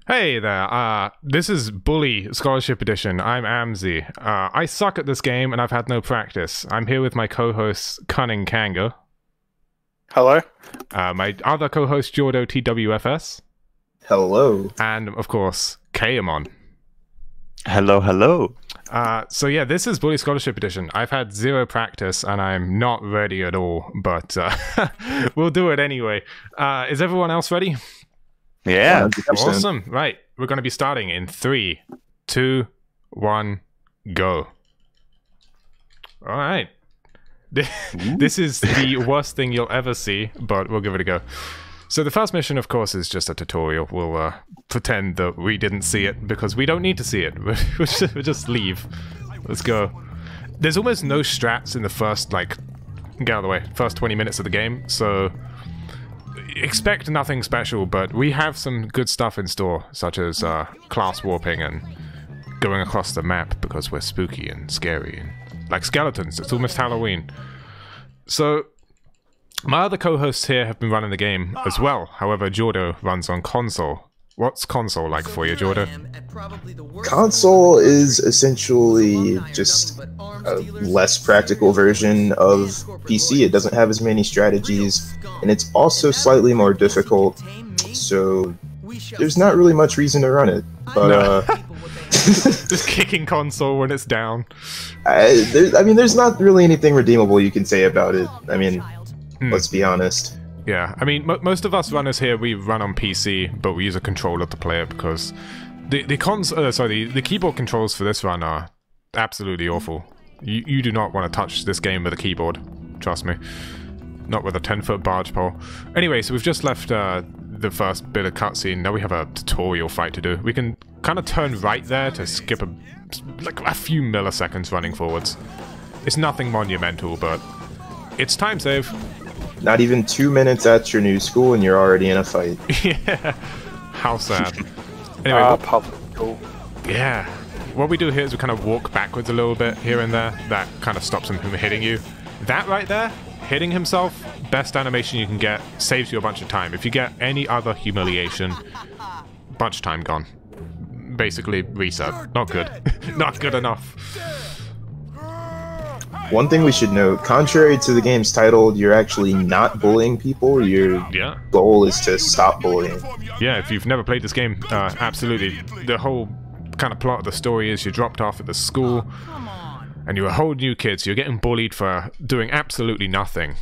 Hey there, this is Bully Scholarship Edition. I'm amzy. I suck at this game and I've had no practice. I'm here with my co-host, Cunning Kanga. Hello. My other co-host, Jordo TWFS. Hello. And, of course, Kaemon. Hello, hello. So yeah, this is Bully Scholarship Edition. I've had zero practice and I'm not ready at all, but we'll do it anyway. Is everyone else ready? Yeah. 100%. Awesome. Right. We're going to be starting in 3, 2, 1, go. All right. This is the worst thing you'll ever see, but we'll give it a go. So the first mission, of course, is just a tutorial. We'll pretend that we didn't see it because we don't need to see it. We'll just leave. Let's go. There's almost no strats in the first, Galloway, first 20 minutes of the game, so expect nothing special, but we have some good stuff in store, such as class warping and going across the map because we're spooky and scary and like skeletons. It's almost Halloween. So my other co-hosts here have been running the game as well. However, Jordo runs on console. What's console like for you, Jordo? Console is essentially just a less practical version of PC. It doesn't have as many strategies, and it's also slightly more difficult, so there's not really much reason to run it. But just kicking console when it's down. I mean, there's not really anything redeemable you can say about it. I mean, let's be honest. Yeah, I mean, most of us runners here, we run on PC, but we use a controller to play it because the keyboard controls for this run are absolutely awful. You do not want to touch this game with a keyboard, trust me. Not with a 10-foot barge pole. Anyway, so we've just left the first bit of cutscene. Now we have a tutorial fight to do. We can kind of turn right there to skip a few milliseconds running forwards. It's nothing monumental, but it's time save. Not even 2 minutes at your new school and you're already in a fight. Yeah, how sad. Anyway, Public school. yeah. What we do here is we kind of walk backwards a little bit here and there. That kind of stops him from hitting you. That right there, hitting himself, best animation you can get, saves you a bunch of time. If you get any other humiliation, bunch of time gone. Basically, reset. Not good. Not good enough. One thing we should note, contrary to the game's title, you're actually not bullying people. Your goal is to stop bullying. Yeah, if you've never played this game, absolutely. The whole kind of plot of the story is you're dropped off at the school, and you're a whole new kid, so you're getting bullied for doing absolutely nothing,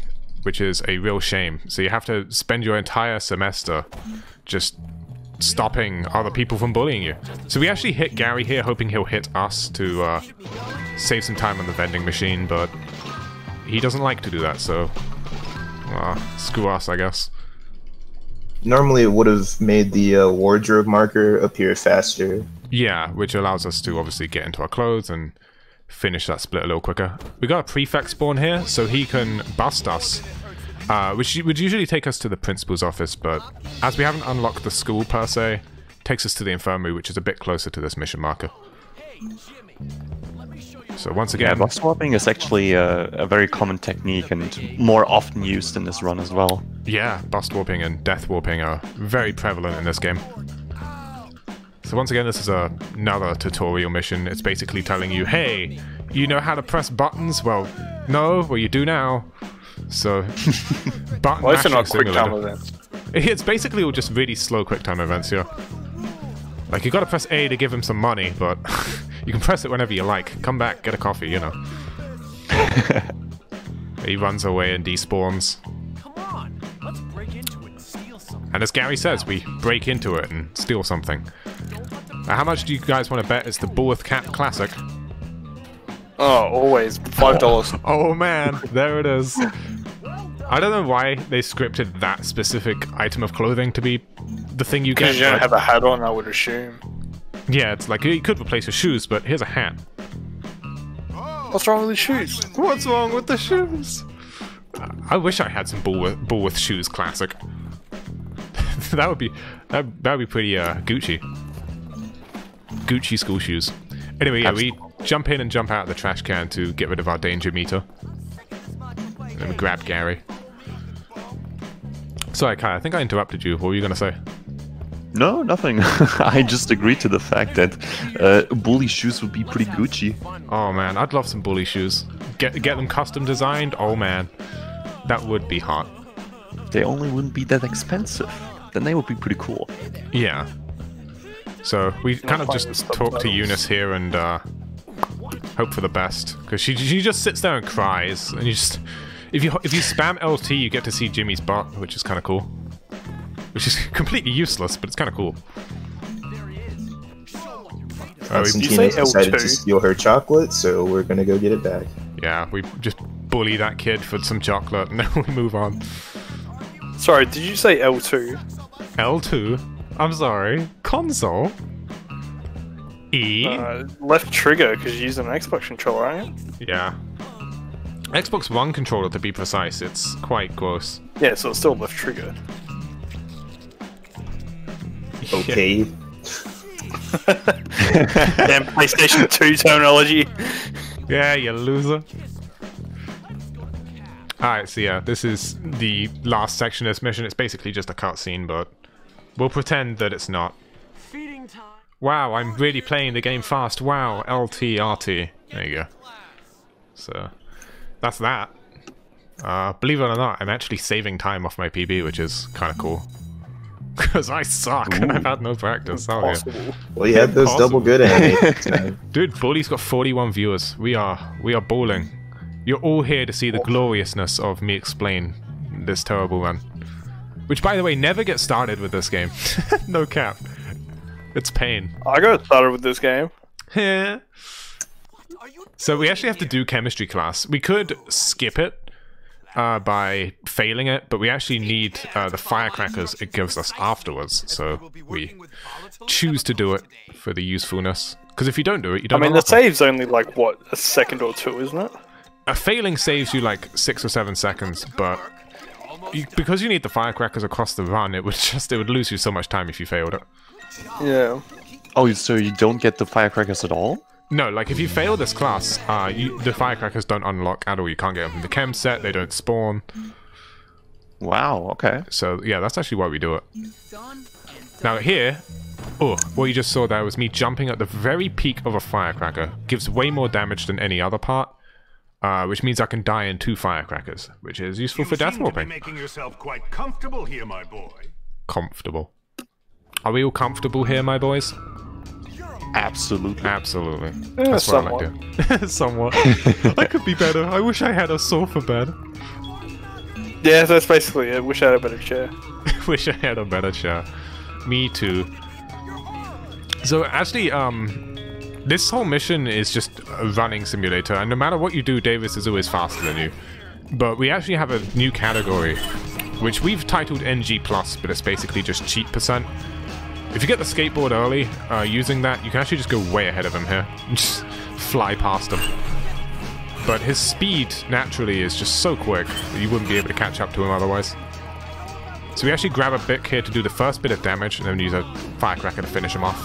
which is a real shame. So you have to spend your entire semester just stopping other people from bullying you. So we actually hit Gary here, hoping he'll hit us to save some time on the vending machine, but he doesn't like to do that, so screw us, I guess. Normally it would have made the wardrobe marker appear faster. Yeah, which allows us to obviously get into our clothes and finish that split a little quicker. We got a prefect spawn here, so he can bust us. Which would usually take us to the principal's office, but as we haven't unlocked the school per se, takes us to the infirmary, which is a bit closer to this mission marker. So once again... Yeah, box swapping is actually a very common technique and more often used in this run as well. Yeah, bust warping and death warping are very prevalent in this game. So once again, this is another tutorial mission. It's basically telling you, hey, you know how to press buttons? Well, no, well you do now. So, button Well, it's mashing not quick time simulator. events. It's basically all just really slow quick time events, yeah. Like, you gotta press A to give him some money, but you can press it whenever you like. Come back, get a coffee, you know. He runs away and despawns. Come on, let's break into it and steal something. And as Gary says, we break into it and steal something. How much do you guys want to bet it's the Bullwith Cat Classic? Oh, always $5. Oh man, there it is. I don't know why they scripted that specific item of clothing to be the thing you get. Because you don't have a hat on, I would assume. Yeah, it's like, you could replace your shoes, but here's a hat. What's wrong with the shoes? What's wrong with the shoes? I wish I had some Bullwith Shoes Classic. that would be pretty Gucci. Gucci school shoes. Anyway, yeah, we jump in and jump out of the trash can to get rid of our danger meter. And then we grab Gary. Sorry, Kai, I think I interrupted you. What were you going to say? No, nothing. I just agreed to the fact that bully shoes would be pretty Gucci. Oh man, I'd love some bully shoes. Get them custom designed. Oh man, that would be hot. They only wouldn't be that expensive. Then they would be pretty cool. Yeah. So we kind of just talk to Eunice here and hope for the best, because she just sits there and cries, and you just if you spam LT, you get to see Jimmy's butt, which is kind of cool. Which is completely useless, but it's kind of cool. Constantina decided to steal her chocolate, so we're gonna go get it back. Yeah, we just bully that kid for some chocolate, and then we move on. Sorry, did you say L2? L2? I'm sorry. Console? E? Left trigger, because you're using an Xbox controller, aren't you? Yeah. Xbox One controller, to be precise. It's quite gross. Yeah, so it's still left trigger. Okay. Damn PlayStation 2 terminology. Yeah, you loser. Alright, so yeah, this is the last section of this mission. It's basically just a cutscene, but we'll pretend that it's not. Wow, I'm really playing the game fast. Wow, LT, RT. There you go. So, that's that. Believe it or not, I'm actually saving time off my PB, which is kind of cool. Because I suck and I've had no practice. Oh, yeah. Well, you had those double good animations. Dude, Bully's got 41 viewers. We are balling. You're all here to see the gloriousness of me explain this terrible run. Which, by the way, never gets started with this game. No cap. It's pain. I got started with this game. Yeah. So we actually have to do chemistry class. We could skip it by failing it, but we actually need the firecrackers it gives us afterwards, so we choose to do it for the usefulness. Because if you don't do it, you don't. I mean, the save's only like what, a second or two, isn't it? A failing saves you like 6 or 7 seconds, but because you need the firecrackers across the run, it would lose you so much time if you failed it. Yeah. Oh, so you don't get the firecrackers at all? No, like if you fail this class, the firecrackers don't unlock at all. You can't get them from the chem set, they don't spawn. Wow, okay. So yeah, that's actually why we do it. Now here, what you just saw there was me jumping at the very peak of a firecracker. Gives way more damage than any other part, which means I can die in 2 firecrackers, which is useful for death warping. Making yourself quite comfortable here, my boy. Comfortable. Are we all comfortable here, my boys? Absolutely. Absolutely. Yeah, that's what somewhat. I like to. Somewhat. I could be better. I wish I had a sofa bed. Yeah, that's basically it. Wish I had a better chair. Wish I had a better chair. Me too. So actually, this whole mission is just a running simulator, and no matter what you do, Davis is always faster than you. But we actually have a new category, which we've titled NG+, but it's basically just cheat percent. If you get the skateboard early, using that, you can actually just go way ahead of him here. And just fly past him. But his speed, naturally, is just so quick that you wouldn't be able to catch up to him otherwise. So we actually grab a bit here to do the first bit of damage, and then use a firecracker to finish him off.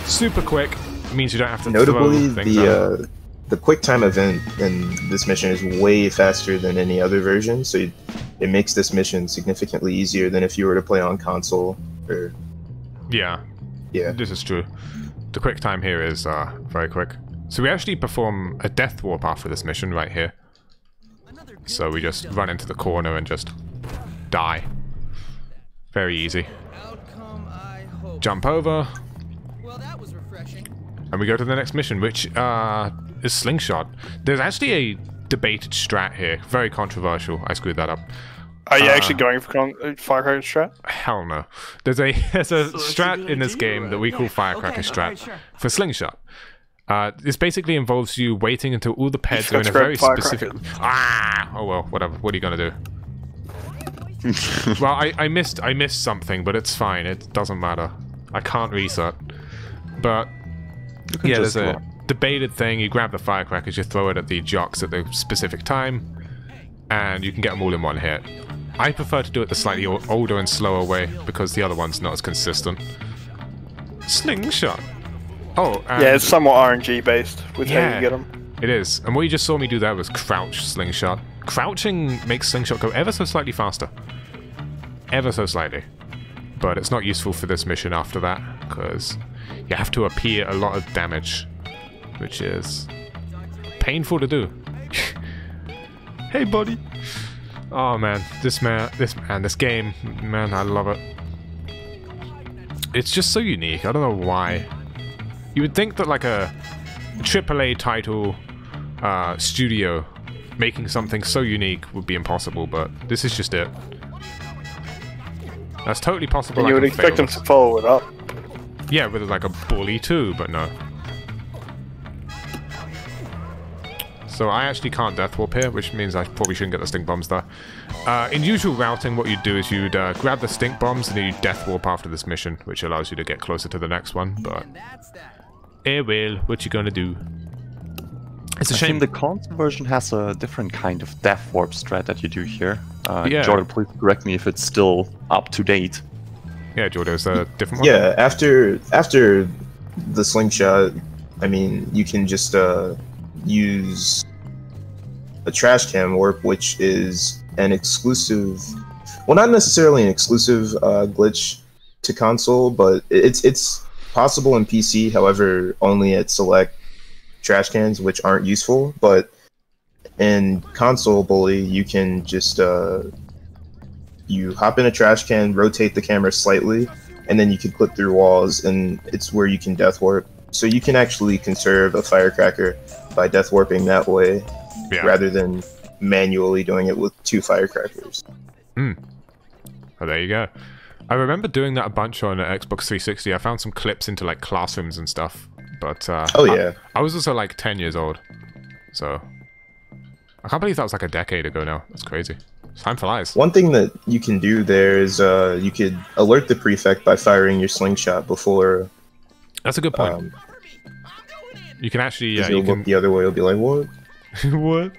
Super quick. It means you don't have to Notably, throw things out. the quick time event in this mission is way faster than any other version, so it makes this mission significantly easier than if you were to play on console or... Yeah, this is true. The quick time here is very quick. So we actually perform a death warp after this mission right here. So we just run into the corner and just die. Very easy. Jump over. And we go to the next mission, which is Slingshot. There's actually a debated strat here. Very controversial. I screwed that up. Are you actually going for Firecracker Strat? Hell no. There's a strat in this game that we call Firecracker Strat for Slingshot. This basically involves you waiting until all the peds are in a very specific... Oh well, whatever. What are you gonna do? Well, I missed something, but it's fine. It doesn't matter. I can't reset. But yeah, there's a debated thing. You grab the firecrackers, you throw it at the jocks at the specific time, and you can get them all in one hit. I prefer to do it the slightly older and slower way because the other one's not as consistent. Slingshot. Oh, yeah, it's somewhat RNG based with how you get them. It is. And what you just saw me do there was crouch Slingshot. Crouching makes Slingshot go ever so slightly faster. Ever so slightly. but it's not useful for this mission after that, because you have to appear a lot of damage, which is painful to do. Hey, buddy. Oh man, this game, man, I love it. It's just so unique. I don't know why. You would think that like a AAA title studio making something so unique would be impossible, but this is just it. That's totally possible. And you would expect them to follow it up. Yeah, with like a bully too, but no. So I actually can't death warp here, which means I probably shouldn't get the stink bombs there. In usual routing, what you'd do is you'd grab the stink bombs and then you'd death warp after this mission, which allows you to get closer to the next one, but... well, what you gonna do? It's a shame. The console version has a different kind of death warp strat that you do here. Yeah. Jordan, please correct me if it's still up to date. Yeah, Jordan, is a different one? Yeah, after the slingshot, I mean, you can just use a trash can warp, which is an exclusive, well, not necessarily an exclusive glitch to console, but it's possible in PC, however, only at select trash cans, which aren't useful. But in console bully, you can just you hop in a trash can, rotate the camera slightly, and then you can clip through walls, and it's where you can death warp. So you can actually conserve a firecracker by death warping that way, rather than manually doing it with 2 firecrackers. Oh, there you go. I remember doing that a bunch on Xbox 360. I found some clips into like classrooms and stuff, but oh yeah, I was also like 10 years old, so I can't believe that was like a decade ago now. That's crazy. Time flies. One thing that you can do there is you could alert the prefect by firing your slingshot before. That's a good point. You can actually, yeah, you can look the other way. You'll be like, what? What?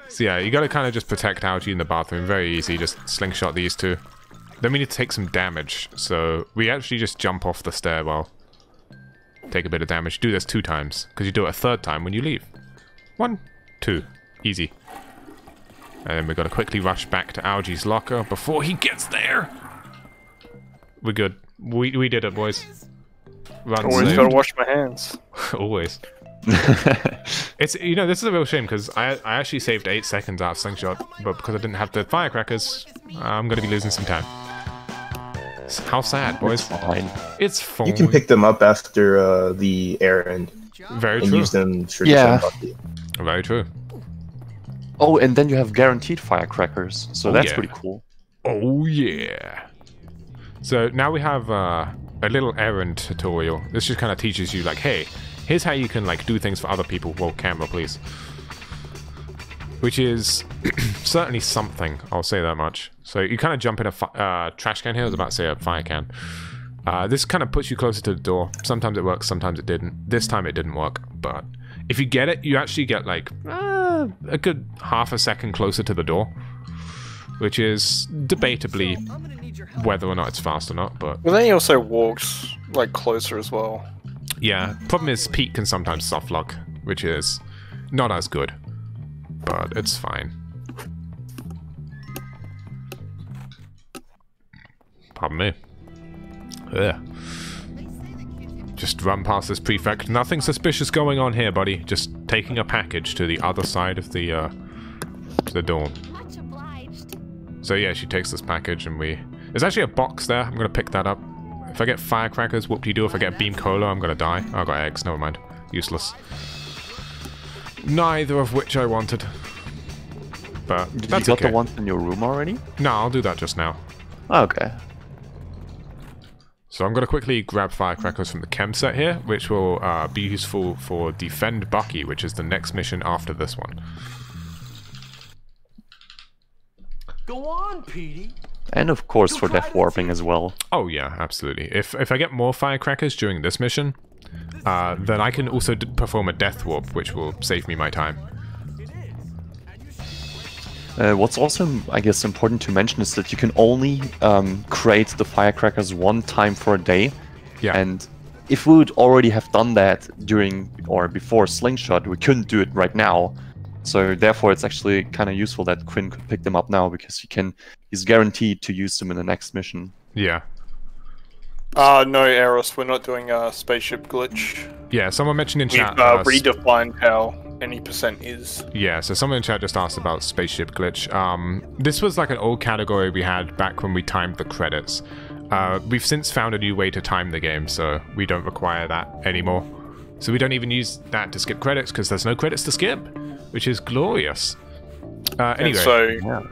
So yeah, you gotta kind of just protect Algie in the bathroom. Very easy. Just slingshot these two. Then we need to take some damage. So we actually just jump off the stairwell. Take a bit of damage. Do this 2 times, because you do it a 3rd time when you leave. 1, 2. Easy. And then we're gonna quickly rush back to Algie's locker before he gets there. We're good. We did it, boys. Run Always saved. gotta wash my hands. Always. It's, you know, this is a real shame because I actually saved 8 seconds out of slingshot, but because I didn't have the firecrackers, I'm gonna be losing some time. How sad, boys. It's fine. It's fine. You can pick them up after the Errand Very and true. use them for Yeah. bucket. Very true. Oh, and then you have guaranteed firecrackers, so Oh, that's yeah. pretty cool. Oh yeah. So now we have a little errand tutorial. This just kind of teaches you like, hey, here's how you can like do things for other people. Well, camera, please. Which is certainly something. I'll say that much. So you kind of jump in a trash can here. I was about to say a fire can. This kind of puts you closer to the door. Sometimes it works, sometimes it didn't. This time it didn't work, but if you get it, you actually get like a good half a second closer to the door, which is debatably whether or not it's fast or not, but... Well, then he also walks, like, closer as well. Yeah, problem is Pete can sometimes soft lock, which is not as good, but it's fine. Pardon me. Ugh. Just run past this prefect. Nothing suspicious going on here, buddy. Just taking a package to the other side of the dorm. Much obliged. So yeah, she takes this package and we... There's actually a box there. I'm gonna pick that up. If I get firecrackers, whoop-de-doo. If I get beam cola, I'm gonna die. Oh, I got eggs. Never mind. Useless. Neither of which I wanted. But Did that's you got okay. the ones in your room already? No, I'll do that just now. Okay. So I'm going to quickly grab firecrackers from the chem set here, which will be useful for Defend Bucky, which is the next mission after this one. Go on, Petey. And of course for death warping as well. Oh yeah, absolutely. If I get more firecrackers during this mission, then I can also perform a death warp, which will save me my time. What's also, I guess, important to mention is that you can only create the firecrackers 1 time for a day. Yeah. And if we would already have done that during or before Slingshot, we couldn't do it right now. So therefore, it's actually kind of useful that Quinn could pick them up now because he's guaranteed to use them in the next mission. Yeah. No, Eros, we're not doing a spaceship glitch. Yeah, someone mentioned in We've chat. redefined how any percent is. Yeah, so someone in chat just asked about spaceship glitch. This was like an old category we had back when we timed the credits. We've since found a new way to time the game, so we don't require that anymore. So we don't even use that to skip credits because there's no credits to skip, which is glorious. Anyway. And so,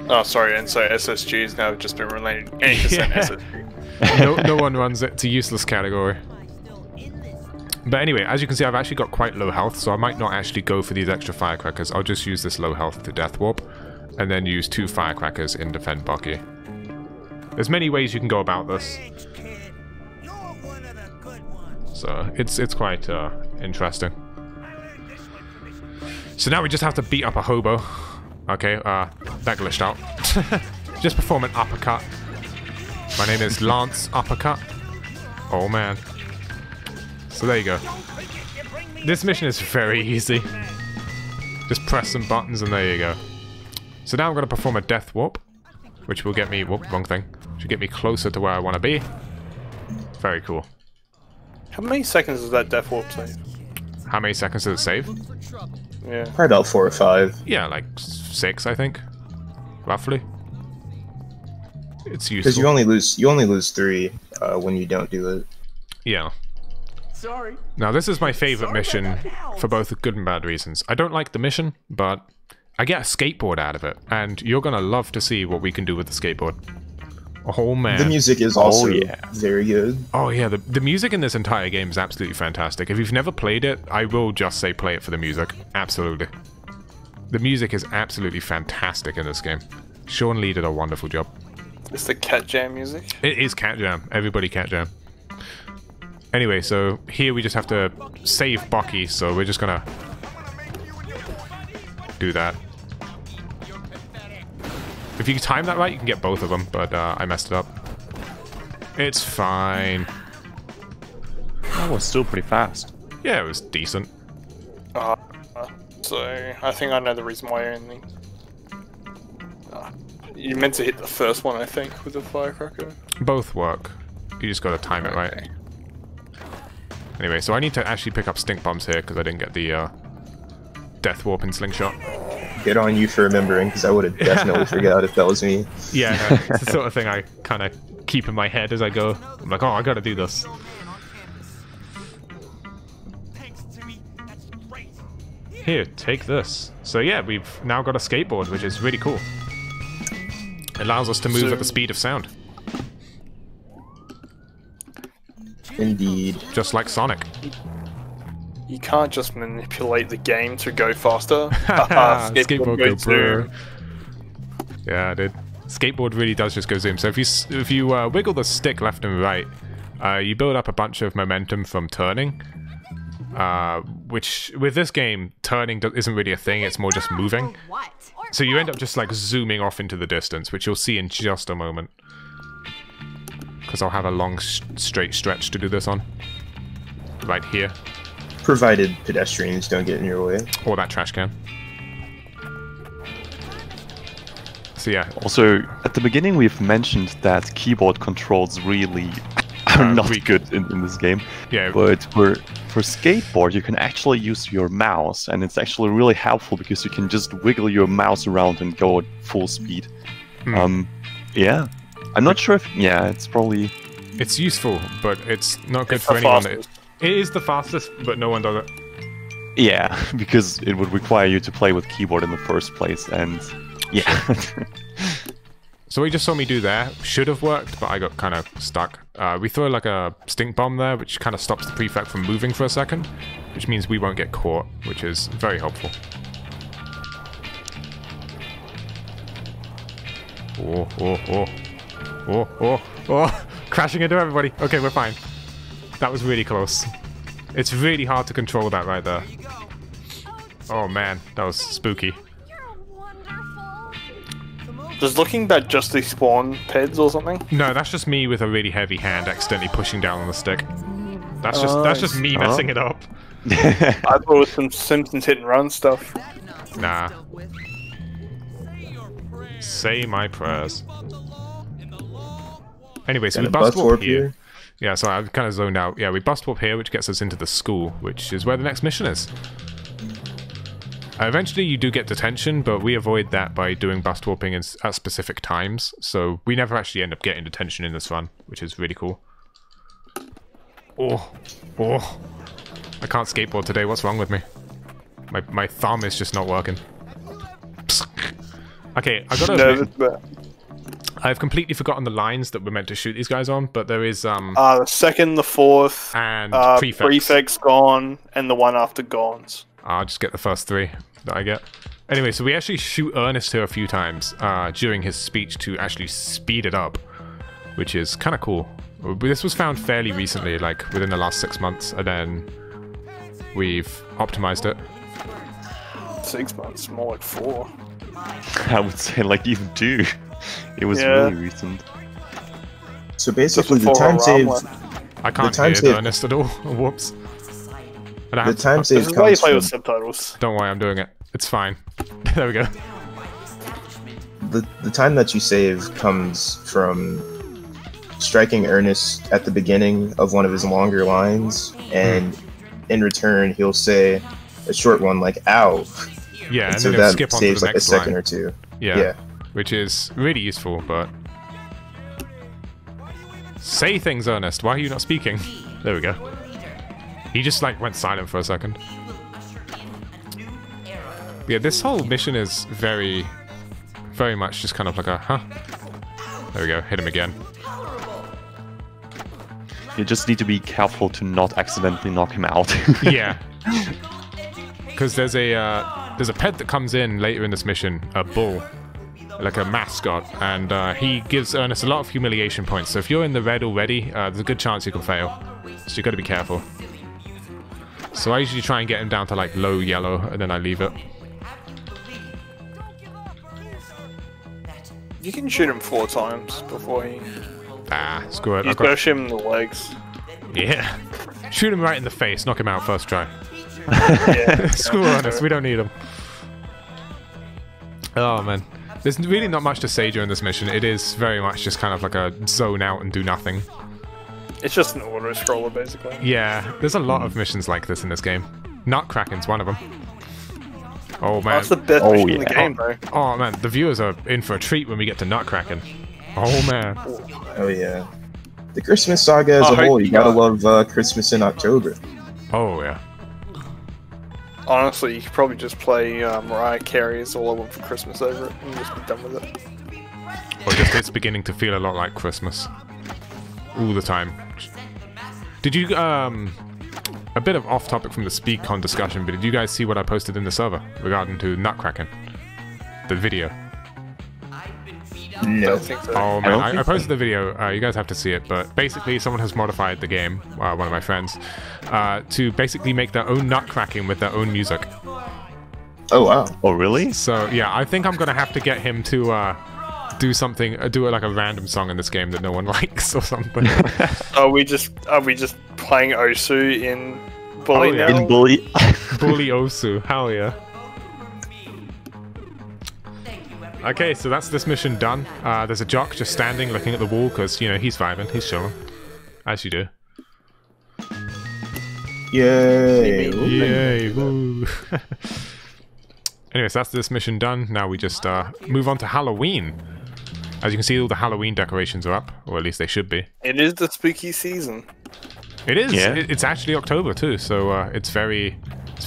oh, sorry, and so SSG has now just been related any percent SSG. No one runs it. It's a useless category. But anyway, as you can see, I've actually got quite low health, so I might not actually go for these extra firecrackers. I'll just use this low health to death warp, and then use 2 firecrackers in defend Bucky. There's many ways you can go about this. So it's quite interesting. So now we just have to beat up a hobo. Okay, that glitched out. Just perform an uppercut. My name is Lance Uppercut. Oh man. So there you go. This mission is very easy. Just press some buttons and there you go. So now I'm going to perform a death warp, which will get me... Whoop, wrong thing. Should get me closer to where I want to be. Very cool. How many seconds does that death warp save? How many seconds does it save? Yeah. Probably about 4 or 5. Yeah, like 6, I think. Roughly. It's useful. Because you only lose 3 when you don't do it. Yeah. Sorry. Now this is my favorite mission for both good and bad reasons. I don't like the mission, but I get a skateboard out of it, and you're gonna love to see what we can do with the skateboard. Oh man. The music is also very good. Oh yeah, the music in this entire game is absolutely fantastic. If you've never played it, I will just say play it for the music. Absolutely. The music is absolutely fantastic in this game. Sean Lee did a wonderful job. It's the Cat Jam music? It is Cat Jam. Everybody Cat Jam. Anyway, so here we just have to save Bucky, so we're just gonna do that. If you time that right, you can get both of them, but I messed it up. It's fine. That was still pretty fast. Yeah, it was decent. So, I think I know the reason why you're only... you meant to hit the first one, I think, with the firecracker. Both work. You just gotta time it right. Anyway, so I need to actually pick up stink bombs here, because I didn't get the death warp and slingshot. Good on you for remembering, because I would have definitely forgot if that was me. Yeah, no, it's the sort of thing I kind of keep in my head as I go. I'm like, oh, I gotta do this. Here, take this. So yeah, we've now got a skateboard, which is really cool. It allows us to move at the speed of sound. Indeed. Just like Sonic. You can't just manipulate the game to go faster. Skateboard go brr. Yeah, dude. Skateboard really does just go zoom. So if you wiggle the stick left and right, you build up a bunch of momentum from turning. Which, with this game, turning isn't really a thing, it's more just moving. So you end up just like zooming off into the distance, which you'll see in just a moment. Because I'll have a long straight stretch to do this on. Right here. Provided pedestrians don't get in your way. Or that trash can. So yeah. Also, at the beginning we've mentioned that keyboard controls really are not good in this game. Yeah. But for skateboard, you can actually use your mouse, and it's actually really helpful because you can just wiggle your mouse around and go at full speed. Yeah. I'm not sure if... Yeah, it's probably... It's useful, but it's not good for anyone. It is the fastest, but no one does it. Yeah, because it would require you to play with keyboard in the first place, and... Yeah. So what you just saw me do there should have worked, but I got kind of stuck. We throw like a stink bomb there, which kind of stops the prefect from moving for a second, which means we won't get caught, which is very helpful. Oh, oh, oh. Oh, oh, oh. Crashing into everybody. Okay, we're fine. That was really close. It's really hard to control that right there. Oh man, that was spooky. Does looking back just despawn peds or something? No, that's just me with a really heavy hand accidentally pushing down on the stick. That's just me messing it up. I thought it was some Simpsons hit and run stuff. Nah. Say my prayers. Anyway, so we bust warp here. Yeah, sorry, I've kind of zoned out. Yeah, we bus warp here, which gets us into the school, which is where the next mission is. Eventually you do get detention, but we avoid that by doing bus warping at specific times, so we never actually end up getting detention in this run, which is really cool. Oh, I can't skateboard today, what's wrong with me? My thumb is just not working. Okay, I gotta admit, I've completely forgotten the lines that we're meant to shoot these guys on, but there is the second, the fourth, and prefects gone, and the one after gone's. I'll just get the first 3 that I get. Anyway, so we actually shoot Ernest here a few times during his speech to actually speed it up, which is kind of cool. This was found fairly recently, like within the last 6 months, and then we've optimized it. 6 months, more like 4. I would say like even 2. It was really recent. So basically, the time save. I can't hear Ernest at all. Whoops. The time save This is why you comes play from, with subtitles. Don't worry, I'm doing it. It's fine. There we go. the time that you save comes from striking Ernest at the beginning of one of his longer lines, and in return he'll say a short one like "ow." Yeah, and so then it'll that skip on to saves the like a next second line. or two. Yeah, which is really useful, but... Say things, Ernest. Why are you not speaking? There we go. He just, like, went silent for a second. Yeah, this whole mission is very much just kind of like a, huh? There we go, hit him again. You just need to be careful to not accidentally knock him out. Yeah. Because there's a pet that comes in later in this mission, a bull, like a mascot, and he gives Ernest a lot of humiliation points. So if you're in the red already, there's a good chance you can fail. So you got to be careful. So I usually try and get him down to like low yellow, and then I leave it. You can shoot him 4 times before he... Ah, screw it. You just gotta shoot him in the legs. Yeah. Shoot him right in the face, knock him out first try. Yeah. Screw Ernest, we don't need him. Oh man. There's really not much to say during this mission. It is very much just kind of like a zone out and do nothing. It's just an auto scroller basically. Yeah, there's a lot of missions like this in this game. Nutcracken's one of them. Oh man. That's the best mission in the game, bro. Oh man, the viewers are in for a treat when we get to Nutcracken. Oh man. Oh yeah. The Christmas saga as a whole, you gotta love Christmas in October. Oh yeah. Honestly, you could probably just play Mariah Carey's All I Want for Christmas over it and just be done with it. Or just it's beginning to feel a lot like Christmas. All the time. Did you, a bit of off topic from the SpeedCon discussion, but did you guys see what I posted in the server regarding to Nutcracken? The video. No. I think so. Oh man, I posted the video, you guys have to see it, but basically someone has modified the game, one of my friends, to basically make their own Nutcracking with their own music. Oh wow. Oh really? So yeah, I think I'm gonna have to get him to do something, do like a random song in this game that no one likes or something. Are we just playing Osu in Bully now? In Bully. Bully Osu, hell yeah. Okay, so that's this mission done. There's a jock just standing looking at the wall because, you know, he's vibing, he's chilling. As you do. Yay. Yay, woo. Anyways, that's this mission done. Now we just move on to Halloween. As you can see, all the Halloween decorations are up, or at least they should be. It is the spooky season. It is. Yeah. It's actually October too, so it's very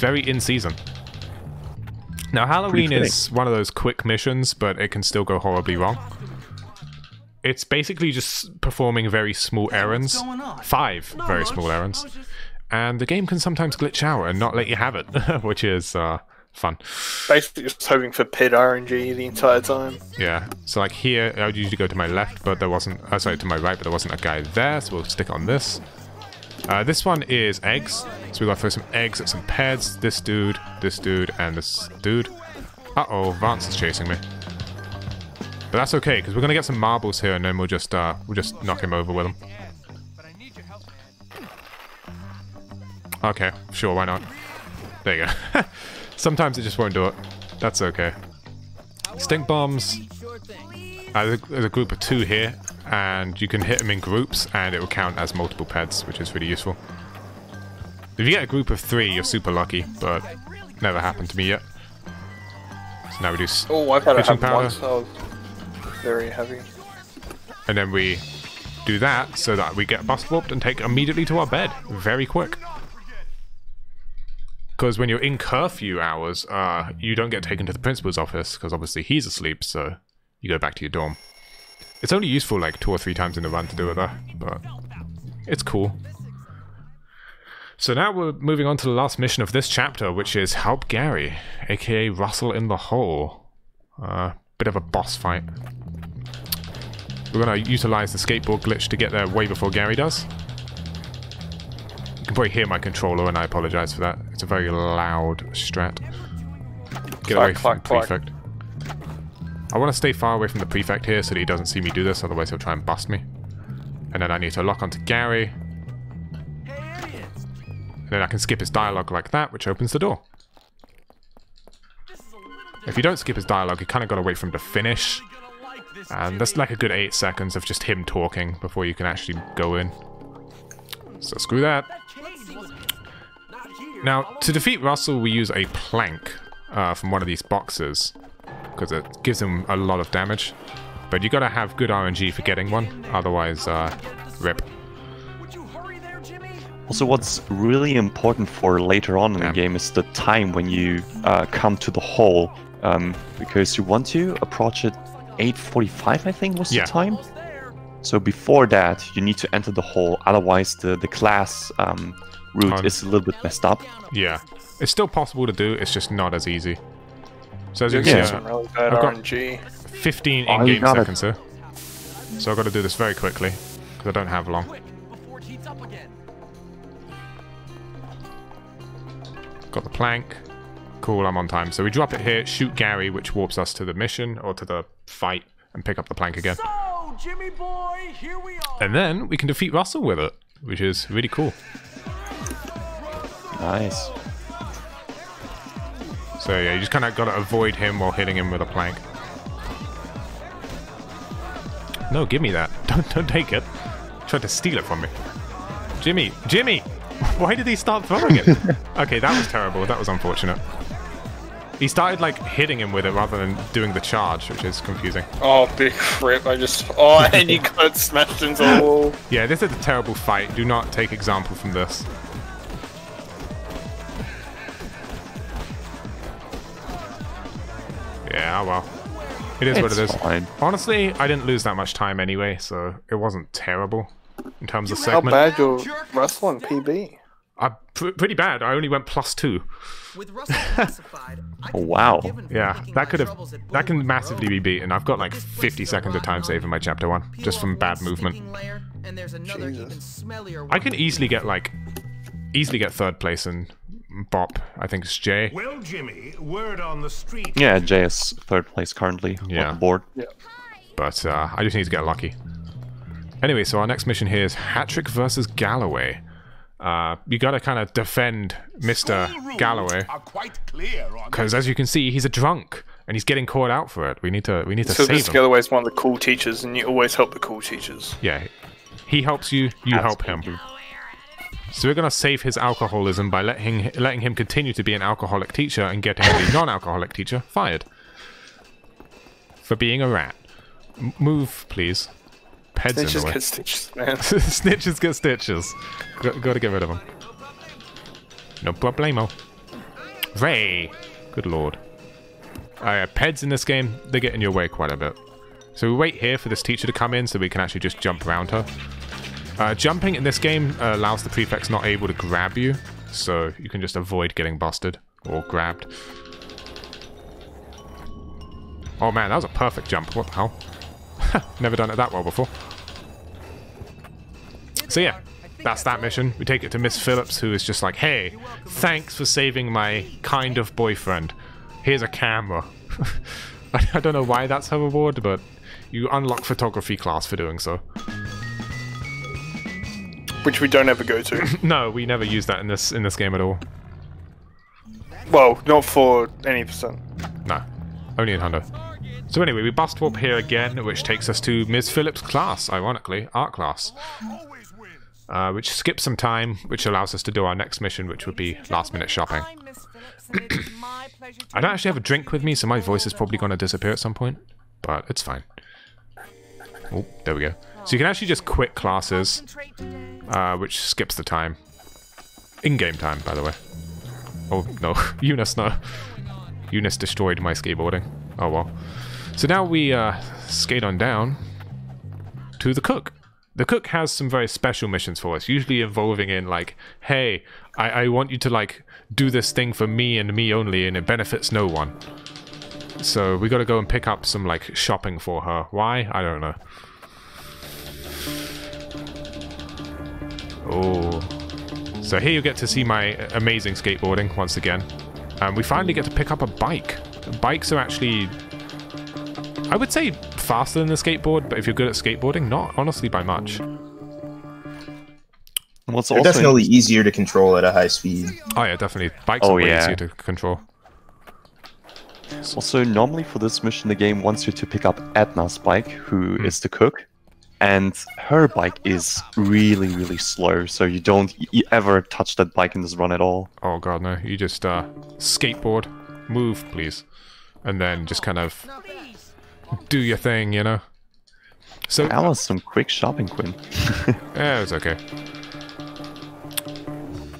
in season. Now, Halloween is one of those quick missions, but it can still go horribly wrong. It's basically just performing very small errands. 5 very small errands. And the game can sometimes glitch out and not let you have it, which is fun. Basically just hoping for PID RNG the entire time. Yeah, so like here, I would usually go to my left, but there wasn't... sorry, to my right, but there wasn't a guy there, so we'll stick on this. This one is eggs, so we gotta throw some eggs at some pads. This dude, and this dude. Uh-oh, Vance is chasing me. But that's okay, because we're gonna get some marbles here, and then we'll just knock him over with them. Okay, sure, why not? There you go. Sometimes it just won't do it. That's okay. Stink bombs. There's a group of 2 here. and you can hit them in groups, and it will count as multiple peds, which is really useful. If you get a group of 3, you're super lucky, but never happened to me yet. So now we do I've had it pitching happen powder. once. That was very heavy. And then we do that so that we get bust warped and take immediately to our bed. Very quick. Because when you're in curfew hours, you don't get taken to the principal's office, because obviously he's asleep, so you go back to your dorm. It's only useful like 2 or 3 times in the run to do it though, but it's cool. So now we're moving on to the last mission of this chapter, which is Help Gary, aka Russell in the Hole. Bit of a boss fight. We're going to utilize the skateboard glitch to get there way before Gary does. You can probably hear my controller, and I apologize for that. It's a very loud Strat. Get away from the prefect. I want to stay far away from the prefect here so that he doesn't see me do this, otherwise he'll try and bust me. And then I need to lock onto Gary. And then I can skip his dialogue like that, which opens the door. If you don't skip his dialogue, you kind of got to wait for him to finish. And that's like a good 8 seconds of just him talking before you can actually go in. So screw that. Now, to defeat Russell, we use a plank from one of these boxes, because it gives him a lot of damage. But you got to have good RNG for getting one, otherwise, rip. Also, what's really important for later on in the game is the time when you come to the hole, because you want to approach it 8:45, I think was the time. So before that, you need to enter the hole, otherwise the class route is a little bit messed up. Yeah, it's still possible to do, it's just not as easy. So as you can see, really bad I've got RNG. 15 in-game seconds here. So I've got to do this very quickly, because I don't have long. Got the plank. Cool, I'm on time. So we drop it here, shoot Gary, which warps us to the mission, or to the fight, and pick up the plank again. So, Jimmy boy, here we are. And then we can defeat Russell with it, which is really cool. Nice. So yeah, you just kind of got to avoid him while hitting him with a plank. No, give me that. Don't take it. Tried to steal it from me. Jimmy! Jimmy! Why did he start throwing it? Okay, that was terrible. That was unfortunate. He started, like, hitting him with it rather than doing the charge, which is confusing. Oh, big rip. And you got smashed into the wall. Yeah, this is a terrible fight. Do not take example from this. Yeah, well. It is what it is. Fine. Honestly, I didn't lose that much time anyway, so it wasn't terrible in terms of segment. How bad you're wrestling PB? Pretty bad. I only went +2. With Russell classified, I Oh, wow. Yeah, that can massively be beaten. I've got like 50 seconds of time save in my chapter 1, just from bad movement. I can easily get third place and Bop. I think it's Jay. Well, Jimmy, word on the street. Yeah, Jay is third place currently on the board. Yeah. But I just need to get lucky. Anyway, so our next mission here is Hattrick versus Galloway. You gotta kind of defend Mr. Galloway, because as you can see, he's a drunk and he's getting caught out for it. We need to So save this him. Galloway's one of the cool teachers, and you always help the cool teachers. Yeah, he helps you, you help him. So we're gonna save his alcoholism by letting him continue to be an alcoholic teacher and getting the non-alcoholic teacher fired for being a rat. Move, please. Peds in the way. Snitches get stitches, man. Snitches get stitches. Gotta get rid of them. No problemo. Ray! Good lord. Peds in this game, they get in your way quite a bit. So we wait here for this teacher to come in so we can actually just jump around her. Jumping in this game allows the prefects not able to grab you, so you can just avoid getting busted or grabbed. Oh man, that was a perfect jump. What the hell? Never done it that well before. So yeah, that's that mission. We take it to Miss Phillips, who is just like, hey, thanks for saving my kind of boyfriend. Here's a camera. I don't know why that's her reward, but you unlock photography class for doing so. Which we don't ever go to. No, we never use that in this game at all. Well, not for any percent. No, only in Hundo. So anyway, we bust warp here again, which takes us to Ms. Phillips' class, ironically, art class. Which skips some time, which allows us to do our next mission, which would be last-minute shopping. I don't actually have a drink with me, so my voice is probably going to disappear at some point, but it's fine. Oh, there we go. So you can actually just quit classes, which skips the time. In-game time, by the way. Oh, no. Eunice, no. Eunice destroyed my skateboarding. Oh, well. So now we skate on down to the cook. The cook has some very special missions for us, usually involving in, like, hey, I want you to, like, do this thing for me and me only, and it benefits no one. So we gotta go and pick up some, like, shopping for her. Why? I don't know. Oh. So here you get to see my amazing skateboarding once again. And we finally get to pick up a bike. Bikes are actually, I would say, faster than the skateboard, but if you're good at skateboarding, not honestly by much. They're definitely easier to control at a high speed. Oh yeah, definitely. Bikes are way easier to control. Also, normally for this mission, the game wants you to pick up Edna's bike, who is the cook. And her bike is really, really slow, so you don't ever touch that bike in this run at all. Oh god, no. You just skateboard, move, please. And then just kind of do your thing, you know? So that was some quick shopping, Quinn. Yeah, it was okay.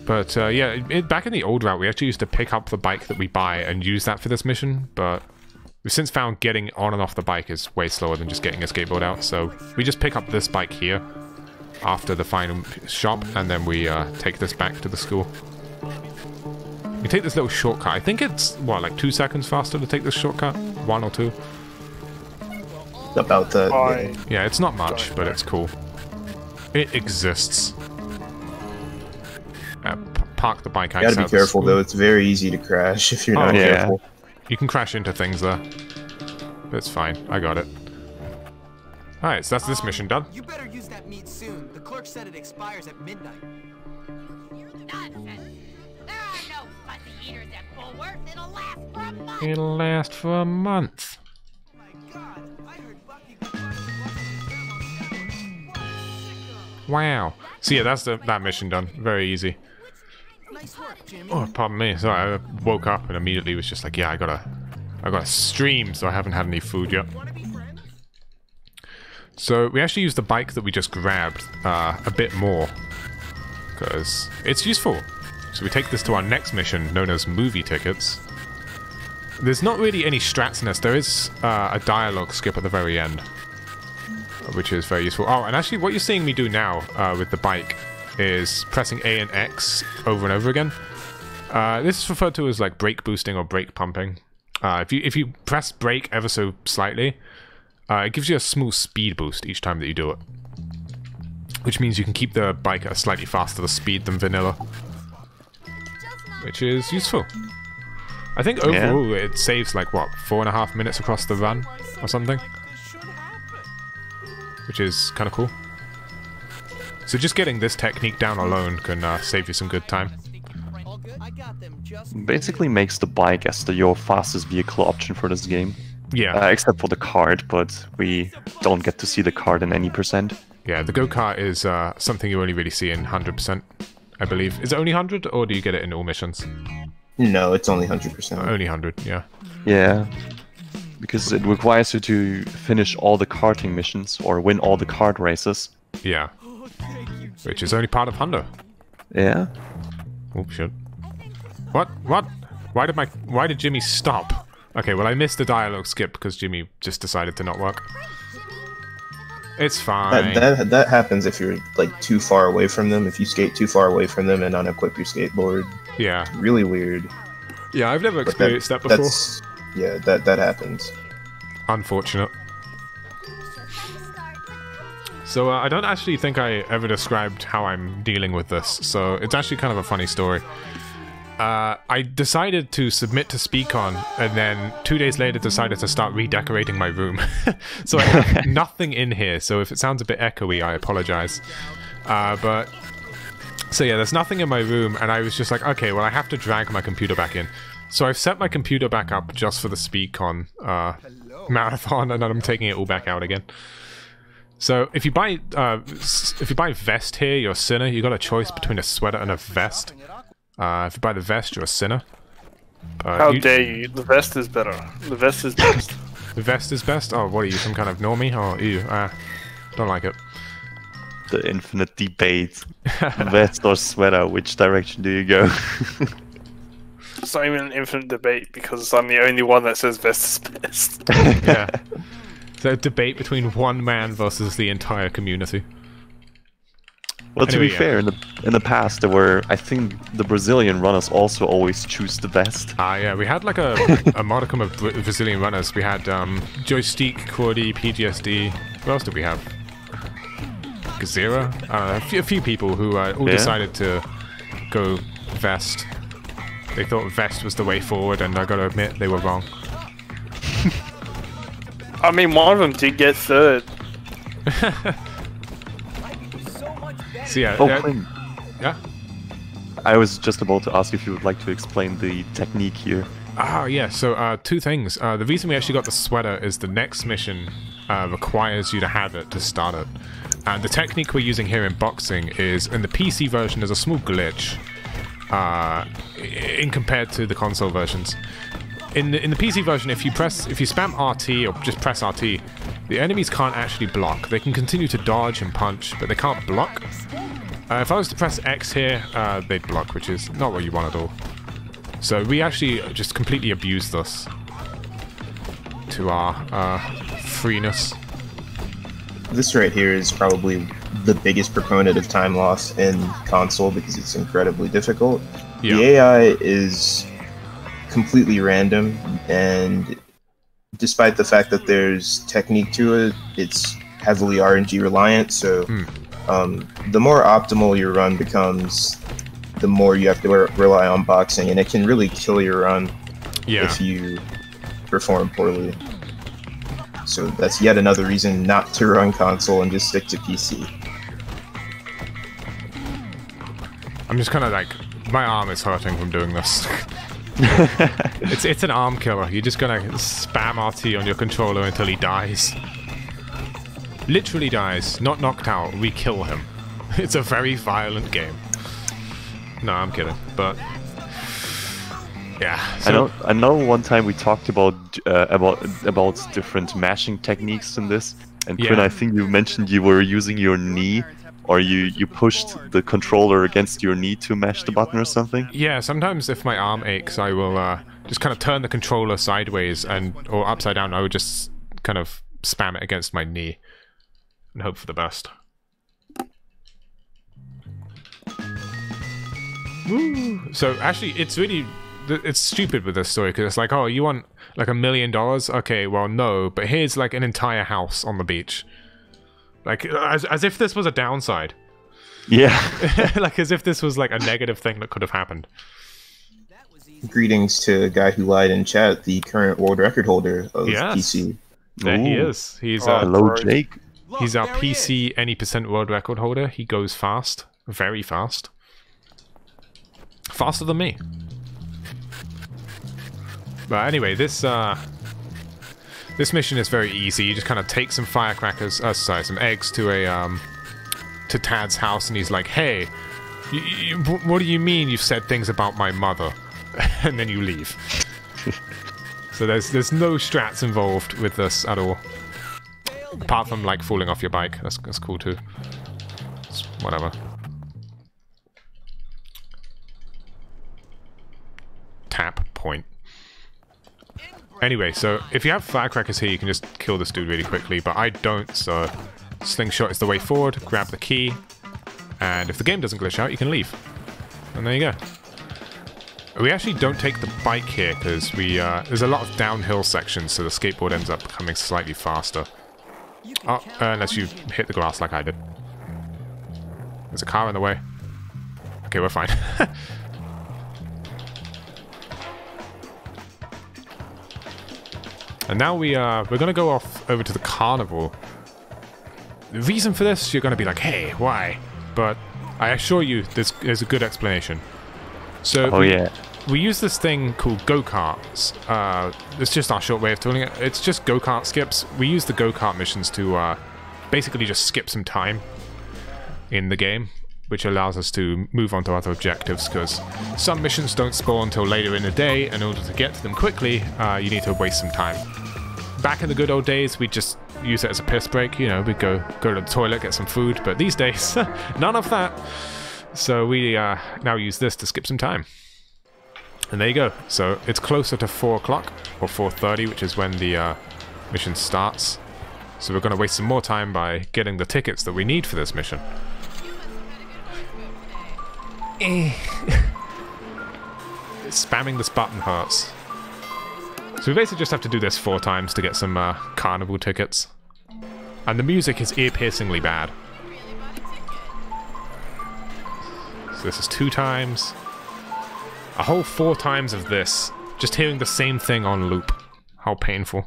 But yeah, back in the old route, we actually used to pick up the bike that we buy and use that for this mission, but we've since found getting on and off the bike is way slower than just getting a skateboard out, so we just pick up this bike here after the final shop, and then we take this back to the school. We take this little shortcut. I think it's, what, like 2 seconds faster to take this shortcut? 1 or 2? About that. Yeah, it's not much, but it's cool. It exists. Park the bike outside. You gotta be careful though, it's very easy to crash if you're not careful. You can crash into things there. That's fine, I got it. Alright, so that's this mission done. You better use that meat soon. The clerk said it expires at midnight. Nonsense. There are no fuzzy eaters at Bullworth. It'll last for a month. It'll last for a month. Oh my god, I heard Bucky. Wow. So yeah, that's that mission done. Very easy. Nice work, Jimmy. Oh, pardon me. Sorry, I woke up and immediately was just like, yeah, I gotta stream, so I haven't had any food yet. So we actually used the bike that we just grabbed a bit more, because it's useful. So we take this to our next mission, known as movie tickets. There's not really any strats in this. There is a dialogue skip at the very end, which is very useful. Oh, and actually what you're seeing me do now with the bike is pressing A and X over and over again. This is referred to as like brake boosting or brake pumping. If you press brake ever so slightly, it gives you a small speed boost each time that you do it. Which means you can keep the bike at a slightly faster speed than vanilla. Which is useful. I think overall it saves like, what, 4.5 minutes across the run or something? Which is kind of cool. So just getting this technique down alone can save you some good time. Basically makes the bike as your fastest vehicle option for this game. Yeah. Except for the cart, but we don't get to see the cart in any percent. Yeah, the go-kart is something you only really see in 100%, I believe. Is it only 100, or do you get it in all missions? No, it's only 100%. Only 100, yeah. Yeah. Because it requires you to finish all the karting missions, or win all the kart races. Yeah. Which is only part of Honda. Yeah. Oh, shit. What? What? Why did Jimmy stop? Okay, well I missed the dialogue skip because Jimmy just decided to not work. It's fine. That happens if you're like too far away from them. If you skate too far away from them and unequip your skateboard. Yeah. Really weird. Yeah, I've never experienced that before. Yeah, that happens. Unfortunate. So I don't actually think I ever described how I'm dealing with this, so it's actually kind of a funny story. I decided to submit to SpeedCon, and then 2 days later decided to start redecorating my room. So I have nothing in here, so if it sounds a bit echoey, I apologize. So yeah, there's nothing in my room, and I was just like, okay, well I have to drag my computer back in. So I've set my computer back up just for the SpeedCon marathon, and then I'm taking it all back out again. So if you buy vest here, you're a sinner. You got a choice between a sweater and a vest. If you buy the vest, you're a sinner. How dare you? The vest is better. The vest is best. The vest is best? Oh, what are you, some kind of normie? Oh, ew. Don't like it. The infinite debate. Vest or sweater, which direction do you go? It's not even an infinite debate because I'm the only one that says vest is best. Yeah. It's a debate between one man versus the entire community. Well, Anyway, to be fair, in the past there were, I think, the Brazilian runners also always choose the vest. Yeah, we had like a modicum of Brazilian runners. We had Joystick, Cordy, PGSD. What else did we have? Gazera? A few people who all decided to go vest. They thought vest was the way forward, and I gotta admit, they were wrong. I mean, one of them did get third. So yeah, yeah. I was just about to ask if you would like to explain the technique here. Yeah, so two things. The reason we actually got the sweater is the next mission requires you to have it to start it. And the technique we're using here in boxing is, in the PC version, there's a small glitch in compared to the console versions. In the PC version, if you spam RT or just press RT, the enemies can't actually block. They can continue to dodge and punch, but they can't block. If I was to press X here, they'd block, which is not what you want at all. So we actually just completely abused this to our freeness. This right here is probably the biggest proponent of time loss in console because it's incredibly difficult. Yeah. The AI is completely random, and despite the fact that there's technique to it, it's heavily RNG reliant, so the more optimal your run becomes, the more you have to rely on boxing, and it can really kill your run if you perform poorly. So that's yet another reason not to run console and just stick to PC. I'm just kind of like, my arm is hurting from doing this. It's an arm killer. You're just gonna spam RT on your controller until he dies. Literally dies, not knocked out. We kill him. It's a very violent game. No, I'm kidding, but yeah. So, I know. One time we talked about different mashing techniques in this, and Quinn, I think you mentioned you were using your knee, or you pushed the controller against your knee to mash the button or something. Yeah, sometimes if my arm aches, I will just kind of turn the controller sideways or upside down. I would just kind of spam it against my knee and hope for the best. Woo. So actually, it's stupid with this story, because it's like, oh, you want like $1 million? Okay, well, no, but here's like an entire house on the beach. Like, as if this was a downside. Yeah. Like, as if this was like a negative thing that could have happened. Greetings to a guy who lied in chat, the current world record holder of PC. There he is. He's hello, Jake. He's our PC any % world record holder. He goes fast, very fast. Faster than me. But anyway, this mission is very easy. You just kind of take some firecrackers, some eggs to Tad's house, and he's like, "Hey, what do you mean you've said things about my mother?" And then you leave. So there's no strats involved with this at all, apart from like falling off your bike. That's cool too. It's whatever. Tap point. Anyway, so if you have firecrackers here, you can just kill this dude really quickly, but I don't, so slingshot is the way forward. Grab the key, and if the game doesn't glitch out, you can leave. And there you go. We actually don't take the bike here, because there's a lot of downhill sections, so the skateboard ends up becoming slightly faster. Oh, unless you hit the grass like I did. There's a car in the way. Okay, we're fine. And now we're gonna go off over to the carnival. The reason for this, you're gonna be like, hey, why? But I assure you, there's a good explanation. So we use this thing called go-karts. It's just our short way of calling it. It's just go-kart skips. We use the go-kart missions to basically just skip some time in the game, which allows us to move on to other objectives, because some missions don't spawn until later in the day, and in order to get to them quickly, you need to waste some time. Back in the good old days, we'd just use it as a piss break, you know, we'd go to the toilet, get some food, but these days, none of that. So we now use this to skip some time. And there you go. So it's closer to 4 o'clock, or 4:30, which is when the mission starts. So we're going to waste some more time by getting the tickets that we need for this mission. Spamming this button hurts. So we basically just have to do this 4 times to get some carnival tickets. And the music is ear-piercingly bad. So this is 2 times. A whole 4 times of this. Just hearing the same thing on loop. How painful.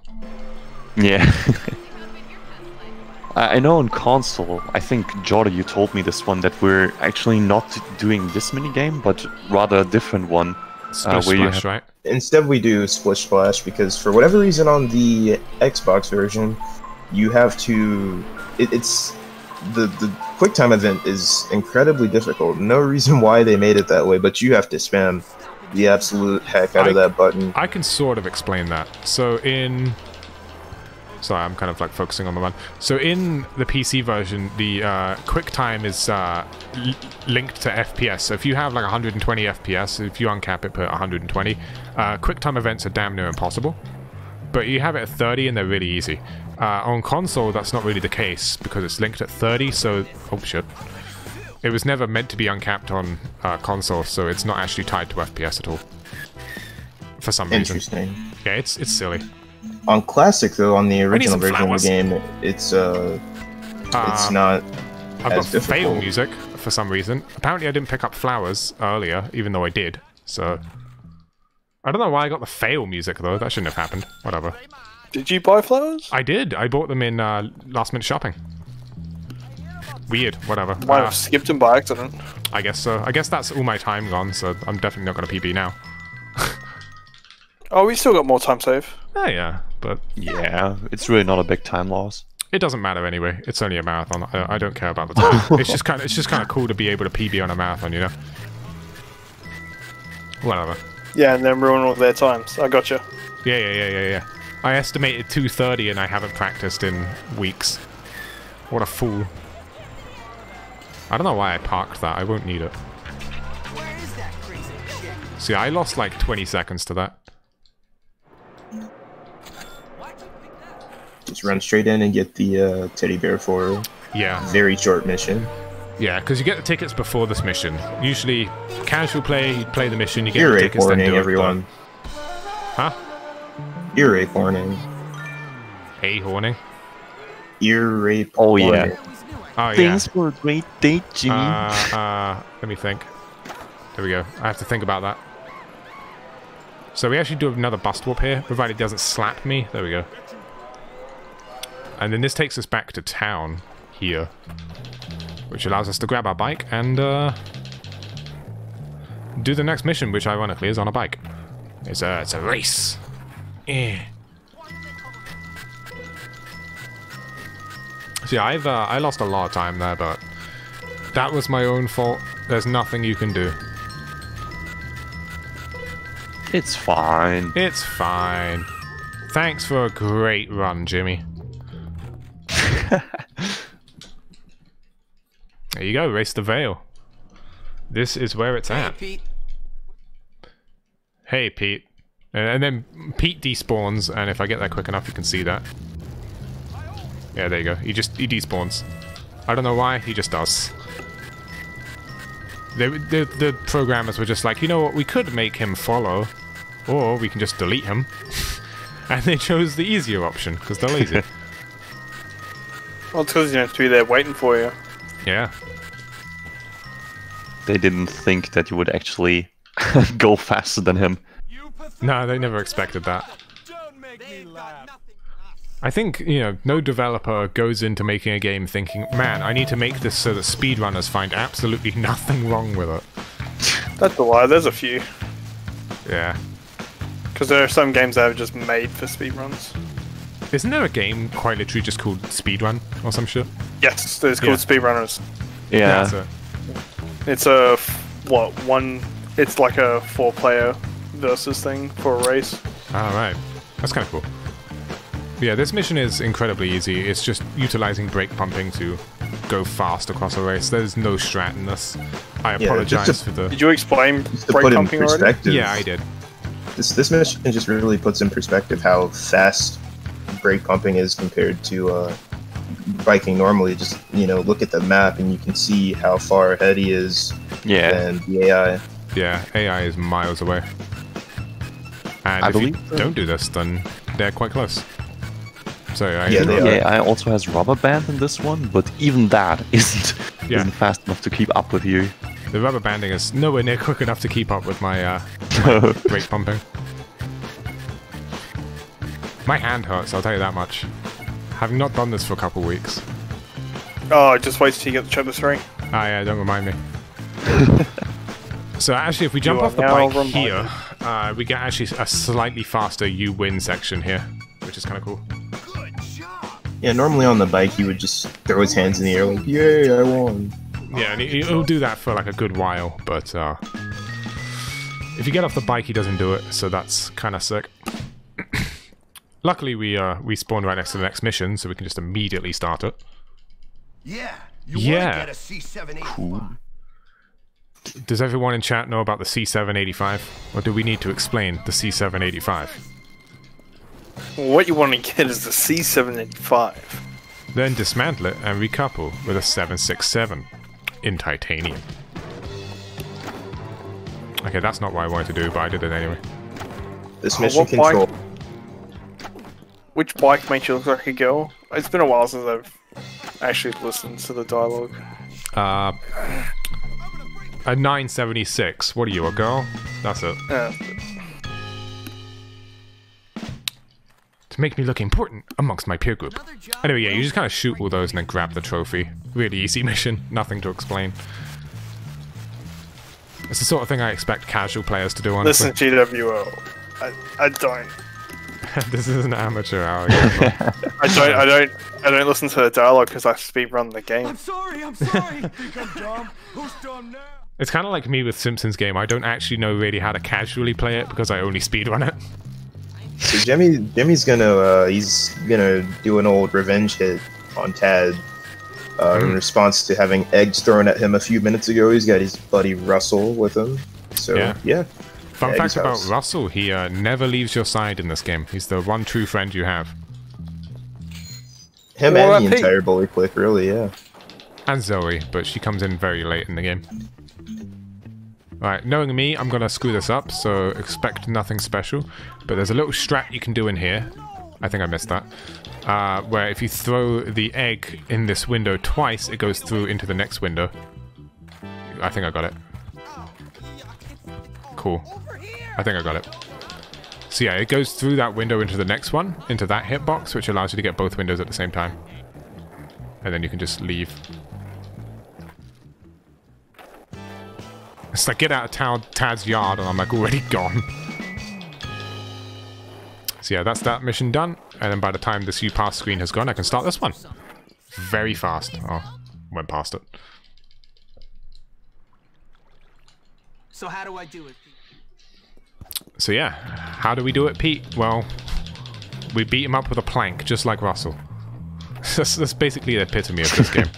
Yeah. I know on console, I think, Jordan, you told me this one, that we're actually not doing this minigame, but rather a different one. Splish Splash, right? Instead we do Splish Splash, because for whatever reason on the Xbox version, you have to... It's... The QuickTime event is incredibly difficult. No reason why they made it that way, but you have to spam the absolute heck out of that button. I can sort of explain that. So in... Sorry, I'm kind of like focusing on the one. So in the PC version, the QuickTime is linked to FPS. So if you have like 120 FPS, if you uncap it, put 120. QuickTime events are damn near impossible. But you have it at 30 and they're really easy. On console, that's not really the case because it's linked at 30, so... Oh shit. It was never meant to be uncapped on console, so it's not actually tied to FPS at all. For some reason. Interesting. Yeah, it's silly. On Classic, though, on the original version of the game, it's not I've as got difficult. fail music for some reason. Apparently I didn't pick up flowers earlier, even though I did, so... I don't know why I got the fail music, though. That shouldn't have happened. Whatever. Did you buy flowers? I did. I bought them in last-minute shopping. Weird. Whatever. Might have skipped them by accident. I guess so. I guess that's all my time gone, so I'm definitely not going to PB now. Oh, we still got more time save. Oh, yeah, but... Yeah, it's really not a big time loss. It doesn't matter anyway. It's only a marathon. I don't care about the time. It's just kind of cool to be able to PB on a marathon, you know? Whatever. Yeah, and then ruin all their times. I gotcha. Yeah. I estimated 2:30 and I haven't practiced in weeks. What a fool. I don't know why I parked that. I won't need it. Where is that crazy chick? See, I lost like 20 seconds to that. Just run straight in and get the teddy bear for a very short mission. Yeah, because you get the tickets before this mission. Usually, casual play, you play the mission, you get Ear the rape tickets, then warning, do it. everyone. Huh? Ear rape warning. Hey, horning. Ear rape Oh, warning. yeah. Oh, yeah. Thanks for a great date, Jimmy. Let me think. There we go. I have to think about that. So we actually do another bust warp here, provided it doesn't slap me. There we go. And then this takes us back to town here, which allows us to grab our bike and do the next mission, which ironically is on a bike. It's a race. See, I lost a lot of time there, but that was my own fault. There's nothing you can do. It's fine. It's fine. Thanks for a great run, Jimmy. There you go, race the Veil. This is where it's at. Pete. Hey, Pete. And then Pete despawns, and if I get there quick enough, you can see that. Yeah, there you go. He despawns. I don't know why, he just does. The programmers were just like, you know what, we could make him follow, or we can just delete him. And they chose the easier option, because they're lazy. Well, it's because you have to be there waiting for you. Yeah. They didn't think that you would actually go faster than him. No, they never expected that. Don't make me laugh. I think, you know, no developer goes into making a game thinking, man, I need to make this so that speedrunners find absolutely nothing wrong with it. That's a lie, there's a few. Yeah. Because there are some games that are just made for speedruns. Isn't there a game quite literally just called Speedrun or some shit? Yes, it's called Speedrunners. Yeah. That's it. It's a it's like a 4-player versus thing for a race. Alright. That's kind of cool. Yeah, this mission is incredibly easy. It's just utilizing brake pumping to go fast across a race. There's no strat in this. I apologize for the... Did you explain brake put in pumping already? perspective, Yeah, I did. This mission just really puts in perspective how fast brake pumping is compared to biking normally. Just, you know, look at the map and you can see how far ahead he is than the AI. Yeah, AI is miles away. And if you don't do this, then they're quite close. So AI also has rubber band in this one, but even that isn't fast enough to keep up with you. The rubber banding is nowhere near quick enough to keep up with my brake pumping. My hand hurts, I'll tell you that much. Having not done this for a couple weeks. Oh, just wait till you get to chapter 3. Ah, yeah, don't remind me. So actually, if we jump off the bike here, we get actually a slightly faster you win section here, which is kind of cool. Yeah, normally on the bike he would just throw his hands in the air like, yay, I won. Yeah, and he'll do that for like a good while, but if you get off the bike he doesn't do it, so that's kind of sick. Luckily we spawned right next to the next mission, so we can just immediately start it. Yeah, you want to get a C785. Cool. Does everyone in chat know about the C785? Or do we need to explain the C785? What you want to get is the C785. Then dismantle it and recouple with a 767 in titanium. Okay, that's not what I wanted to do, but I did it anyway. This mission control. Which bike makes you look like a girl? It's been a while since I've actually listened to the dialogue. A 976. What are you, a girl? That's it. To make me look important amongst my peer group. Anyway, yeah, you just kind of shoot all those and then grab the trophy. Really easy mission, nothing to explain. It's the sort of thing I expect casual players to do, honestly. Listen, GWO. I don't. This is an amateur hour. I don't listen to the dialogue because I speedrun the game. I'm sorry. Think I'm dumb? Who's dumb now? It's kind of like me with Simpsons game. I don't actually know really how to casually play it because I only speedrun it. So Jimmy's gonna he's gonna do an old revenge hit on Tad in response to having eggs thrown at him a few minutes ago. He's got his buddy Russell with him. So yeah. Fun fact about Russell, he never leaves your side in this game. He's the one true friend you have. Him and the entire bully clique, really, yeah. And Zoe, but she comes in very late in the game. Alright, knowing me, I'm gonna screw this up, so expect nothing special. But there's a little strat you can do in here. I think I missed that. Where if you throw the egg in this window twice, it goes through into the next window. I think I got it. Cool. I think I got it. So yeah, it goes through that window into the next one, into that hitbox, which allows you to get both windows at the same time. And then you can just leave. It's like, get out of Tad's yard, and I'm like already gone. So yeah, that's that mission done. And then by the time this U-Pass screen has gone, I can start this one. Very fast. Oh, went past it. So how do I do it? So yeah, how do we do it, Pete? Well, we beat him up with a plank, just like Russell. That's basically the epitome of this game.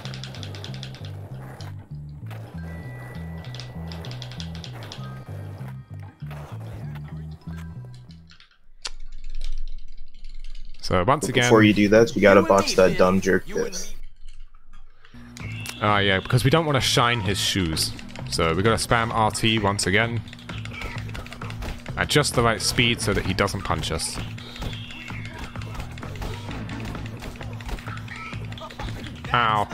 So once again... Before you do that, you gotta box that dumb jerk diff. Yeah, because we don't want to shine his shoes. So we gotta spam RT once again. At just the right speed so that he doesn't punch us. Ow.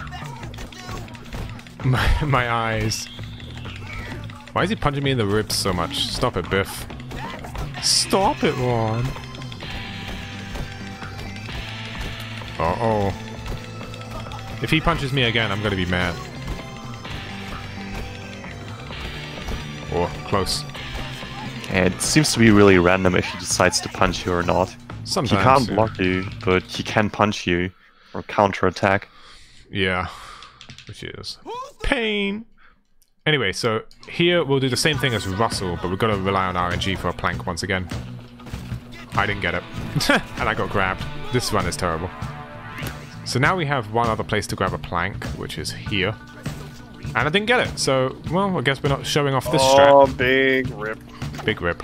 My eyes. Why is he punching me in the ribs so much? Stop it, Biff. Stop it, Ron. Uh-oh. If he punches me again, I'm gonna be mad. Oh, close. And it seems to be really random if he decides to punch you or not. Sometimes. He can't block you, but he can punch you or counterattack. Yeah. Which is pain. Anyway, so here we'll do the same thing as Russell, but we've got to rely on RNG for a plank once again. I didn't get it. And I got grabbed. This run is terrible. So now we have one other place to grab a plank, which is here. And I didn't get it, so, well, I guess we're not showing off this strat. Oh, big rip. Big rip.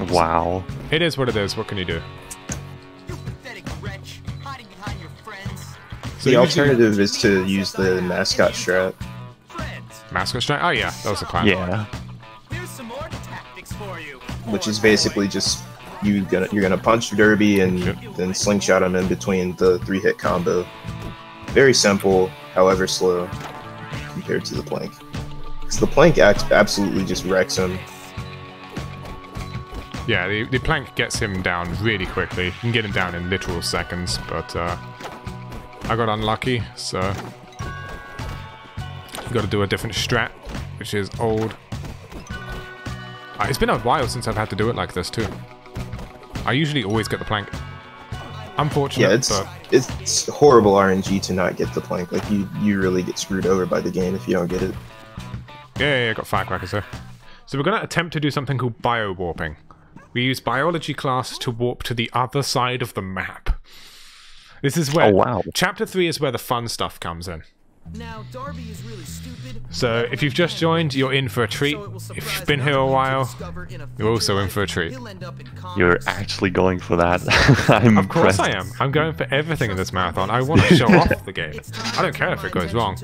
Wow. It is what it is, what can you do? You pathetic wretch, hiding behind your friends. So The alternative is to use the mascot strat. Mascot strat? Oh yeah, that was the plan. Yeah. Here's some more tactics for you. Which is basically just you're gonna punch Derby and then slingshot him in between the 3-hit combo. Very simple, however slow compared to the plank. Because the plank absolutely just wrecks him. Yeah, the plank gets him down really quickly. You can get him down in literal seconds, but I got unlucky, so you got to do a different strat, which is old. It's been a while since I've had to do it like this too. I usually always get the plank. Unfortunate, Yeah, it's horrible RNG to not get the plank. Like you really get screwed over by the game if you don't get it. Yeah, got firecrackers there. So we're going to attempt to do something called bio-warping. We use biology class to warp to the other side of the map. This is where... Oh, wow. Chapter 3 is where the fun stuff comes in. Now, Darby is really stupid. So if you've just joined, you're in for a treat. If you've been here a while, you're also in for a treat. You're actually going for that. I'm Of course impressed. I am. I'm going for everything in this marathon. I want to show off the game. I don't care if it goes wrong.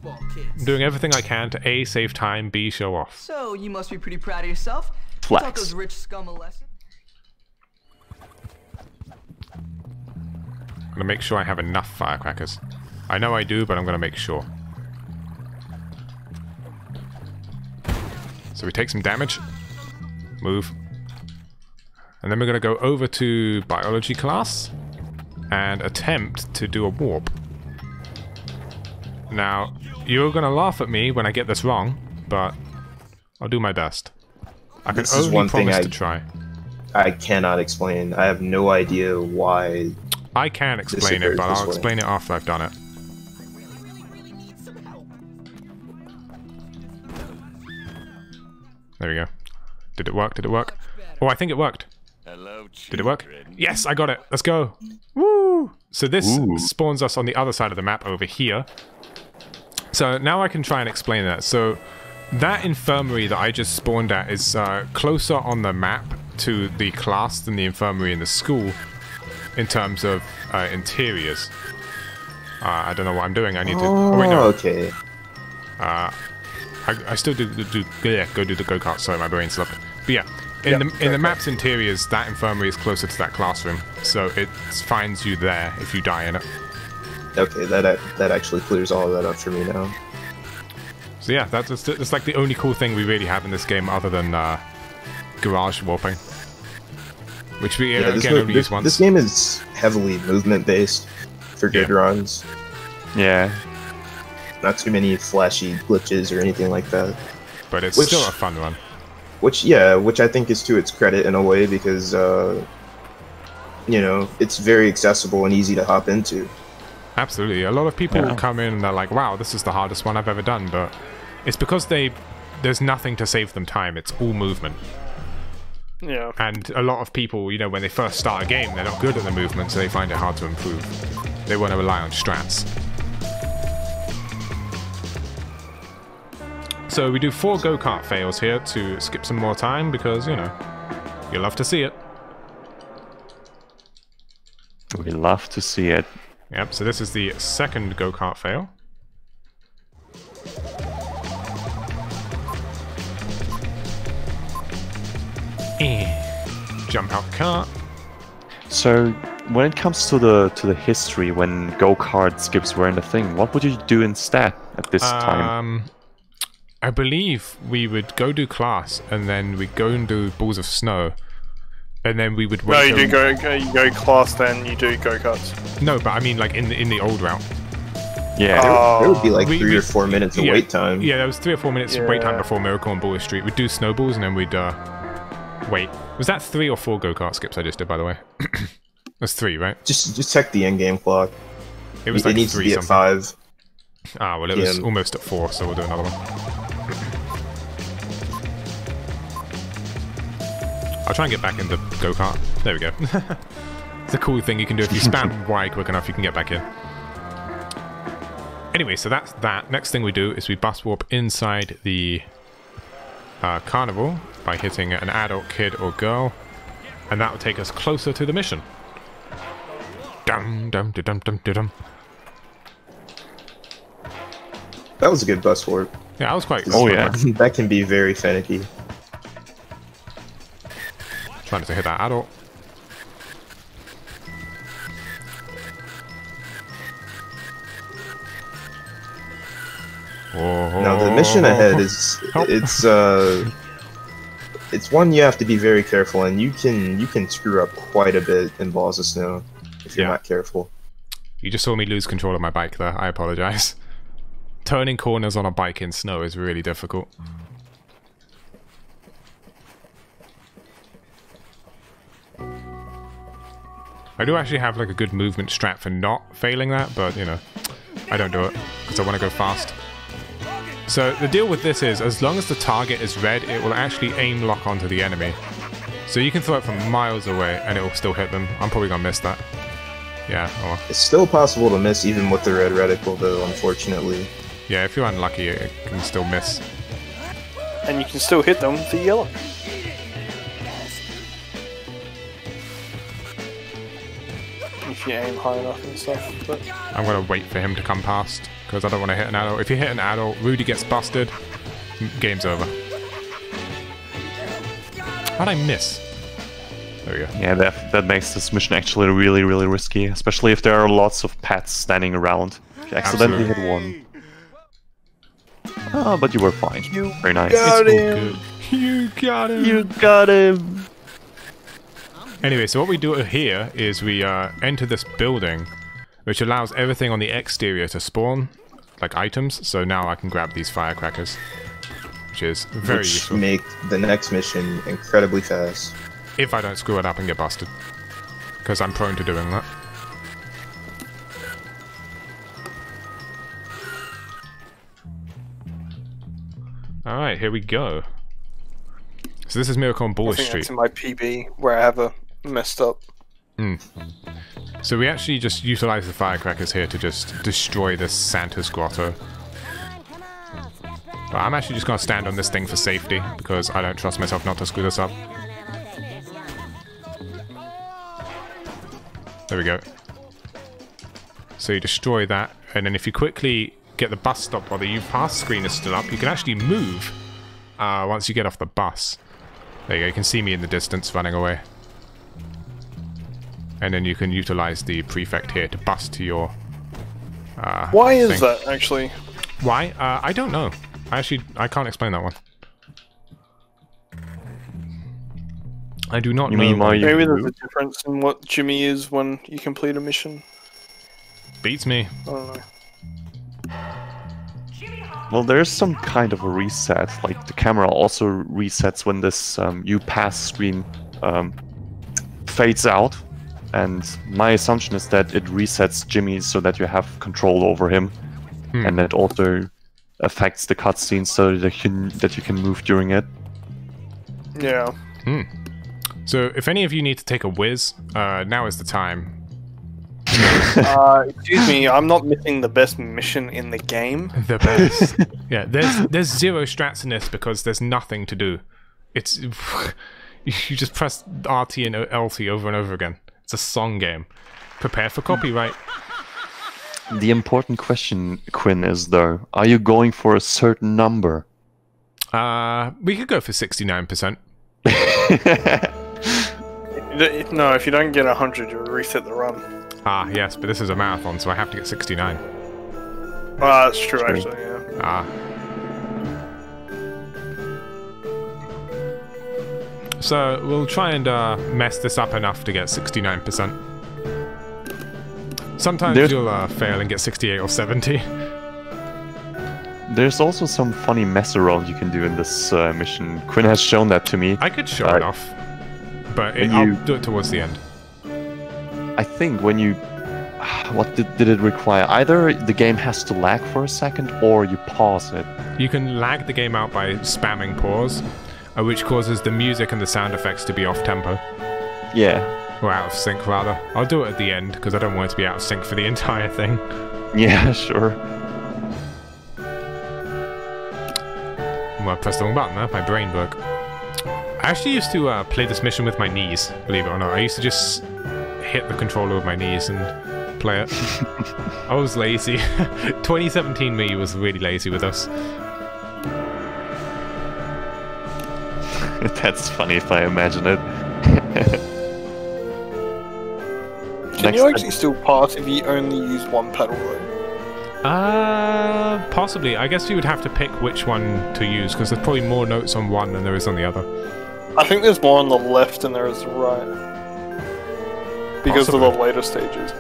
I'm doing everything I can to A, save time, B, show off. So, you must be pretty proud of yourself. Flex. Taught those rich scum a lesson. I'm gonna make sure I have enough firecrackers. I know I do, but I'm gonna make sure. So we take some damage. Move. And then we're gonna go over to biology class and attempt to do a warp. Now, you're gonna laugh at me when I get this wrong, but I'll do my best. I can This is only one thing promise to try. I cannot explain. I have no idea why. I can explain it, occurs but this I'll way. explain it after I've done it. There we go. Did it work? Did it work? Oh, I think it worked. Did it work? Yes, I got it. Let's go. Woo! So this spawns us on the other side of the map over here. So now I can try and explain that. So that infirmary that I just spawned at is closer on the map to the class than the infirmary in the school in terms of interiors. I don't know what I'm doing. I need to... Oh, wait, no. Okay. I still go do the go-kart. Sorry, my brain slipped. But yeah, in the map's interiors, that infirmary is closer to that classroom, so it finds you there if you die in it. Okay, that actually clears all of that up for me now. So yeah, that's like the only cool thing we really have in this game, other than garage warping, which we again only use once. This game is heavily movement based for good runs. Yeah. Not too many flashy glitches or anything like that. But it's still a fun run. Which Which I think is to its credit in a way, because you know, it's very accessible and easy to hop into. Absolutely. A lot of people come in and they're like, wow, this is the hardest one I've ever done, but it's because there's nothing to save them time. It's all movement. Yeah. And a lot of people, you know, when they first start a game, they're not good at the movement, so they find it hard to improve. They want to rely on strats. So we do 4 go-kart fails here to skip some more time because, you know, you love to see it. We love to see it. Yep, so this is the second go-kart fail. Jump out the cart. So, when it comes to the history, when go-kart skips weren't a thing, what would you do instead at this time? I believe we would go do class, and then we'd go and do balls of snow, and then we would wait. No, you go class, then you do go-karts. No, but I mean like in the old route. Yeah. There would be like We- 3 we- or 4 minutes of wait time. Yeah, there was 3 or 4 minutes of wait time Yeah. before Miracle on Bullet Street. We'd do snowballs and then we'd wait. Was that 3 or 4 go-kart skips I just did, by the way? That's 3, right? Just check the end game clock. It was It like needs 3 to be at something. 5. Ah, well, it was Yeah. almost at 4, so we'll do another one. I'll try and get back in the go-kart. There we go. It's a cool thing you can do. If you spam Y quick enough, you can get back in. Anyway, so that's that. Next thing we do is we bus warp inside the carnival by hitting an adult kid or girl, and that will take us closer to the mission. Dum dum dum dum dum dum. That was a good bus warp. Yeah, I was quite. Oh, yeah. That can be very finicky. Trying to hit that adult. Oh, Now the mission ahead is Help. it's one you have to be very careful, and you can screw up quite a bit in balls of snow if you're Yeah. not careful. You just saw me lose control of my bike there. I apologize. Turning corners on a bike in snow is really difficult. I do actually have like a good movement strat for not failing that, but you know, I don't do it because I want to go fast. So the deal with this is, as long as the target is red, it will actually aim lock onto the enemy. So you can throw it from miles away and it will still hit them. I'm probably gonna miss that. Yeah, oh well. It's still possible to miss even with the red reticle, though, unfortunately. Yeah, if you're unlucky, it can still miss. And you can still hit them with the yellow. If you aim high enough and stuff. But I'm gonna wait for him to come past because I don't want to hit an adult. If you hit an adult, Rudy gets busted. Game's over. How'd I miss? There we go. Yeah, that makes this mission actually really, really risky, especially if there are lots of pets standing around. If you accidentally hit one. Oh, but you were fine. Very nice. got It's all him. good. You got him. You got him! Anyway, so what we do here is we enter this building, which allows everything on the exterior to spawn, like items. So now I can grab these firecrackers, which is very Which useful. make the next mission incredibly fast. If I don't screw it up and get busted, because I'm prone to doing that. Alright, here we go. So this is Miracle on I Bullet think Street. that's in my PB where I have a messed up. So we actually just utilize the firecrackers here to just destroy this Santa's grotto. But I'm actually just going to stand on this thing for safety, because I don't trust myself not to screw this up. There we go. So you destroy that, and then if you quickly get the bus stop while the U pass screen is still up, you can actually move once you get off the bus. There you go, you can see me in the distance running away. And then you can utilize the prefect here to bus to your Why is thing. that, actually? Why? I don't know. I can't explain that one. I do not You know. mean why you Maybe there's a move? difference in what Jimmy is when you complete a mission. Beats me. I don't know. Well, there's some kind of a reset. Like the camera also resets when this U pass screen fades out. And my assumption is that it resets Jimmy so that you have control over him, and that also affects the cutscene so that you can move during it. Yeah. So if any of you need to take a whiz, now is the time. Excuse me, I'm not missing the best mission in the game. The best. Yeah, there's zero strats in this because there's nothing to do. It's you just press RT and LT over and over again. It's a song game. Prepare for copyright. The important question, Quinn, is though, are you going for a certain number? We could go for 69%. No, if you don't get 100, you'll reset the run. Ah, yes, but this is a marathon, so I have to get 69. That's true, actually, yeah. Ah. So we'll try and mess this up enough to get 69%. Sometimes you'll fail and get 68 or 70. There's also some funny mess around you can do in this mission. Quinn has shown that to me. I could show it off, but I'll do it towards the end. I think when you... What did it require? Either the game has to lag for a second, or you pause it. You can lag the game out by spamming pause, which causes the music and the sound effects to be off-tempo. Yeah. Or out of sync, rather. I'll do it at the end, because I don't want it to be out of sync for the entire thing. Yeah, sure. Well, I pressed the wrong button there, my brain broke. I actually used to play this mission with my knees, believe it or not. I used to just hit the controller with my knees and play it. I was lazy. 2017 me was really lazy with us. That's funny if I imagine it. Can you actually still pass if you only use one pedal though? Possibly. I guess you would have to pick which one to use, because there's probably more notes on one than there is on the other. I think there's more on the left than there is the right. Because of the later stages.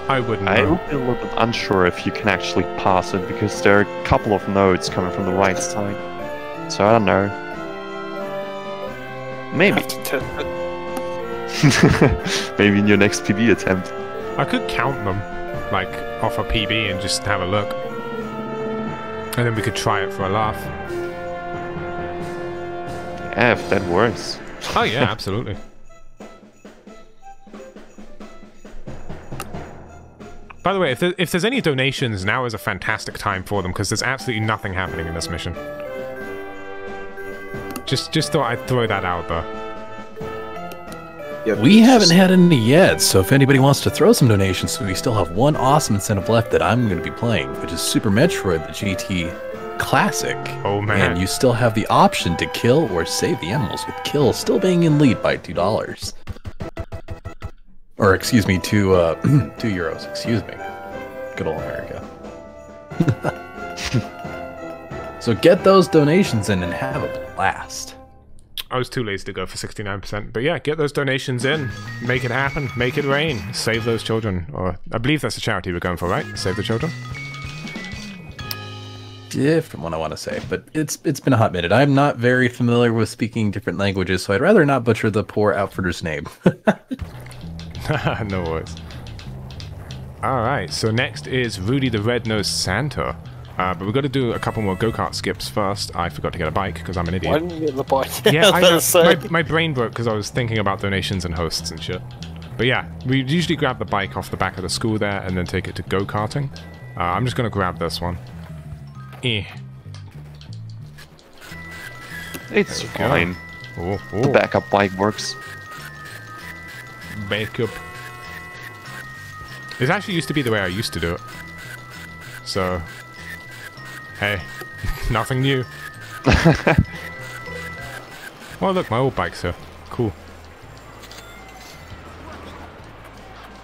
I wouldn't know. I would be a little bit unsure if you can actually pass it, because there are a couple of notes coming from the right side. So I don't know. Maybe. Maybe in your next PB attempt. I could count them, like, off a PB and just have a look. And then we could try it for a laugh. Yeah, if that works. Oh yeah, absolutely. By the way, if there's any donations, now is a fantastic time for them, because there's absolutely nothing happening in this mission. Just thought I'd throw that out there. Yep, we haven't had any yet, so if anybody wants to throw some donations, we still have one awesome incentive left that I'm going to be playing, which is Super Metroid, the GT Classic. Oh man. And you still have the option to kill or save the animals, with kill still being in lead by $2. Or, excuse me, €2, excuse me. Good old America. So get those donations in and have a blast. I was too lazy to go for 69%, but yeah, get those donations in. Make it happen. Make it rain. Save those children. Or, I believe that's the charity we're going for, right? Save the children? Different one I want to say, but it's been a hot minute. I'm not very familiar with speaking different languages, so I'd rather not butcher the poor outfitter's name. No worries. Alright, so next is Rudy the Red-Nosed Santa. But we've got to do a couple more go-kart skips first. I forgot to get a bike because I'm an idiot. Why didn't you get the bike? Yeah, I know. My brain broke because I was thinking about donations and hosts and shit. But yeah, we usually grab the bike off the back of the school there and then take it to go-karting. I'm just going to grab this one. It's fine. Oh. The backup bike works. Backup. This actually used to be the way I used to do it. So, hey, nothing new. Well, look, my old bike's here. Cool.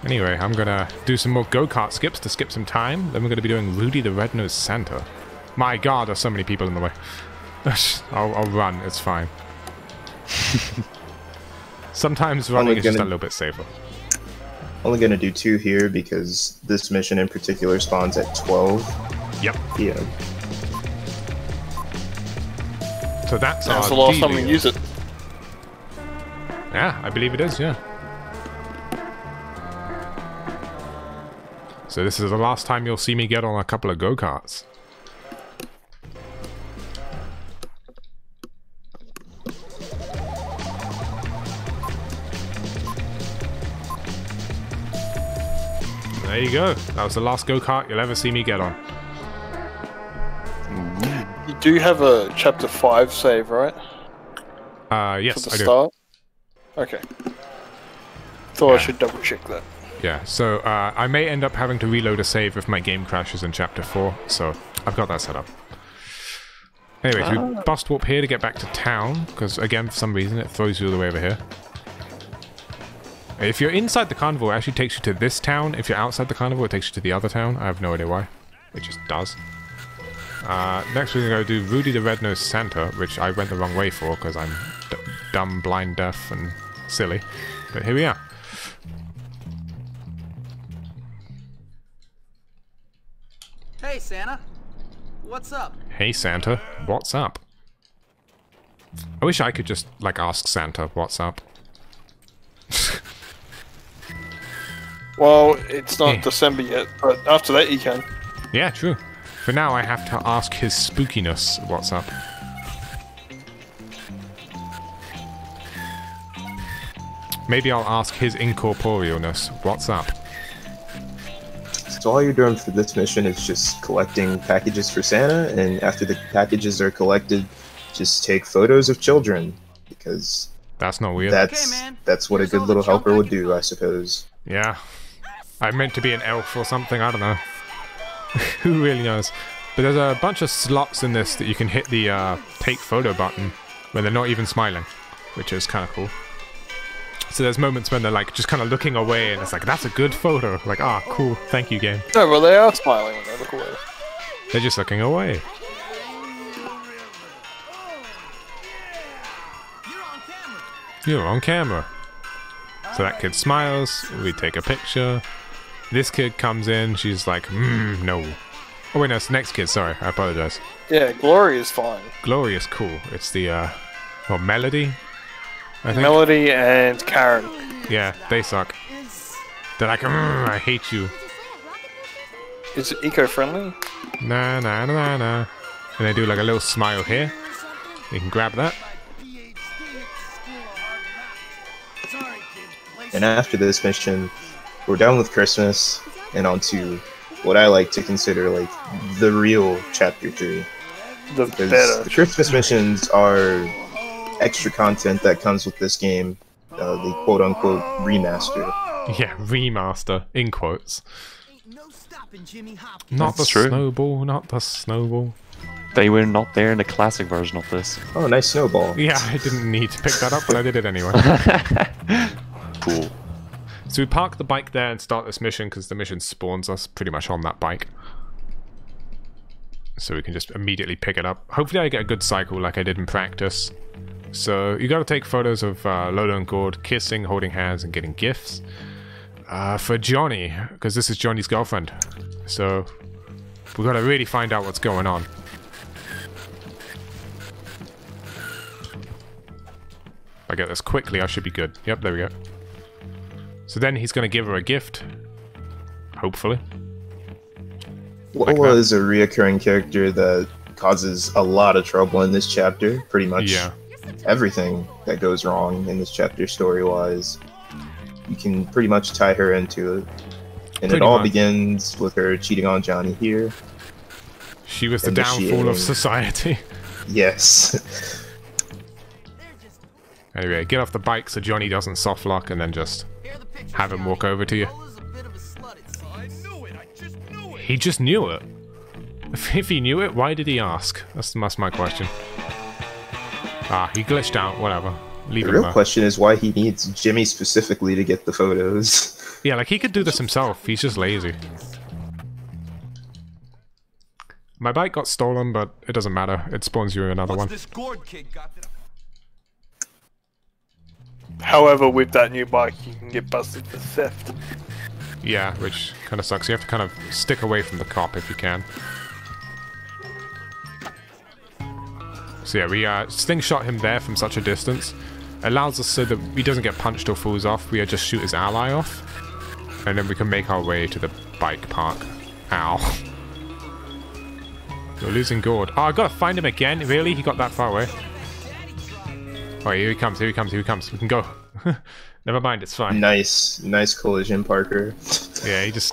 Anyway, I'm gonna do some more go-kart skips to skip some time. Then we're gonna be doing Rudy the Red-Nosed Santa. My god, there's so many people in the way. I'll run, it's fine. Sometimes running is just a little bit safer. Only gonna do 2 here because this mission in particular spawns at 12 p.m. So that's the last time we use it. Yeah, I believe it is, yeah. So this is the last time you'll see me get on a couple of go-karts. There you go. That was the last go-kart you'll ever see me get on. You do have a chapter 5 save, right? Yes, For the I do. start? Okay. Thought I should double check that. Yeah, so I may end up having to reload a save if my game crashes in chapter 4, so I've got that set up. Anyway, we bust warp here to get back to town, because again, for some reason, it throws you all the way over here. If you're inside the carnival, it actually takes you to this town. If you're outside the carnival, it takes you to the other town. I have no idea why. It just does. Next we're going to do Rudy the Red-Nosed Santa, which I went the wrong way for because I'm dumb, blind, deaf, and silly. But here we are. Hey, Santa. What's up? Hey Santa, what's up? I wish I could just, like, ask Santa what's up. Well, it's not December yet, but after that you can. Yeah, true. For now, I have to ask his spookiness what's up. Maybe I'll ask his incorporealness what's up. So all you're doing for this mission is just collecting packages for Santa, and after the packages are collected, just take photos of children, because that's not weird. That's what a good little helper would do, I suppose. Yeah. I meant to be an elf or something, I don't know. Who really knows? But there's a bunch of slots in this that you can hit the take photo button when they're not even smiling, which is kind of cool. So there's moments when they're like just kind of looking away and it's like, that's a good photo. Like, ah, cool, thank you, game. No, well, they are smiling when they look away. They're just looking away. You're on camera. So that kid smiles, we take a picture. This kid comes in, she's like, no. Oh wait, no, it's the next kid, sorry, I apologize. Yeah, Glory is fine. Glory is cool. It's the, well, Melody, I think. Melody and Karen. Yeah, they suck. They're like, I hate you. Is it eco-friendly? Nah, nah, nah, nah. And they do like a little smile here. You can grab that. And after this mission, we're done with Christmas and on to what I like to consider like the real Chapter 3. Because the Christmas missions are extra content that comes with this game, the quote-unquote remaster. Yeah, remaster, in quotes. Not the snowball, not the snowball. They were not there in the classic version of this. Oh, nice snowball. Yeah, I didn't need to pick that up, but I did it anyway. Cool. So we park the bike there and start this mission because the mission spawns us pretty much on that bike. So we can just immediately pick it up. Hopefully I get a good cycle like I did in practice. So you gotta take photos of Lola and Gord kissing, holding hands, and getting gifts. For Johnny, because this is Johnny's girlfriend. So we gotta really find out what's going on. If I get this quickly, I should be good. Yep, there we go. So then he's gonna give her a gift. Hopefully. Lola is a reoccurring character that causes a lot of trouble in this chapter. Pretty much everything that goes wrong in this chapter story-wise, you can pretty much tie her into it. And it all begins with her cheating on Johnny here. She was the downfall of society. Yes. Anyway, get off the bike so Johnny doesn't soft lock and then just have him walk over to you. He just knew it. If he knew it, why did he ask? That's my question. Ah, he glitched out, whatever. Leave the him real question is why he needs Jimmy specifically to get the photos. Yeah, like he could do this himself, he's just lazy. My bike got stolen, but it doesn't matter. It spawns you another one. However, with that new bike, you can get busted for theft. Yeah, which kind of sucks. You have to kind of stick away from the cop if you can. So yeah, we slingshot him there from such a distance. Allows us so that he doesn't get punched or falls off. We just shoot his ally off. And then we can make our way to the bike park. Ow. We're losing Gord. Oh, I gotta find him again? Really? He got that far away? Oh, here he comes, here he comes, here he comes. We can go. Never mind, it's fine. Nice collision, Parker. Yeah, he just...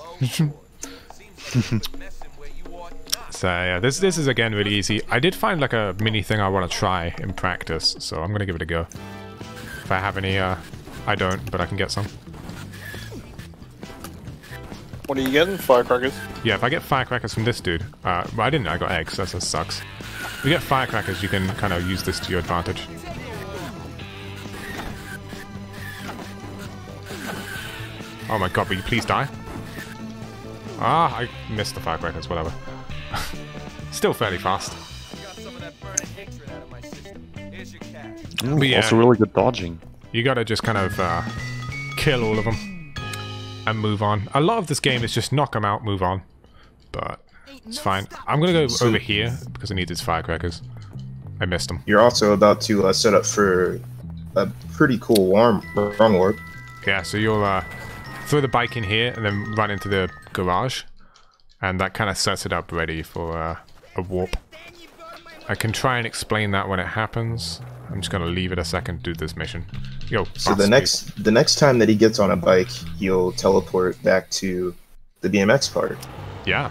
So yeah, this is again really easy. I did find like a mini thing I want to try in practice, so I'm gonna give it a go. If I have any, I don't, but I can get some. What are you getting? Firecrackers? Yeah, if I get firecrackers from this dude, well, I didn't, I got eggs, that sucks. If you get firecrackers, you can kind of use this to your advantage. Oh my god, will you please die? Ah, I missed the firecrackers, whatever. Still fairly fast. But yeah, also really good dodging. You gotta just kind of kill all of them and move on. A lot of this game is just knock them out, move on. But It's fine. I'm gonna go over here because I need these firecrackers. I missed them. You're also about to set up for a pretty cool wrong warp. Yeah, so you'll throw the bike in here and then run into the garage. And that kind of sets it up ready for a warp. I can try and explain that when it happens. I'm just gonna leave it a second to do this mission. Yo, so the next time that he gets on a bike, he'll teleport back to the BMX part. Yeah.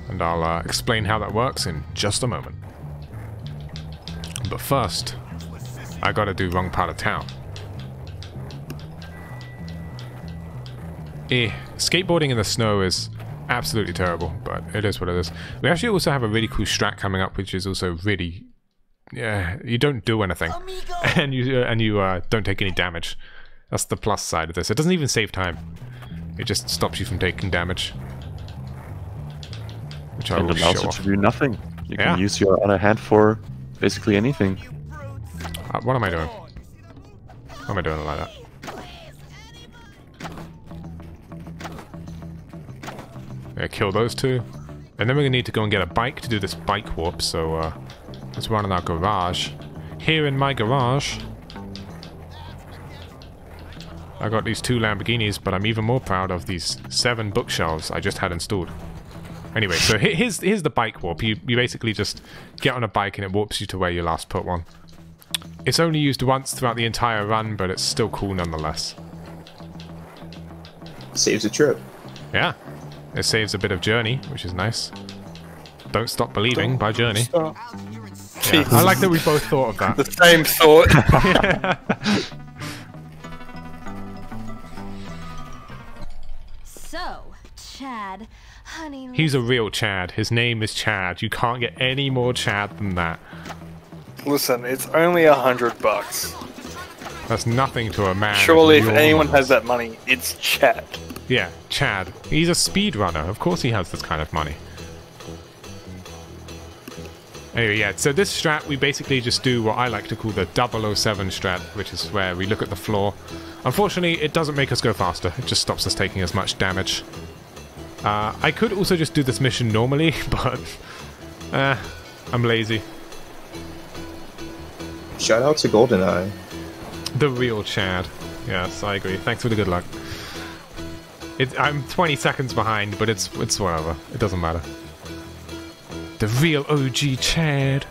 And I'll explain how that works in just a moment. But first, I gotta do wrong part of town. Skateboarding in the snow is absolutely terrible, but it is what it is. We actually also have a really cool strat coming up, which is also really... Yeah, you don't do anything. And you don't take any damage. That's the plus side of this. It doesn't even save time. It just stops you from taking damage. Which I will show allows you off. to do nothing. You can use your other hand for basically anything. What am I doing? Why am I doing it like that? Yeah, kill those two. And then we're going to need to go and get a bike to do this bike warp, so let's run in our garage. Here in my garage, I got these 2 Lamborghinis, but I'm even more proud of these 7 bookshelves I just had installed. Anyway, so here's the bike warp. You basically just get on a bike and it warps you to where you last put one. It's only used once throughout the entire run, but it's still cool nonetheless. Saves a trip. Yeah. It saves a bit of journey, which is nice. Don't stop believing by journey. Yeah, I like that we both thought of that. The same thought. So, Chad, honey... He's a real Chad. His name is Chad. You can't get any more Chad than that. Listen, it's only $100. That's nothing to a man. Surely if anyone has that money, it's Chad. Yeah, Chad. He's a speedrunner. Of course he has this kind of money. Anyway, yeah, so this strat, we basically just do what I like to call the 007 strat, which is where we look at the floor. Unfortunately, it doesn't make us go faster. It just stops us taking as much damage. I could also just do this mission normally, but I'm lazy. Shout out to GoldenEye. The real Chad. Yes, I agree. Thanks for the good luck. I'm 20 seconds behind, but it's whatever. It doesn't matter. The real OG Chad.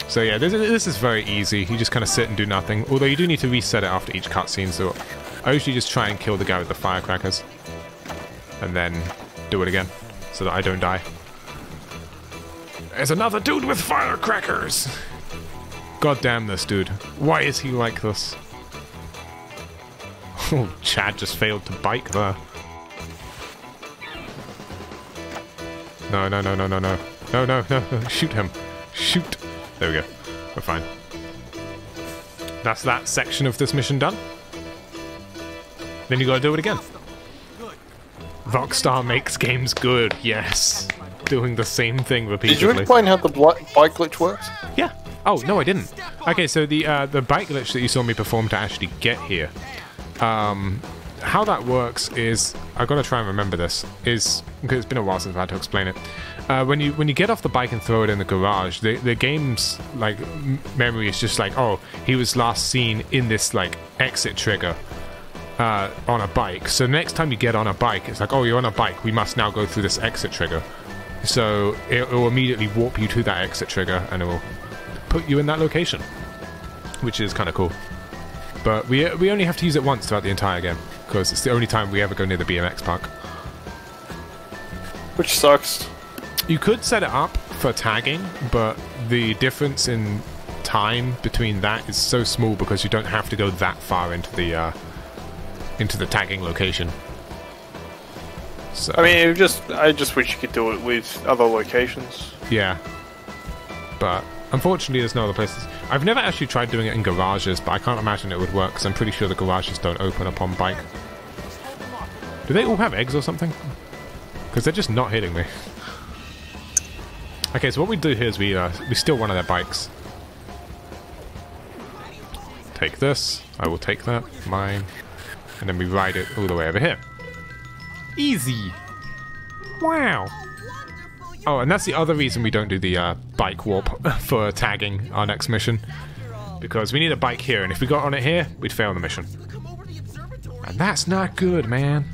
So yeah, this is very easy. You just kind of sit and do nothing. Although you do need to reset it after each cutscene, so I usually just try and kill the guy with the firecrackers. And then do it again, so that I don't die. There's another dude with firecrackers! God damn this dude. Why is he like this? Oh, Chad just failed to bike there. No, no, no, no, no, no. No, no, no, no. Shoot him. Shoot. There we go. We're fine. That's that section of this mission done. Then you gotta do it again. Rockstar makes games good, yes. Doing the same thing repeatedly. Did you explain how the bike glitch works? Yeah. Oh, no, I didn't. Okay, so the bike glitch that you saw me perform to actually get here, how that works is, I've got to try and remember this, is, because it's been a while since I've had to explain it. When you get off the bike and throw it in the garage, the game's, like, memory is just like, oh, he was last seen in this, like, exit trigger on a bike. So next time you get on a bike, it's like, oh, you're on a bike, we must now go through this exit trigger. So it will immediately warp you to that exit trigger, and it will put you in that location, which is kind of cool. But we only have to use it once throughout the entire game, because it's the only time we ever go near the BMX park. Which sucks. You could set it up for tagging, but the difference in time between that is so small because you don't have to go that far into the tagging location. So, I mean, I just wish you could do it with other locations. Yeah. But unfortunately, there's no other places. I've never actually tried doing it in garages, but I can't imagine it would work, because I'm pretty sure the garages don't open upon bike. Do they all have eggs or something? Because they're just not hitting me. Okay, so what we do here is we steal one of their bikes. Take this. I will take that. Mine. And then we ride it all the way over here. Easy! Wow. Oh, and that's the other reason we don't do the bike warp for tagging our next mission. Because we need a bike here, and if we got on it here, we'd fail the mission. And that's not good, man.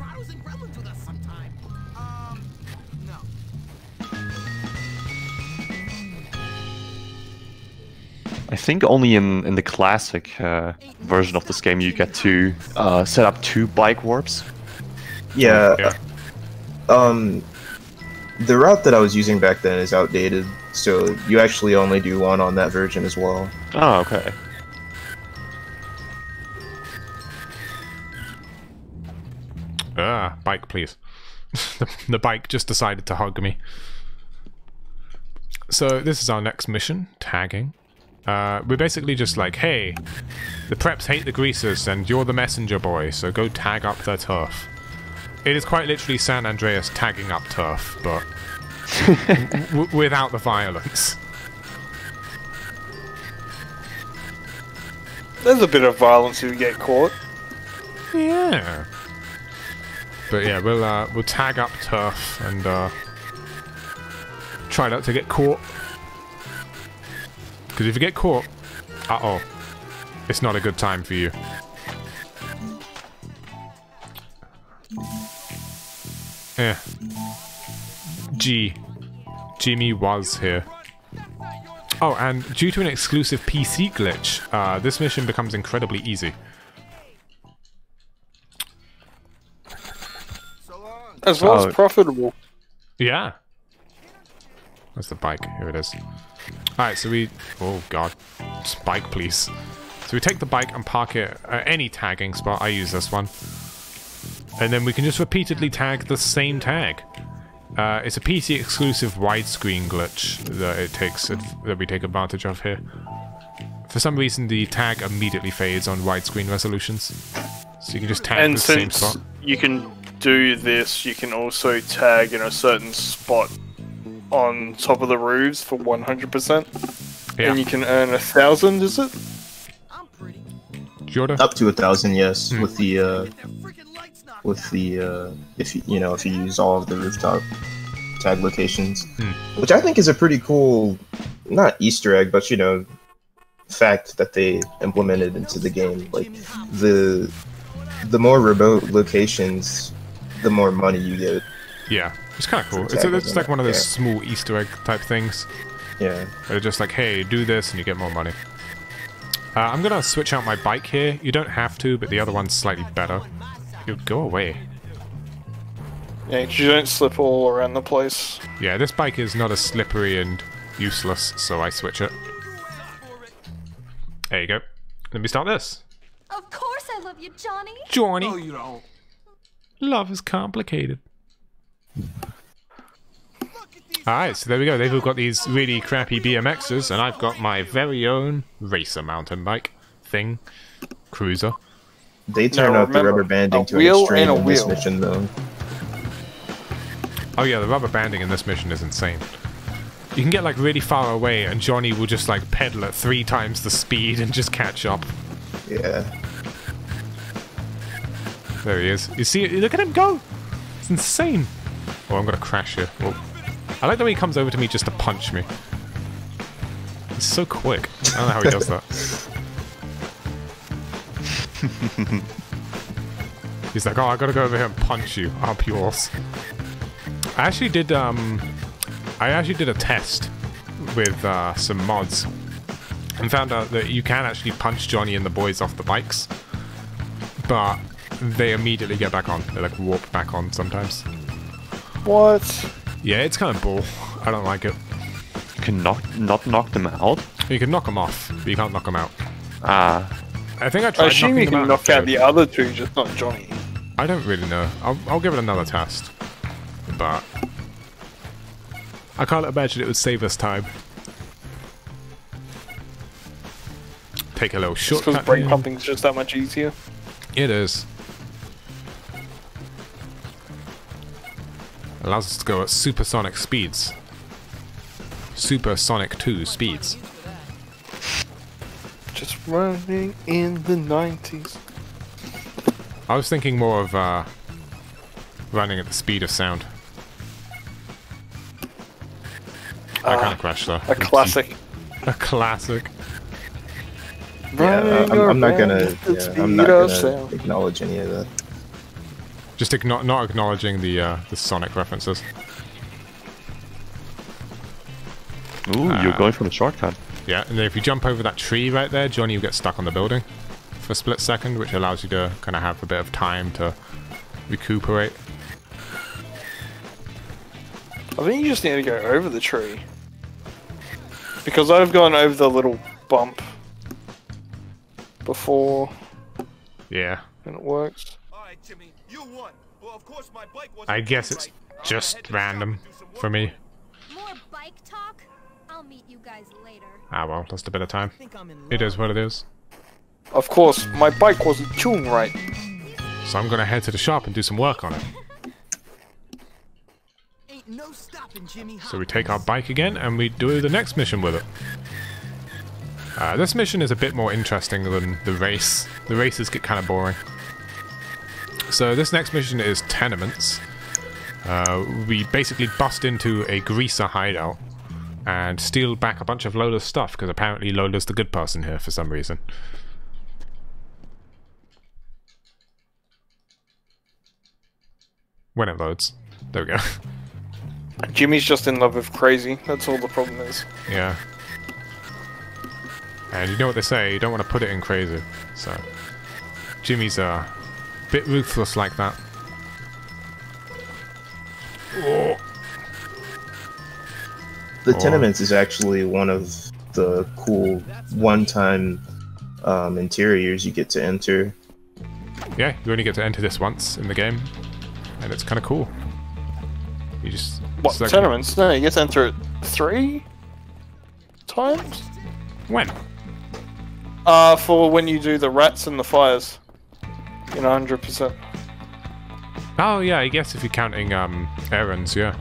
I think only in the classic version of this game you get to set up 2 bike warps. Yeah. The route that I was using back then is outdated, so you actually only do 1 on that version as well. Oh, okay. Bike, please. The bike just decided to hug me. So this is our next mission, tagging. We're basically just like, hey, the preps hate the greasers and you're the messenger boy, so go tag up their turf. It is quite literally San Andreas tagging up turf, but without the violence. There's a bit of violence if you get caught. Yeah. But yeah, we'll tag up turf and try not to get caught. Because if you get caught, uh-oh, it's not a good time for you. Yeah. Jimmy was here. Oh, and due to an exclusive PC glitch, this mission becomes incredibly easy. As well as profitable. Yeah. Where's the bike? Here it is. Alright, so we... Oh, God. Just bike, please. So we take the bike and park it at any tagging spot. I use this one. And then we can just repeatedly tag the same tag. It's a PC-exclusive widescreen glitch that we take advantage of here. For some reason, the tag immediately fades on widescreen resolutions. So you can just tag the same spot. And since you can do this, you can also tag in a certain spot on top of the roofs for 100%. Yeah. And you can earn 1,000, is it? Up to 1,000, yes. With the if you use all of the rooftop tag locations, which I think is a pretty cool, not Easter egg, but fact that they implemented into the game. Like the more remote locations, the more money you get. Yeah, it's kind of cool. It's like one of those small Easter egg type things. Yeah. They're just like, hey, do this and you get more money. I'm gonna switch out my bike here. You don't have to, but the other one's slightly better. You'll go away. Yeah, 'cause you don't slip all around the place. Yeah, this bike is not as slippery and useless, so I switch it. There you go. Let me start this. Of course I love you, Johnny. Johnny. No, you don't. Love is complicated. Alright, so there we go. They've all got these really crappy BMXs, and I've got my very own racer mountain bike thing. Cruiser. They turn out the rubber banding to an extreme in this mission, though. Oh yeah, the rubber banding in this mission is insane. You can get like really far away, and Johnny will just like pedal at 3 times the speed and just catch up. Yeah. There he is. You see, look at him go! It's insane. Oh, I'm gonna crash here. Oh. I like the way he comes over to me just to punch me. He's so quick. I don't know how he does that. He's like, oh, I gotta go over here and punch you up yours. I actually did a test with some mods and found out that you can actually punch Johnny and the boys off the bikes, but they immediately get back on. They like warp back on sometimes. What? Yeah, it's kind of bull. I don't like it. You can not knock them out? You can knock them off, but you can't knock them out. Ah. I think I tried I assume knocking you them can out. knock out the other 2, just not Johnny. I don't really know. I'll give it another test. But I can't imagine it would save us time. Take a little shortcut. Because brake pumping is just that much easier. It is. Allows us to go at supersonic speeds. Supersonic 2 speeds. Just running in the 90s. I was thinking more of running at the speed of sound. I kind of crashed though. A classic. A classic. Yeah, I'm not gonna acknowledge any of that. Just not acknowledging the Sonic references. Ooh, you're going for the shortcut. Yeah, and then if you jump over that tree right there, Johnny, you get stuck on the building for a split second, which allows you to kind of have a bit of time to recuperate. I think you just need to go over the tree. Because I've gone over the little bump before. Yeah. And it works. Alright, Jimmy, you won. Well, of course my bike wasn't I guess it's just random for me. More bike talk? I'll meet you guys later. Ah well, lost a bit of time. It is what it is. Of course, my bike wasn't tuned right. So I'm gonna head to the shop and do some work on it. Ain't no stopping Jimmy. So we take our bike again and we do the next mission with it. This mission is a bit more interesting than the race. The races get kind of boring. So this next mission is Tenements. We basically bust into a greaser hideout and steal back a bunch of Lola's stuff, because apparently Lola's the good person here for some reason. When it loads. There we go. Jimmy's just in love with crazy. That's all the problem is. Yeah. And you know what they say, you don't want to put it in crazy. So Jimmy's a bit ruthless like that. Oh. The Tenements is actually one of the cool one-time interiors you get to enter. Yeah, you only get to enter this once in the game, and it's kind of cool. You just... What, Tenements? No, you get to enter it 3 times? When? For when you do the rats and the fires. You know, 100%. Oh yeah, I guess if you're counting errands, yeah.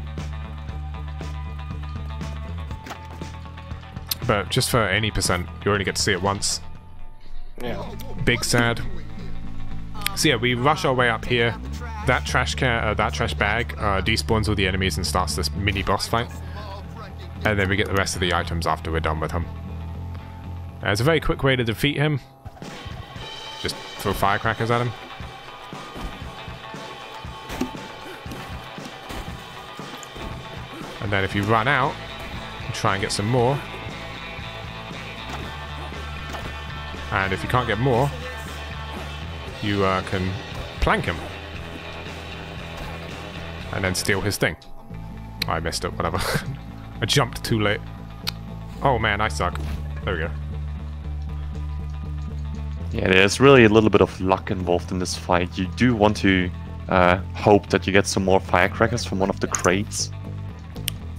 But just for any percent, you only get to see it once. Yeah. Big sad. So yeah, we rush our way up here. That trash bag despawns all the enemies and starts this mini boss fight. And then we get the rest of the items after we're done with him. It's a very quick way to defeat him. Just throw firecrackers at him. And then if you run out, and try and get some more. And if you can't get more, you can plank him. And then steal his thing. I messed up, whatever. I jumped too late. Oh man, I suck. There we go. Yeah, there's really a little bit of luck involved in this fight. You do want to hope that you get some more firecrackers from one of the crates.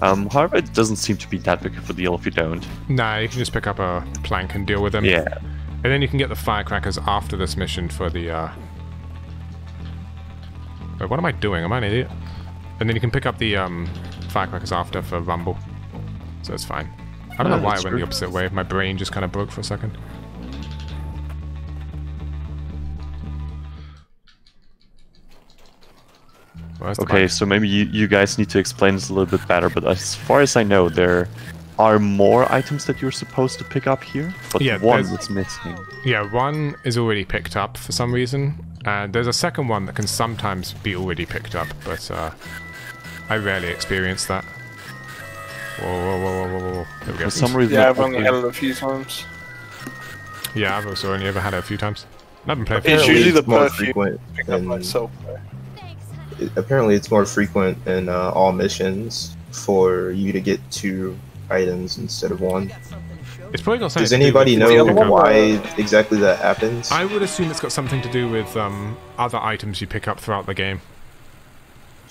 However, it doesn't seem to be that big of a deal if you don't. Nah, you can just pick up a plank and deal with them. Yeah. And then you can get the firecrackers after this mission for the, Wait, what am I doing? Am I an idiot? And then you can pick up the, firecrackers after for Rumble. So it's fine. I don't know why I went the opposite way. My brain just kind of broke for a second. Okay, so maybe you guys need to explain this a little bit better, but as far as I know, there are more items that you're supposed to pick up here, but yeah, one that's missing. Yeah, one is already picked up for some reason, and there's a second one that can sometimes be already picked up, but I rarely experience that. Whoa. There we go. For some reason, yeah, I've only had it a few times. Yeah, I've also only ever had it a few times. I haven't played. It's usually the more perfume frequent pick up myself. Apparently it's more frequent in all missions for you to get 2 items instead of 1. It's probably got something Does to do anybody with know why exactly that happens? I would assume it's got something to do with other items you pick up throughout the game.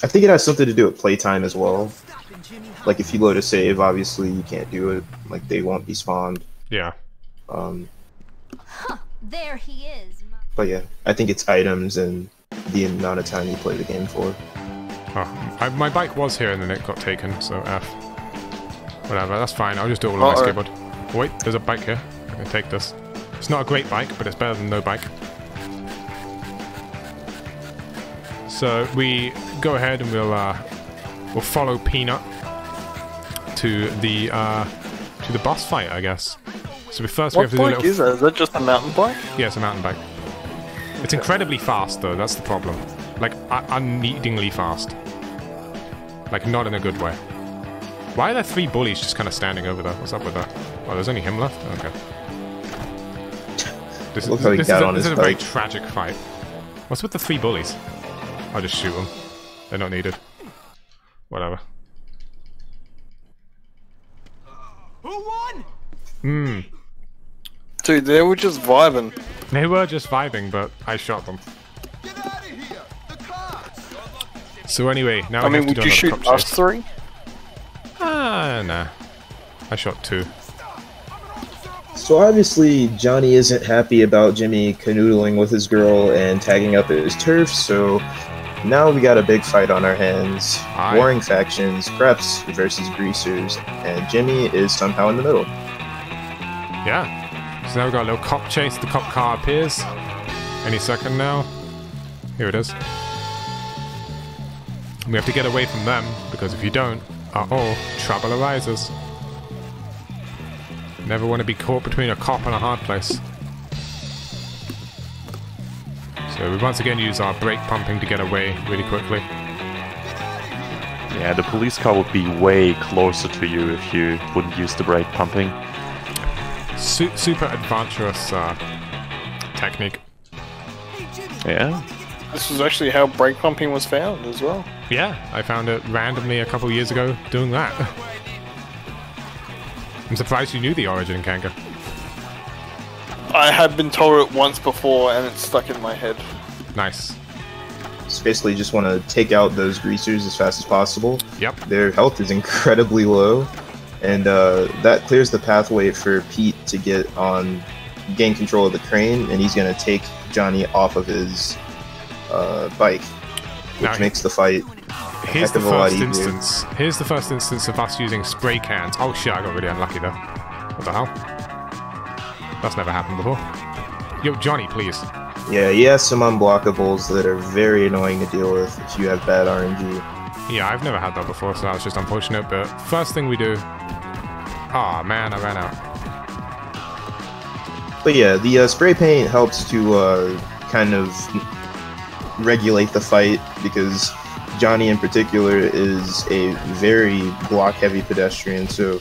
I think it has something to do with playtime as well. Like if you load a save, obviously you can't do it. Like they won't be spawned. Yeah. There he is. But yeah, I think it's items and the amount of time you play the game for. Oh, my bike was here and then it got taken, so F. Whatever, that's fine. I'll just do it all on my skateboard. Wait, there's a bike here. I can take this. It's not a great bike, but it's better than no bike. So we go ahead and we'll follow Peanut. to the boss fight, I guess. So first we What have to do a bike little... is that? Is that just a mountain bike? Yeah, it's a mountain bike. It's incredibly fast, though. That's the problem. Like, unneedingly fast. Like, not in a good way. Why are there 3 bullies just kind of standing over there? What's up with that? Oh, there's only him left? Okay. This is a very tragic fight. What's with the 3 bullies? I'll just shoot them. They're not needed. Whatever. Who won? Hmm. Dude, they were just vibing. They were just vibing, but I shot them. Get out of here! The cops! So anyway, now I mean, would you shoot us 3? Nah. I shot 2. So obviously, Johnny isn't happy about Jimmy canoodling with his girl and tagging up at his turf, so now we got a big fight on our hands. Aye. Warring factions, Preps versus Greasers, and Jimmy is somehow in the middle. Yeah. So now we've got a little cop chase. The cop car appears any second now. Here it is. We have to get away from them, because if you don't, trouble arises. Never want to be caught between a cop and a hard place. So we once again use our brake pumping to get away really quickly. Yeah, the police car would be way closer to you if you wouldn't use the brake pumping. Super adventurous technique. Yeah. This was actually how brake pumping was found as well. Yeah, I found it randomly a couple years ago doing that. I'm surprised you knew the origin, Kanga. I had been told it once before and it stuck in my head. Nice. So basically just want to take out those Greasers as fast as possible. Yep. Their health is incredibly low, and that clears the pathway for Pete to gain control of the crane, and he's going to take Johnny off of his bike, which makes the fight Here's the first instance of us using spray cans. Oh shit, I got really unlucky there. What the hell? That's never happened before. Yo, Johnny, please. Yeah, he has some unblockables that are very annoying to deal with if you have bad RNG. Yeah, I've never had that before, so that was just unfortunate, but first thing we do... Aw, man, I ran out. But yeah, the spray paint helps to kind of regulate the fight, because Johnny in particular is a very block-heavy pedestrian, so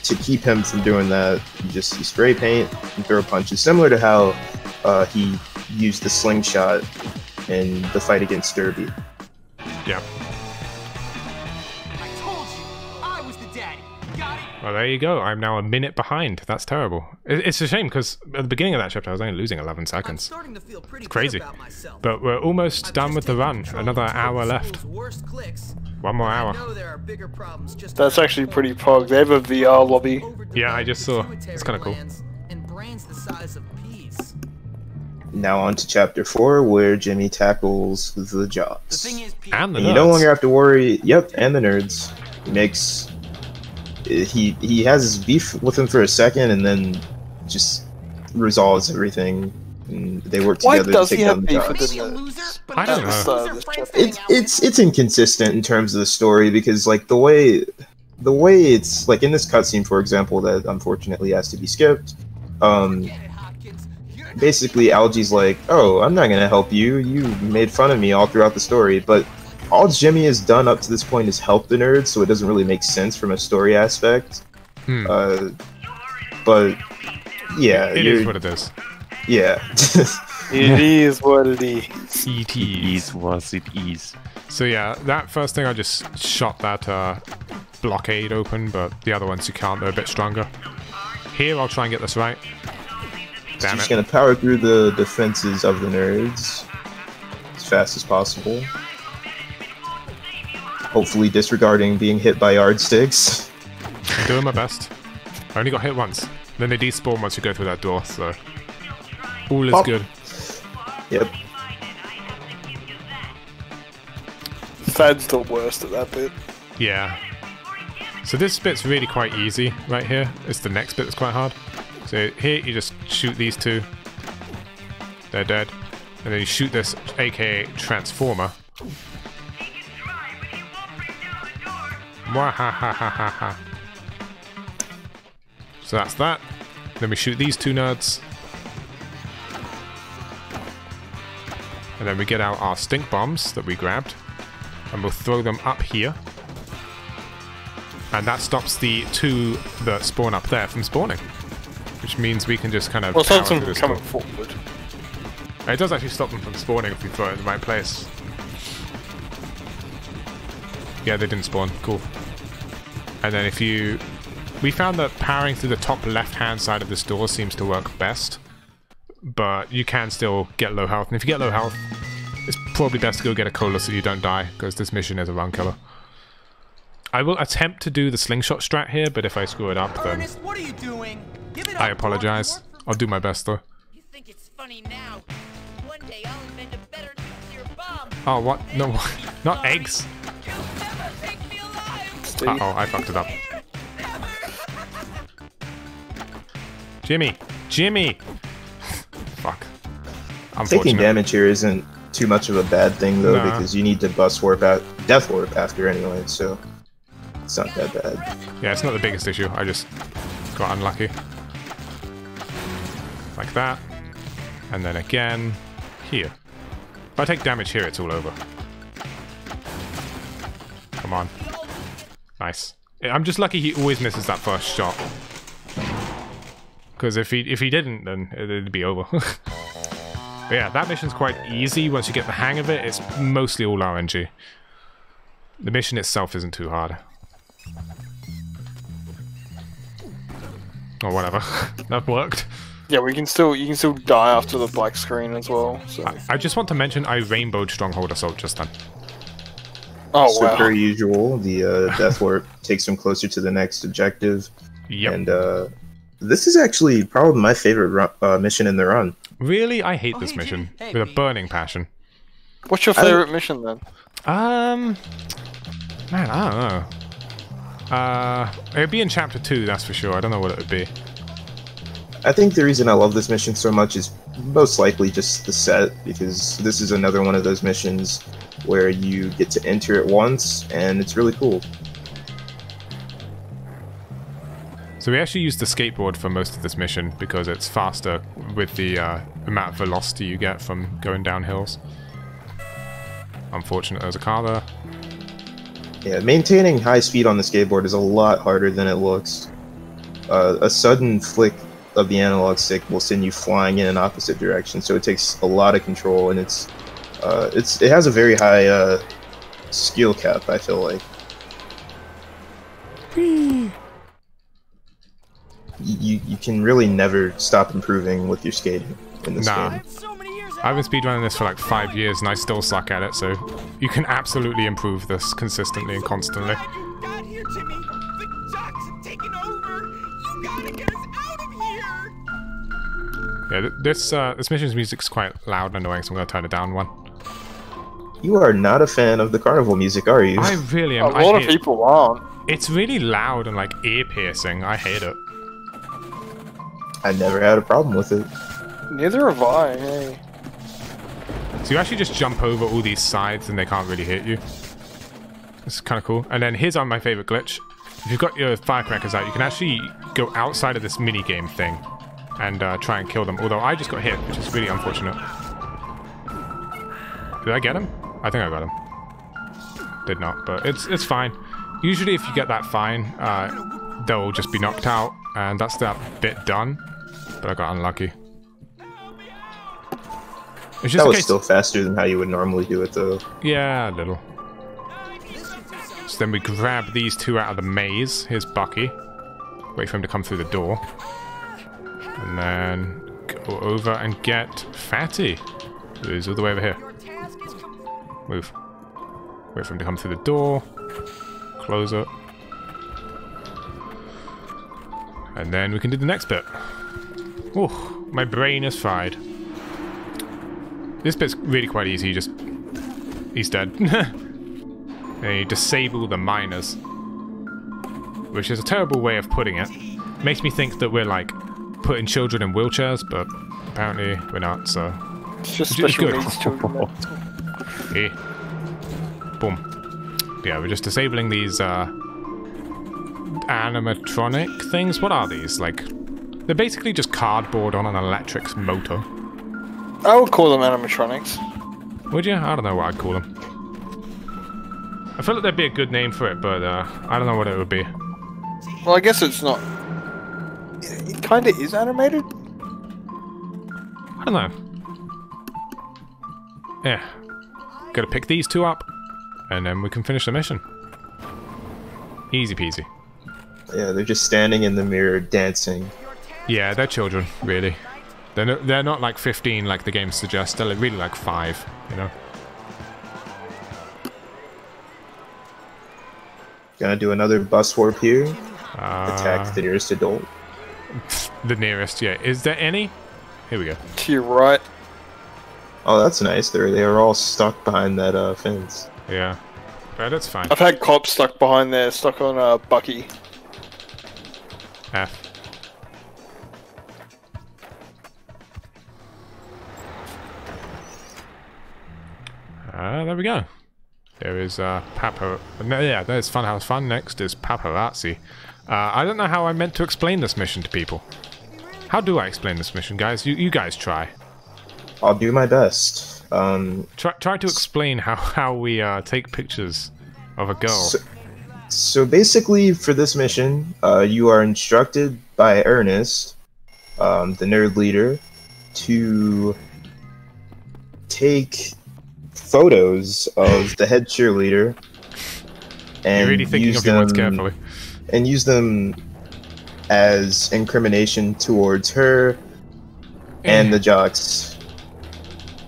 to keep him from doing that, you spray paint and throw punches, similar to how he used the slingshot in the fight against Derby. Yep. I told you, I was the daddy. Got it? Well, there you go. I'm now a minute behind. That's terrible. It's a shame, because at the beginning of that chapter, I was only losing 11 seconds. Starting to feel pretty It's crazy. good about myself. But we're almost done with the run. Another hour left. Worst clicks. One more hour. I know there are bigger problems just That's actually pretty pog. They have a VR lobby. Yeah, I just saw. It's kind of cool. And brains the size of peas. Now on to chapter 4, where Jimmy tackles the jocks. And the you no longer have to worry. Yep, and the nerds. He has his beef with him for a second, and then just resolves everything. And they work together to take down the jocks. I don't know. It's inconsistent in terms of the story, because like the way it's like in this cutscene, for example, that unfortunately has to be skipped. Basically, Algae's like, "Oh, I'm not gonna help you. You made fun of me all throughout the story." But all Jimmy has done up to this point is help the nerds, so it doesn't really make sense from a story aspect. But yeah, it is what it is. Yeah. It is what it is. It is what it is. So yeah, that first thing I just shot that blockade open, but the other ones you can't, they're a bit stronger. Here, I'll try and get this right. Damn Just it. gonna power through the defenses of the nerds as fast as possible. Hopefully disregarding being hit by yardsticks. I'm doing my best. I only got hit once. Then they despawn once you go through that door, so... all is good. Yep. Thad's the worst at that bit. Yeah. So this bit's really quite easy right here. It's the next bit that's quite hard. So here you just shoot these two. They're dead. And then you shoot this aka transformer. Mwahahahaha. So that's that. Then we shoot these two nerds. And then we get out our stink bombs that we grabbed. And we'll throw them up here. And that stops the two that spawn up there from spawning. Which means we can just kind of... Well, it stops them from coming forward. It does actually stop them from spawning if we throw it in the right place. Yeah, they didn't spawn. Cool. And then if you... We found that powering through the top left-hand side of this door seems to work best. But you can still get low health. And if you get low health, it's probably best to go get a cola so you don't die, because this mission is a run killer. I will attempt to do the slingshot strat here, but if I screw it up, then... Ernest, what are you doing? Give it I up, apologize. I'll do my best, though. You think it's funny now? One day I'll invent a better nuclear bomb. Oh, what? No, not eggs. You'll never take me alive. Uh-oh, I fucked it up. Jimmy! Jimmy! Fuck. Taking damage here isn't too much of a bad thing, though, because you need to bust warp out, death warp after anyway, so it's not that bad. Yeah, it's not the biggest issue. I just got unlucky. Like that. And then again, here. If I take damage here, it's all over. Come on. Nice. I'm just lucky he always misses that first shot. Because if he didn't, then it'd be over. But yeah, that mission's quite easy once you get the hang of it. It's mostly all RNG. The mission itself isn't too hard. Or whatever. That worked. Yeah, you can still die after the black screen as well. So. I just want to mention I rainbowed Stronghold Assault just then. Oh so wow! Per usual, the death warp takes them closer to the next objective. Yep. And this is actually probably my favorite mission in the run. Really, I hate this mission with a burning passion. What's your favorite mission then? Man, I don't know. It'd be in Chapter 2, that's for sure. I don't know what it would be. I think the reason I love this mission so much is most likely just the set, because this is another one of those missions where you get to enter it once, and it's really cool. So we actually used the skateboard for most of this mission because it's faster with the amount of velocity you get from going down hills. Unfortunately, there's a car there. Yeah, maintaining high speed on the skateboard is a lot harder than it looks. A sudden flick of the analog stick will send you flying in an opposite direction, so it takes a lot of control, and it has a very high skill cap, I feel like. You can really never stop improving with your skating in this game. I've been speedrunning this for like 5 years and I still suck at it, so you can absolutely improve this consistently and constantly. You got here, Jimmy. The jocks have taken over. You gotta get us out of here. Yeah, this mission's music's quite loud and annoying, so I'm gonna turn it down one. You are not a fan of the carnival music, are you? I really am. A lot of people aren't. It's really loud and like ear-piercing. I hate it. I never had a problem with it. Neither have I. Hey. So you actually just jump over all these sides and they can't really hit you. It's kind of cool. And then here's my favorite glitch. If you've got your firecrackers out, you can actually go outside of this mini-game thing and try and kill them. Although I just got hit, which is really unfortunate. Did I get him? I think I got him. Did not, but it's fine. Usually if you get that fine, they'll just be knocked out, and that's that bit done. But I got unlucky. It's just that was still faster than how you would normally do it, though. Yeah, a little. So then we grab these two out of the maze. Here's Bucky. Wait for him to come through the door. And then go over and get Fatty, who's all the way over here. Move. Wait for him to come through the door. Close it. And then we can do the next bit. Oh, my brain is fried. This bit's really quite easy, he's dead. And you disable the miners. Which is a terrible way of putting it. Makes me think that we're like putting children in wheelchairs, but apparently we're not, so... It's just special needs children. Boom. Yeah, we're just disabling these animatronic things. What are these? Like, they're basically just cardboard on an electric motor. I would call them animatronics. Would you? I don't know what I'd call them. I feel like there'd be a good name for it, but I don't know what it would be. Well, I guess it's not... It kind of is animated? I don't know. Yeah. Gotta pick these two up, and then we can finish the mission. Easy peasy. Yeah, they're just standing in the mirror dancing. Yeah, they're children, really. They're not like 15 like the game suggests. They're really like 5, you know? Gonna do another bus warp here. Attack the nearest adult. The nearest, yeah. Is there any? Here we go. To your right. Oh, that's nice. They are all stuck behind that fence. Yeah. But that's fine. I've had cops stuck behind there, stuck on Bucky. F. There we go. There is yeah, there's Funhouse Fun. Next is Paparazzi. I don't know how I meant to explain this mission to people. How do I explain this mission, guys? You guys try. I'll do my best. Try to explain how we take pictures of a girl. So basically, for this mission, you are instructed by Ernest, the nerd leader, to take photos of the head cheerleader and You're really thinking of your words carefully. And use them as incrimination towards her and the jocks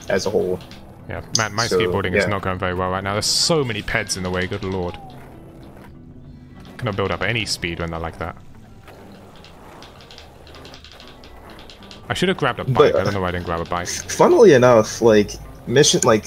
as a whole. Yeah, man, my skateboarding is not going very well right now. There's so many peds in the way, good lord. Cannot build up any speed when they're like that. I should have grabbed a bike. I don't know why I didn't grab a bike. Funnily enough, like, despite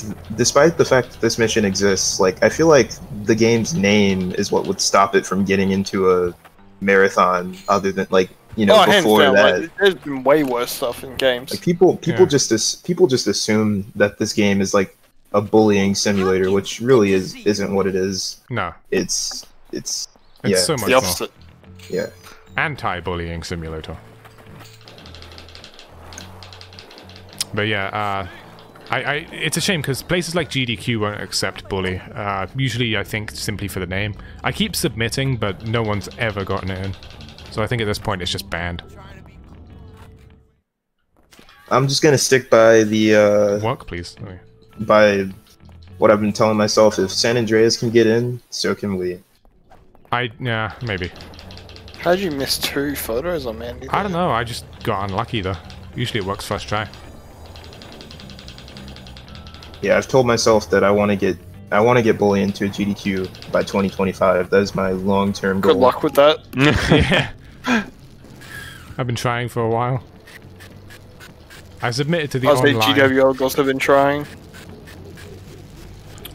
the fact that this mission exists, like, I feel like the game's name is what would stop it from getting into a marathon, other than, like, you know, before down, that. like, there's been way worse stuff in games. Like, people just assume that this game is like a bullying simulator, which really isn't what it is. No, it's so much the opposite. More. Yeah, anti-bullying simulator. But yeah, it's a shame because places like GDQ won't accept bully. Usually, I think simply for the name. I keep submitting, but no one's ever gotten it in. So I think at this point it's just banned. I'm just gonna stick by the work, please. Okay. By what I've been telling myself: if San Andreas can get in, so can we. Yeah, maybe. How'd you miss 2 photos on Mandy? I don't know. I just got unlucky though. Usually it works first try. Yeah, I've told myself that I want to get bully into a GDQ by 2025. That is my long-term goal. Good luck with that. Yeah. I've been trying for a while. I submitted to the online... GWL also been trying.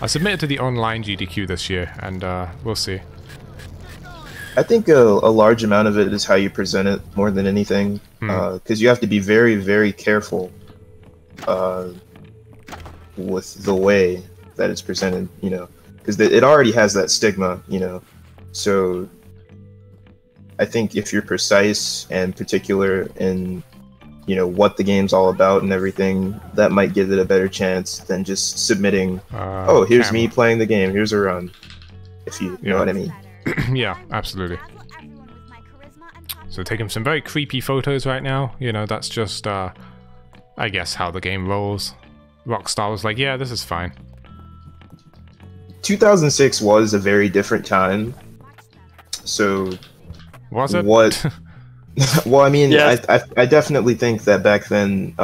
I submitted to the online GDQ this year, and we'll see. I think a large amount of it is how you present it more than anything, because you have to be very, very careful with the way that it's presented, you know, because it already has that stigma, you know. So I think if you're precise and particular in, you know, what the game's all about and everything, that might give it a better chance than just submitting, oh, here's me playing the game, here's a run, if you know what I mean. Yeah, absolutely. So taking some very creepy photos right now, you know, that's just, I guess, how the game rolls. Rockstar was like, yeah, this is fine. 2006 was a very different time. So... Was it? What... Well, I mean, yeah. I definitely think that back then,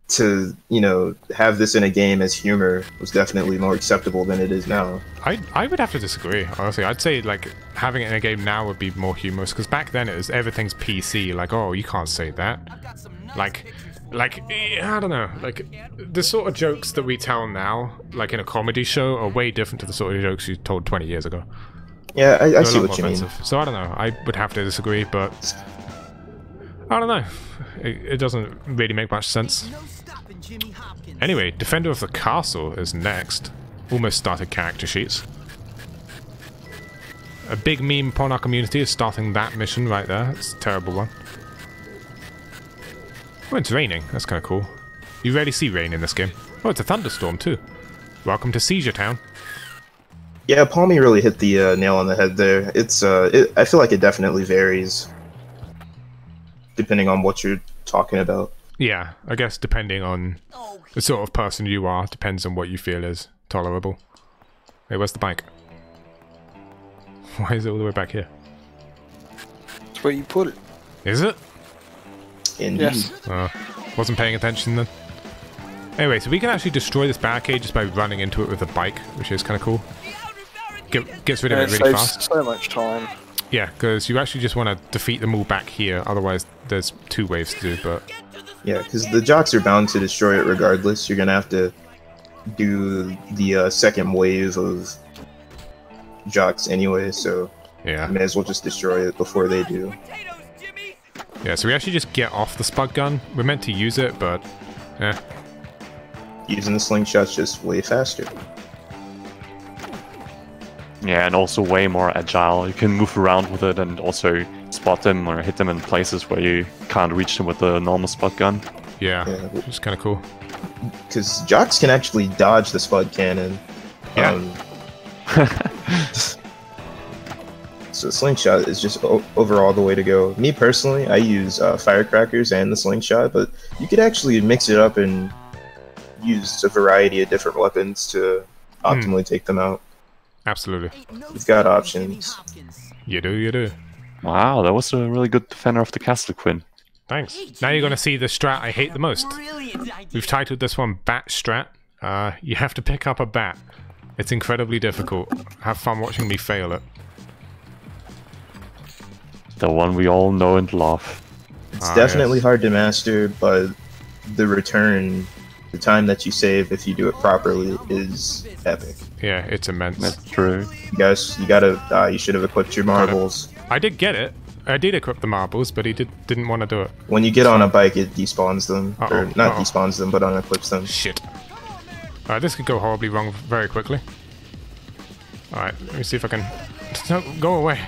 to, you know, have this in a game as humor was definitely more acceptable than it is now. I would have to disagree, honestly. I'd say, like, having it in a game now would be more humorous, because back then it was everything's PC, like, oh, you can't say that. Like, I don't know, like, the sort of jokes that we tell now, like in a comedy show, are way different to the sort of jokes you told 20 years ago. Yeah, I see what you mean. So I don't know, I would have to disagree, but I don't know. It doesn't really make much sense. Anyway, Defender of the Castle is next. Almost started character sheets. A big meme upon our community is starting that mission right there. It's a terrible one. Oh, it's raining. That's kind of cool. You rarely see rain in this game. Oh, it's a thunderstorm too. Welcome to Seizure Town. Yeah, Palmy really hit the nail on the head there. It's I feel like it definitely varies depending on what you're talking about. Yeah, I guess depending on the sort of person you are, depends on what you feel is tolerable. Hey, where's the bike? Why is it all the way back here? It's where you put it. Is it? Indeed. Yes. Wasn't paying attention then. Anyway, so we can actually destroy this barricade just by running into it with a bike, which is kind of cool. Gets rid of it really fast. So much time. Yeah, because you actually just want to defeat them all back here, otherwise there's 2 waves to do, but... Yeah, because the jocks are bound to destroy it regardless. You're gonna have to do the second wave of jocks anyway, so yeah, you may as well just destroy it before they do. Yeah, so we actually just get off the spud gun. We're meant to use it, but... Using the slingshot's just way faster. Yeah, and also way more agile. You can move around with it and also spot them or hit them in places where you can't reach them with the normal spud gun. Yeah, which is kind of cool. Because jocks can actually dodge the spud cannon. Yeah. So slingshot is just overall the way to go. Me personally, I use firecrackers and the slingshot, but you could actually mix it up and use a variety of different weapons to optimally take them out. Absolutely. You've got options. You do. Wow, that was a really good defender of the castle, Quinn. Thanks. Now you're going to see the strat I hate the most. We've titled this one Bat Strat. You have to pick up a bat. It's incredibly difficult. Have fun watching me fail it. The one we all know and love. It's definitely hard to master, but the return, the time that you save if you do it properly, is epic. Yeah, it's immense. That's true. You should have equipped your marbles. I did get it. I did equip the marbles, but he didn't want to do it. When you get on a bike, it despawns them. Or not despawns them, but unequips them. Shit. Alright, this could go horribly wrong very quickly. Alright, let me see if I can... No, go away.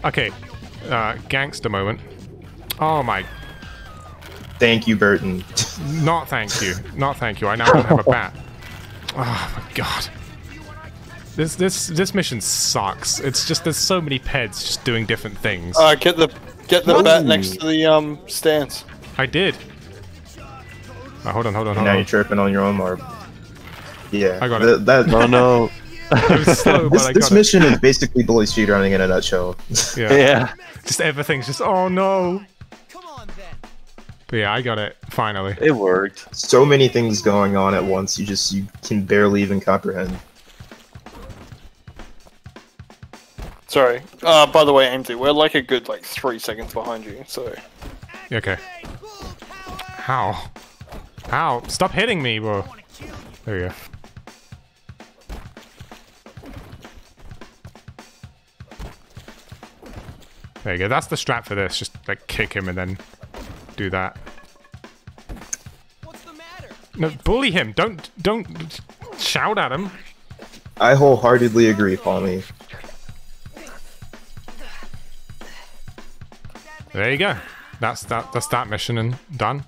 Okay. Gangster moment. Oh my... Thank you, Burton. Not thank you. Not thank you. I now don't have a bat. Oh my god. This mission sucks. It's just there's so many peds just doing different things. Get the bat next to the stands. I did. Oh, hold on. Now you're tripping on your own marble. Yeah. I got it. Oh no. It was slow, but I got this mission is basically bully speedrunning in a nutshell. Yeah. Just everything's just oh no. But yeah, I got it finally. It worked. So many things going on at once. You can barely even comprehend. Sorry. By the way, amzy, we're like a good 3 seconds behind you, so... Okay. How? How? Stop hitting me, bro. There you go. There you go. That's the strat for this. Just kick him and then do that. What's the matter? No, bully him. Don't shout at him. I wholeheartedly agree, Palmy. There you go. That's that mission and done.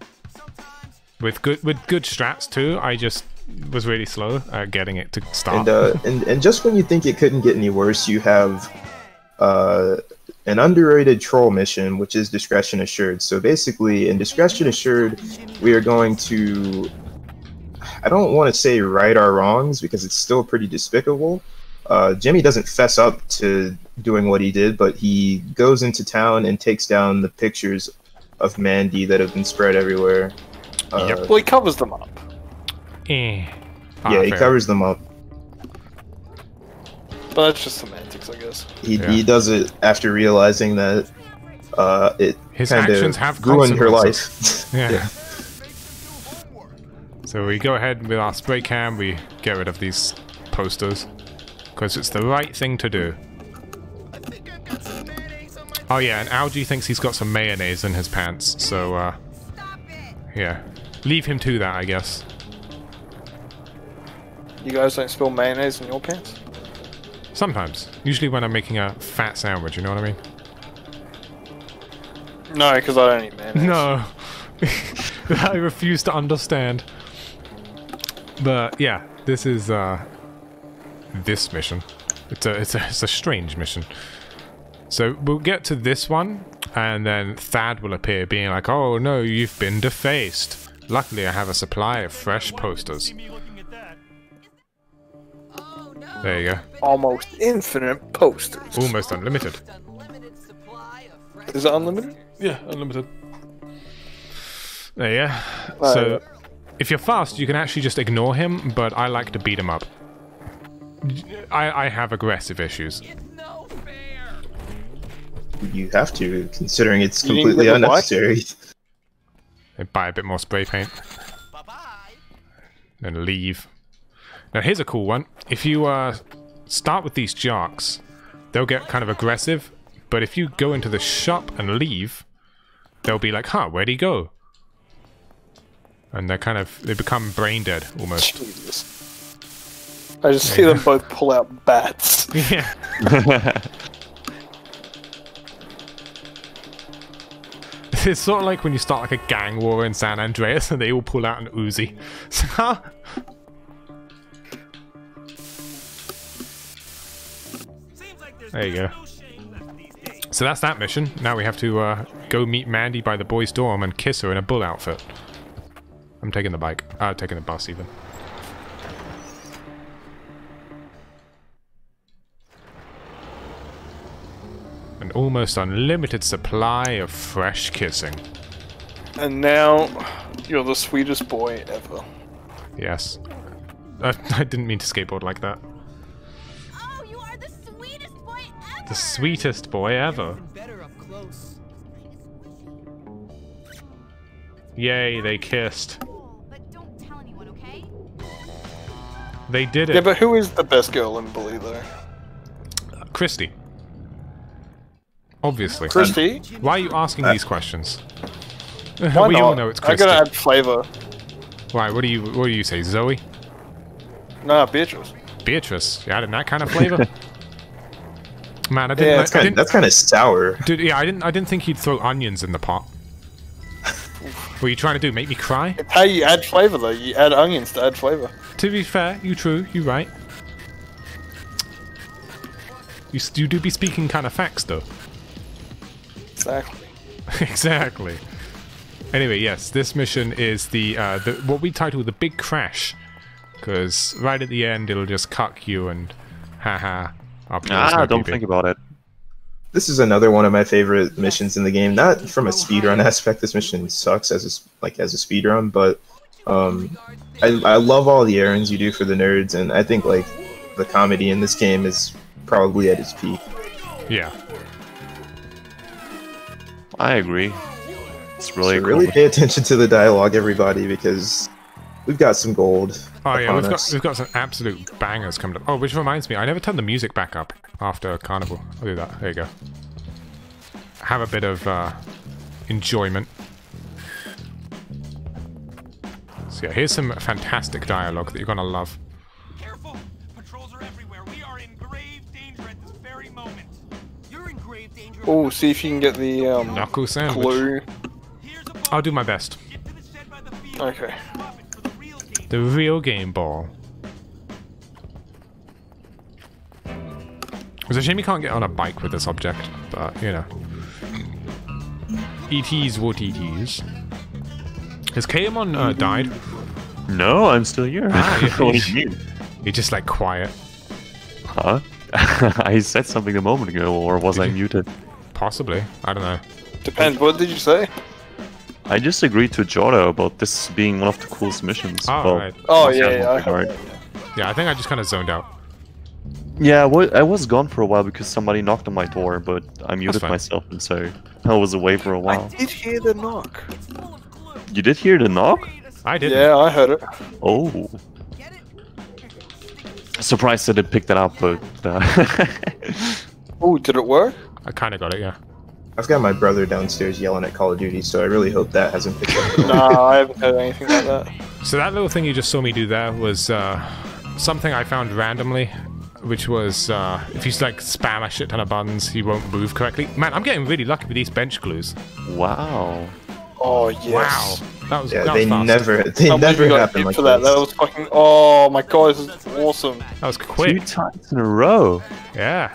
With good strats too. I just was really slow at getting it to start. And just when you think it couldn't get any worse, you have an underrated troll mission, which is discretion assured. So basically, in discretion assured, we are going to, I don't want to say right our wrongs because it's still pretty despicable. Jimmy doesn't fess up to doing what he did, but he goes into town and takes down the pictures of Mandy that have been spread everywhere. Well, he covers them up. Yeah, he covers them up. But that's just semantics, I guess. He does it after realizing that his actions have ruined her life. Yeah. So we go ahead with our spray cam, we get rid of these posters. Because it's the right thing to do. Oh yeah, and Algae thinks he's got some mayonnaise in his pants, so yeah. Leave him to that, I guess. You guys don't spill mayonnaise in your pants? Sometimes. Usually when I'm making a fat sandwich, you know what I mean? No, because I don't eat mayonnaise. No. I refuse to understand. But yeah, this is this mission. It's a strange mission. So we'll get to this one, and then Thad will appear being like, "Oh no, you've been defaced. Luckily I have a supply of fresh posters." There you go. Almost infinite posters. Almost unlimited. Is it unlimited? Yeah, unlimited. There you go. So, if you're fast, you can actually just ignore him, but I like to beat him up. I have aggressive issues. You have to, considering it's completely unnecessary. Buy a bit more spray paint. Then leave. Now here's a cool one. If you start with these jocks, they'll get kind of aggressive, but if you go into the shop and leave, they'll be like, huh, where'd he go? And they become brain dead, almost. Jesus. I just see them both pull out bats. Yeah. It's sort of like when you start like a gang war in San Andreas and they all pull out an Uzi. There you go. So that's that mission. Now we have to go meet Mandy by the boys' dorm and kiss her in a bull outfit. I'm taking the bike. Taking the bus even. An almost unlimited supply of fresh kissing. And now, you're the sweetest boy ever. Yes. I didn't mean to skateboard like that. Oh, you are the sweetest boy ever! The sweetest boy ever. Better up close. Yay, they kissed. But don't tell anyone, okay? They did it. Yeah, but who is the best girl in Bully, though? Christy. Obviously. Christy? Why are you asking these questions? Why we not? all know it's Christy. I gotta add flavor. Why? What do you say, Zoe? Nah, Beatrice. Beatrice? You adding that kind of flavor? Man, I didn't. Yeah, that's kind of sour. Dude, yeah, I didn't think you'd throw onions in the pot. What are you trying to do? Make me cry? It's how you add flavor, though. You add onions to add flavor. To be fair, you're right. You do be speaking kind of facts, though. Exactly. Exactly. Anyway, yes, this mission is the what we title the Big Crash, because right at the end it'll just cuck you and haha. Don't think about it. This is another one of my favorite missions in the game. Not from a speedrun aspect. This mission sucks as a speedrun, but I love all the errands you do for the nerds, and I think like the comedy in this game is probably at its peak. Yeah. I agree. It's really so cool. really pay attention to the dialogue, everybody, because we've got some gold. Oh yeah, we've got some absolute bangers coming up. Oh, which reminds me, I never turned the music back up after Carnival. I'll do that. There you go. Have a bit of enjoyment. So yeah, here's some fantastic dialogue that you're gonna love. Careful! Patrols are everywhere. We are in grave danger at this very moment. You're in grave danger. Oh, see if you can get the knuckle sandwich. Clue. I'll do my best. Okay. The real game ball. It's a shame you can't get on a bike with this object, but you know. ET's what ET's. Has Kaemon died? No, I'm still here. What do you mean? You're just like quiet. Huh? I said something a moment ago, or was I muted? Possibly. I don't know. Depends. What did you say? I just agreed to Jordo about this being one of the coolest missions. Oh, well, right. Oh, yeah, I heard. Yeah, I think I just kind of zoned out. Yeah, well, I was gone for a while because somebody knocked on my door, but I muted myself, and so I was away for a while. I did hear the knock. You did hear the knock? I did. Yeah, I heard it. Oh. Surprised I didn't pick that up, but... Oh, did it work? I kind of got it, yeah. I've got my brother downstairs yelling at Call of Duty, so I really hope that hasn't picked up. Nah, I haven't heard anything like that. So that little thing you just saw me do there was something I found randomly. which was if you like spam a shit ton of buttons, he won't move correctly. Man, I'm getting really lucky with these bench glues. Wow. Oh yes. Wow. That was Yeah, that they was fast. never happen like for that. this. That was fucking. Oh my god, this is awesome. That was quick. 2 times in a row. Yeah.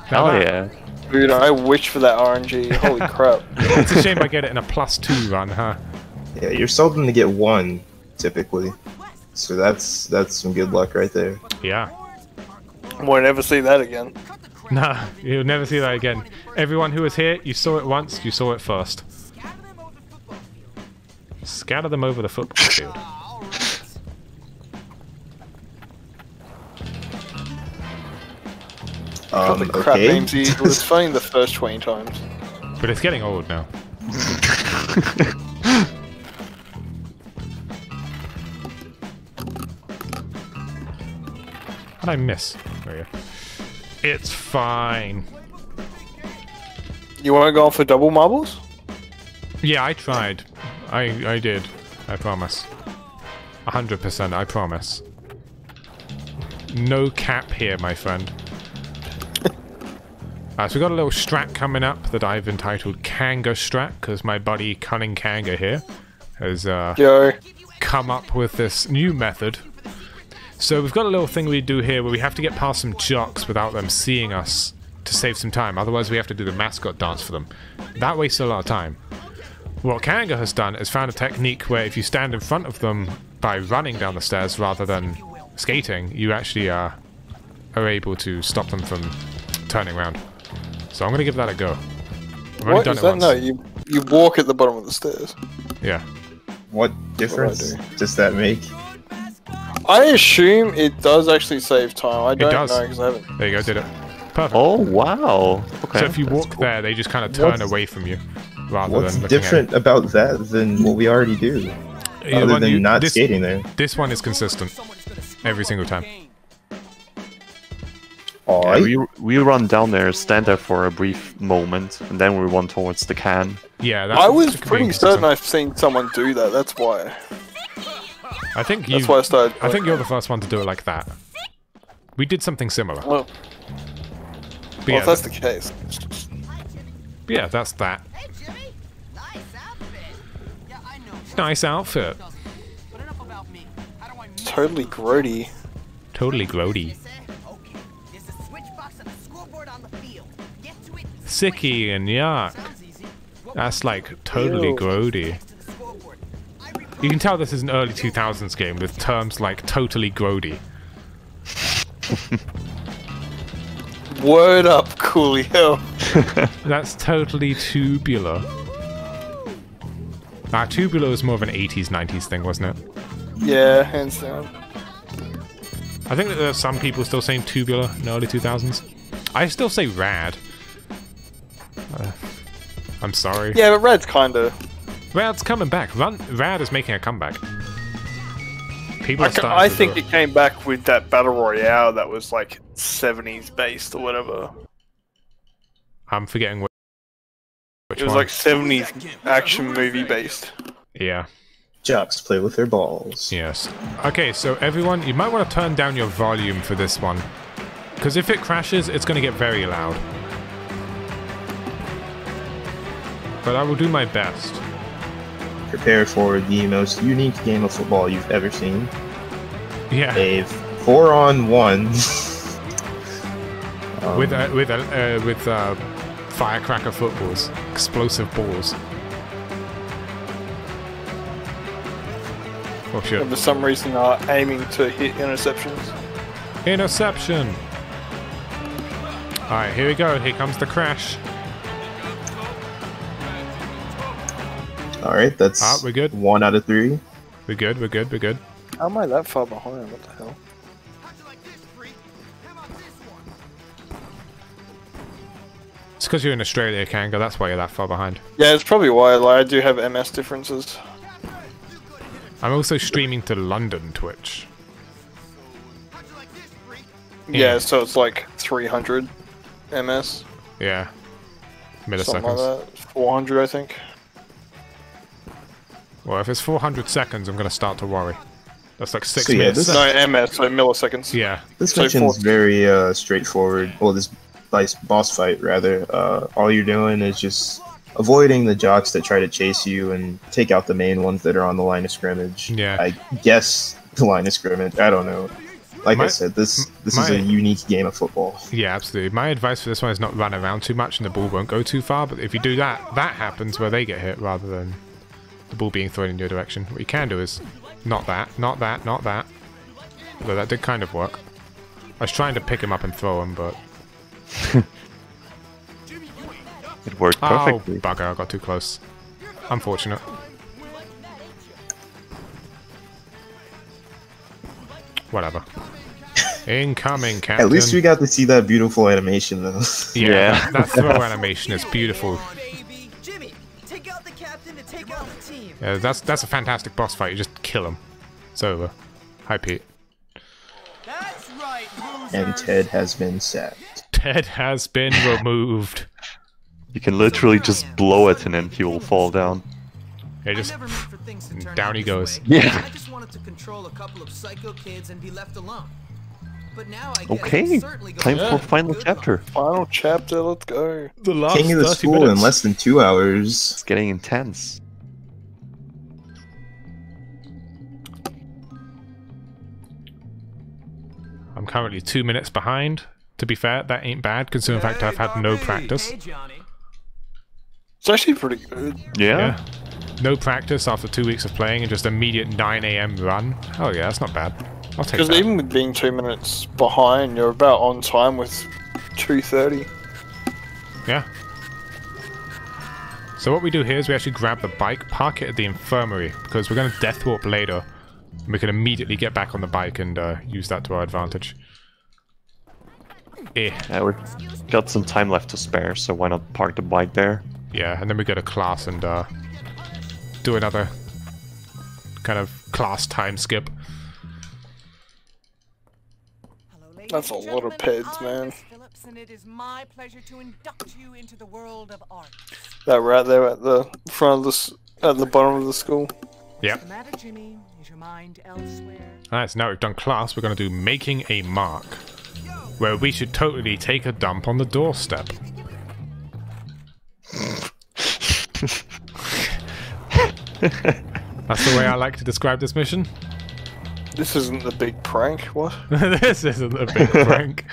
Hell Now that- yeah. Dude, I wish for that RNG. Holy crap. It's a shame I get it in a +2 run, huh? Yeah, you're seldom to get 1 typically. So that's some good luck right there. Yeah. Won't ever see that again. Nah, you'll never see that again. Everyone who was here, you saw it once, you saw it first. Scatter them over the football field. Holy crap, Okay. amzy. It was funny the first 20 times. But it's getting old now. How'd I miss? There you go. It's fine. You want to go for double marbles? Yeah, I tried. I did. I promise. 100%, I promise. No cap here, my friend. So we got a little strat coming up that I've entitled Kanga Strat, because my buddy Cunning Kanga here has come up with this new method. So we've got a little thing we do here where we have to get past some jocks without them seeing us to save some time. Otherwise we have to do the mascot dance for them. That wastes a lot of time. What Kanga has done is found a technique where if you stand in front of them by running down the stairs rather than skating, you actually are able to stop them from turning around. So I'm gonna give that a go. I've only What done is it that? once. No, you walk at the bottom of the stairs. Yeah. What difference does that make? I assume it does actually save time. I don't does. know because I haven't. There you go, did it. Perfect. Oh, wow. Okay. So if you walk there, they just kind of turn away from you, rather What's than looking different about that than what we already do? at you. Other than not skating there. This one is consistent. Every single time. Yeah, we run down there, stand there for a brief moment, and then we run towards the can. Yeah, I was pretty certain I've seen someone do that. That's why. I think That's why I started. I think you're the first one to do it like that. We did something similar. Well, But well yeah, if that's the case. yeah, that's that. Nice outfit. Totally grody. Totally grody. Sicky and yuck. That's like totally Ew. grody. You can tell this is an early 2000s game with terms like totally grody. Word up, Coolio. That's totally tubular. Tubular was more of an 80s, 90s thing, wasn't it? Yeah, hands down. I think that there are some people still saying tubular in the early 2000s. I still say rad. I'm sorry. Yeah, but Red's kinda. Rad's coming back. Rad is making a comeback. People are I starting to think do it came back with that battle royale that was like 70s based or whatever. I'm forgetting which It was one. like 70s action movie based. Yeah. Jocks play with their balls. Yes. Okay, so everyone, you might want to turn down your volume for this one. Because if it crashes, it's going to get very loud. But I will do my best. Prepare for the most unique game of football you've ever seen. Yeah. A 4-on-1. with firecracker footballs, explosive balls. Oh shit! And for some reason are aiming to hit interceptions. Interception! Alright, here we go. Here comes the crash. Alright, that's we're good. 1 out of 3. We're good, we're good, we're good. How am I that far behind? What the hell? It's because you're in Australia, Kanga. That's why you're that far behind. Yeah, it's probably why I do have MS differences. I'm also streaming to London Twitch. Yeah, so it's like 300 MS. Yeah. Milliseconds. Something like that. 400, I think. Well, if it's 400 seconds, I'm going to start to worry. That's like 6 So, yeah, minutes. this- No, MS, so milliseconds. Yeah. This So mission's very straightforward. Well, this boss fight, rather. All you're doing is just avoiding the jocks that try to chase you and take out the main ones that are on the line of scrimmage. Yeah. I guess the line of scrimmage. I don't know. Like I said, this is a unique game of football. Yeah, absolutely. My advice for this one is not run around too much and the ball won't go too far, but if you do that, that happens where they get hit rather than the ball being thrown in your direction. What you can do is not that, not that, not that. Although that did kind of work. I was trying to pick him up and throw him, but... It worked perfectly. Oh, bugger, I got too close. Unfortunate. Whatever. Incoming, Captain. At least we got to see that beautiful animation, though. Yeah, that throw animation is beautiful. Jimmy, take out the captain to take out the team. Yeah, that's a fantastic boss fight. You just kill him. It's over. Hi, Pete. That's right, And Ted has been sacked. Ted has been removed. You can literally just blow it and then he will fall down. Yeah, just down he goes. Yeah. I just wanted to control a couple of psycho kids and be left alone. But now I Okay, time for final chapter. Final chapter, let's go. The last King of the 30 school minutes. in less than 2 hours. It's getting intense. I'm currently 2 minutes behind. To be fair, that ain't bad, considering the fact I've had no practice. It's actually pretty good. Yeah. No practice after 2 weeks of playing and just immediate 9 AM run. Oh yeah, that's not bad. I'll take Because that. even with being 2 minutes behind, you're about on time with 2:30. Yeah. So what we do here is we actually grab the bike, park it at the infirmary, because we're going to death warp later. And we can immediately get back on the bike and use that to our advantage. Yeah, we've got some time left to spare, so why not park the bike there? Yeah, and then we go to class and do another kind of class time skip. That's a lot of peds, man. And it is my pleasure to induct you into the world of art. That right there at the front of the at the bottom of the school. Yep. What's the matter, Jimmy? Is your mind elsewhere? Alright, so now we've done class, we're going to do making a mark, where we should totally take a dump on the doorstep. That's the way I like to describe this mission. This isn't the big prank, what? This isn't the big prank.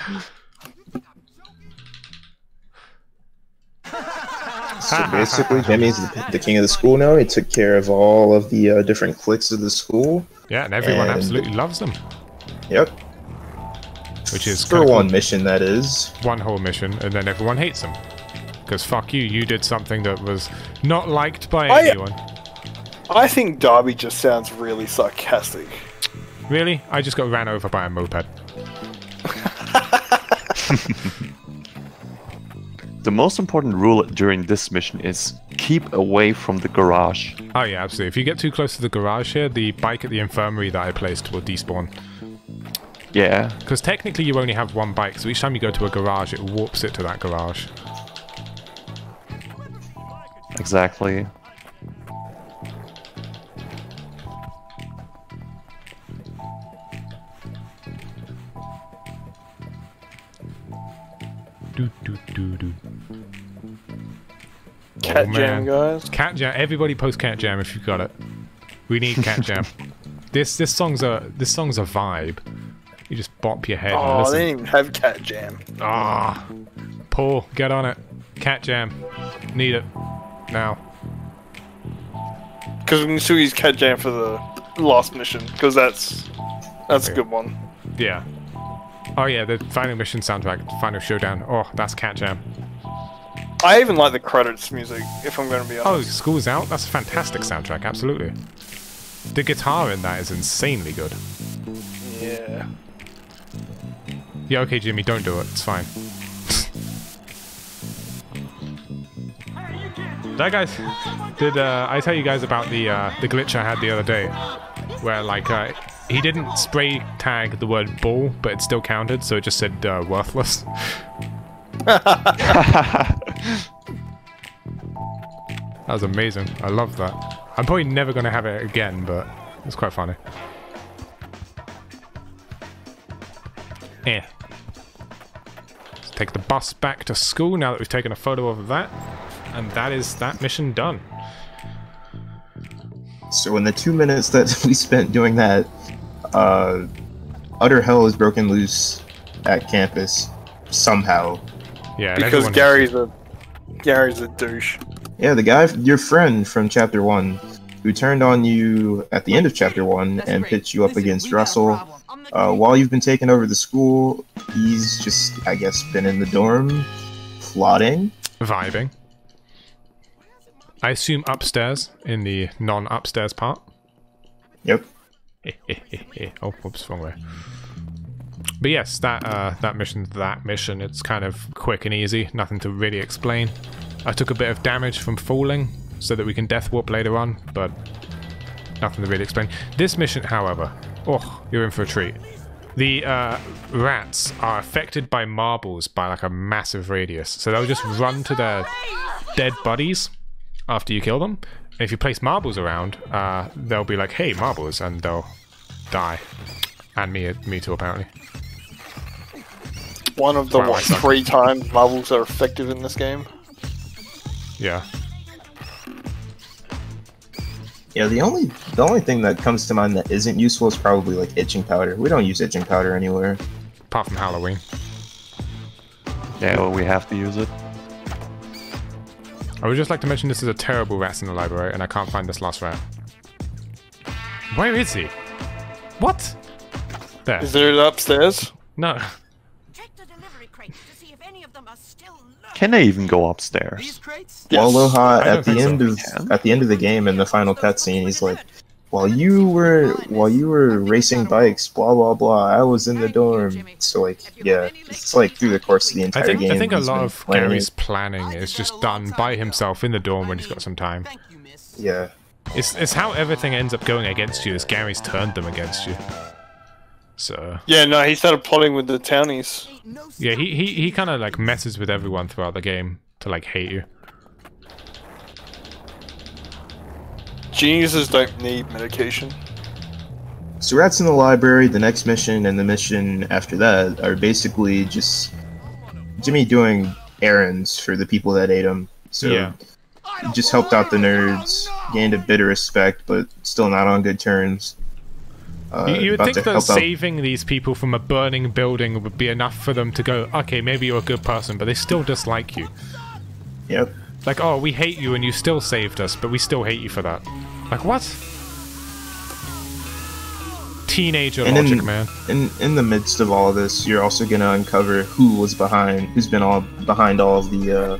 So basically, Jimmy's the king of the school now. He took care of all of the different cliques of the school. Yeah, and everyone absolutely loves them. Yep. Which is for one mission, that is. One whole mission, and then everyone hates them. Because fuck you, you did something that was not liked by anyone. I think Darby just sounds really sarcastic. Really? I just got ran over by a moped. The most important rule during this mission is keep away from the garage. Oh yeah, absolutely. If you get too close to the garage here, the bike at the infirmary that I placed will despawn. Yeah. Because technically you only have one bike, so each time you go to a garage, it warps it to that garage. Exactly. Cat Jam, guys. Cat Jam. Everybody post Cat Jam if you've got it. We need Cat Jam. This song's a vibe. You just bop your head. Oh, and listen. they didn't even have Cat Jam. Ah, Paul, get on it. Cat Jam. Need it now. Because we can still use Cat Jam for the last mission. Because that's a good one. Yeah. Oh yeah, the final mission soundtrack, final showdown. Oh, that's Cat Jam. I even like the credits music, if I'm going to be honest. Oh, School's Out? That's a fantastic soundtrack, absolutely. The guitar in that is insanely good. Yeah. Yeah, okay, Jimmy, don't do it. It's fine. Did I tell you guys about the glitch I had the other day? Where, like, he didn't spray tag the word bull, but it still counted, so it just said worthless. That was amazing. I love that. I'm probably never going to have it again, but it's quite funny. Let's take the bus back to school now that we've taken a photo of that. And that is that mission done. So in the 2 minutes that we spent doing that, utter hell is broken loose at campus somehow. Yeah, because Gary's a douche. Yeah, the guy, your friend from Chapter 1, who turned on you at the end of Chapter 1 and pitched you up against Russell. While you've been taking over the school, he's just, I guess, been in the dorm, plotting. Vibing. I assume upstairs, in the non-upstairs part. Yep. Oh, whoops, wrong way. But yes, that mission, it's kind of quick and easy, nothing to really explain. I took a bit of damage from falling, so that we can death warp later on, but nothing to really explain. This mission, however, oh, you're in for a treat. The rats are affected by marbles by like a massive radius, so they'll just run to their dead buddies after you kill them. And if you place marbles around, they'll be like, hey, marbles, and they'll die. And me too, apparently. One of the, wow, 3 times marbles are effective in this game? Yeah. Yeah, the only thing that comes to mind that isn't useful is probably like itching powder. We don't use itching powder anywhere. Apart from Halloween. Yeah, well, we have to use it. I would just like to mention this is a terrible rats in the library, and I can't find this last rat. Where is he? What? There. Is there upstairs? No. Can they even go upstairs? Yes. Well, Aloha, at the so. end of the game in the final cutscene, he's like, while you were racing bikes, blah blah blah, I was in the dorm. So like, yeah, it's like through the course of the entire game. I think a lot of Gary's planning is just done by himself in the dorm when he's got some time. Yeah. It's how everything ends up going against you, is Gary's turned them against you. So yeah, no, he started plotting with the townies. Yeah, he kind of like messes with everyone throughout the game to like hate you. Geniuses don't need medication. So rats in the library, the next mission, and the mission after that are basically just Jimmy doing errands for the people that ate him. So yeah. He just helped out the nerds, gained a bit of respect, but still not on good terms. You would think that saving these people from a burning building would be enough for them to go, okay, maybe you're a good person, but they still dislike you. Yep. Like, oh, we hate you and you still saved us, but we still hate you for that. Like, what? Teenager logic, man. In the midst of all of this, you're also gonna uncover who's been behind all of the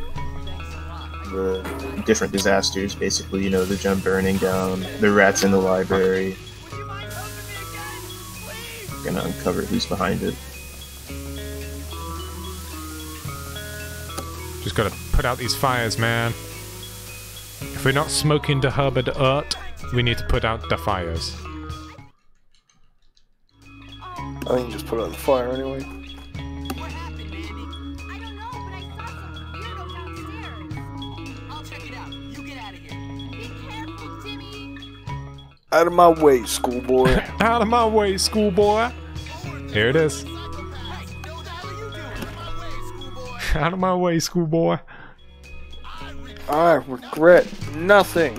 different disasters, basically, you know, the gym burning down, the rats in the library. Gonna uncover who's behind it. Just gotta put out these fires, man. If we're not smoking the Herbert Earth, we need to put out the fires. I think just put out the fire anyway. What happened, Mandy? I don't know, but I saw some weirdo downstairs. I'll check it out. You get out of here. Be careful, Timmy. Out of my way, schoolboy. Out of my way, schoolboy. Here it is. Out of my way, schoolboy. I regret nothing.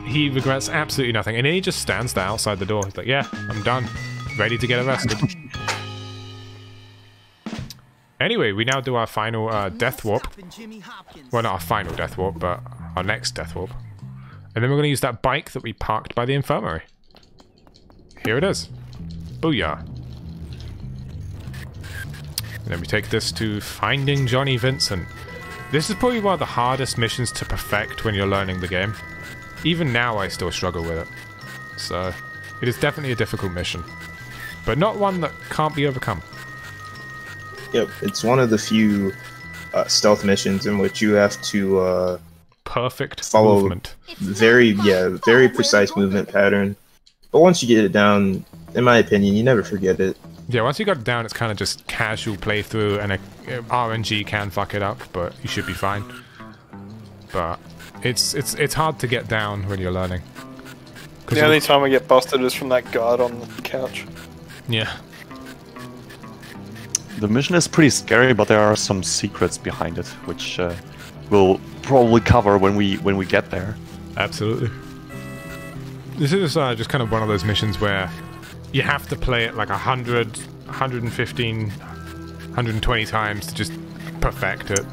He regrets absolutely nothing, and then he just stands there outside the door. He's like, yeah, I'm done. Ready to get arrested. Anyway, we now do our final death warp. Well, not our final death warp, but our next death warp. And then we're going to use that bike that we parked by the infirmary. Here it is. Booyah. And then we take this to Finding Johnny Vincent. This is probably one of the hardest missions to perfect when you're learning the game. Even now I still struggle with it. So, it is definitely a difficult mission. But not one that can't be overcome. Yep, it's one of the few stealth missions in which you have to perfect follow movement. very precise movement pattern. But once you get it down, in my opinion, you never forget it. Yeah, once you got it down, it's kind of just casual playthrough, and RNG can fuck it up, but you should be fine. But it's hard to get down when you're learning. The only time I get busted is from that guard on the couch. Yeah. The mission is pretty scary, but there are some secrets behind it, which we'll probably cover when we get there. Absolutely. This is just kind of one of those missions where you have to play it like 100, 115, 120 times to just perfect it.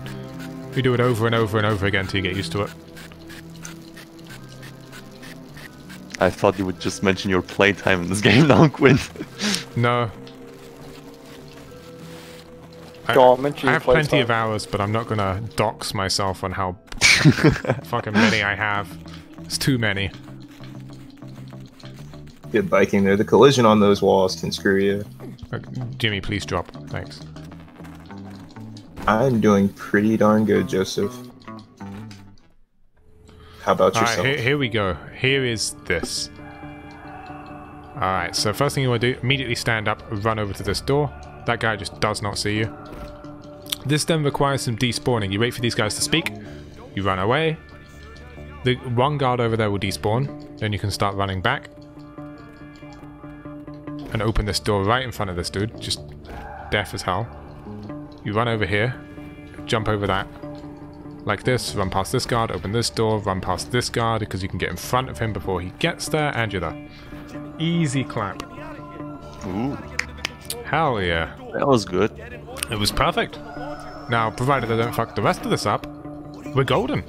You do it over and over and over again till you get used to it. I thought you would just mention your playtime in this game now, Quinn. No. I have plenty of hours, but I'm not gonna dox myself on how fucking many I have. It's too many. Good biking there. The collision on those walls can screw you. Jimmy, please drop. Thanks. I'm doing pretty darn good, Joseph. How about yourself? Alright, here we go. Here is this. Alright, so first thing you want to do, immediately stand up, run over to this door. That guy just does not see you. This then requires some despawning. You wait for these guys to speak, you run away. The one guard over there will despawn, then you can start running back. And open this door right in front of this dude, just deaf as hell. You run over here, jump over that, like this, run past this guard, open this door, run past this guard, because you can get in front of him before he gets there, and you're there. Easy clap. Ooh. Hell yeah. That was good. It was perfect. Now, provided I don't fuck the rest of this up, we're golden.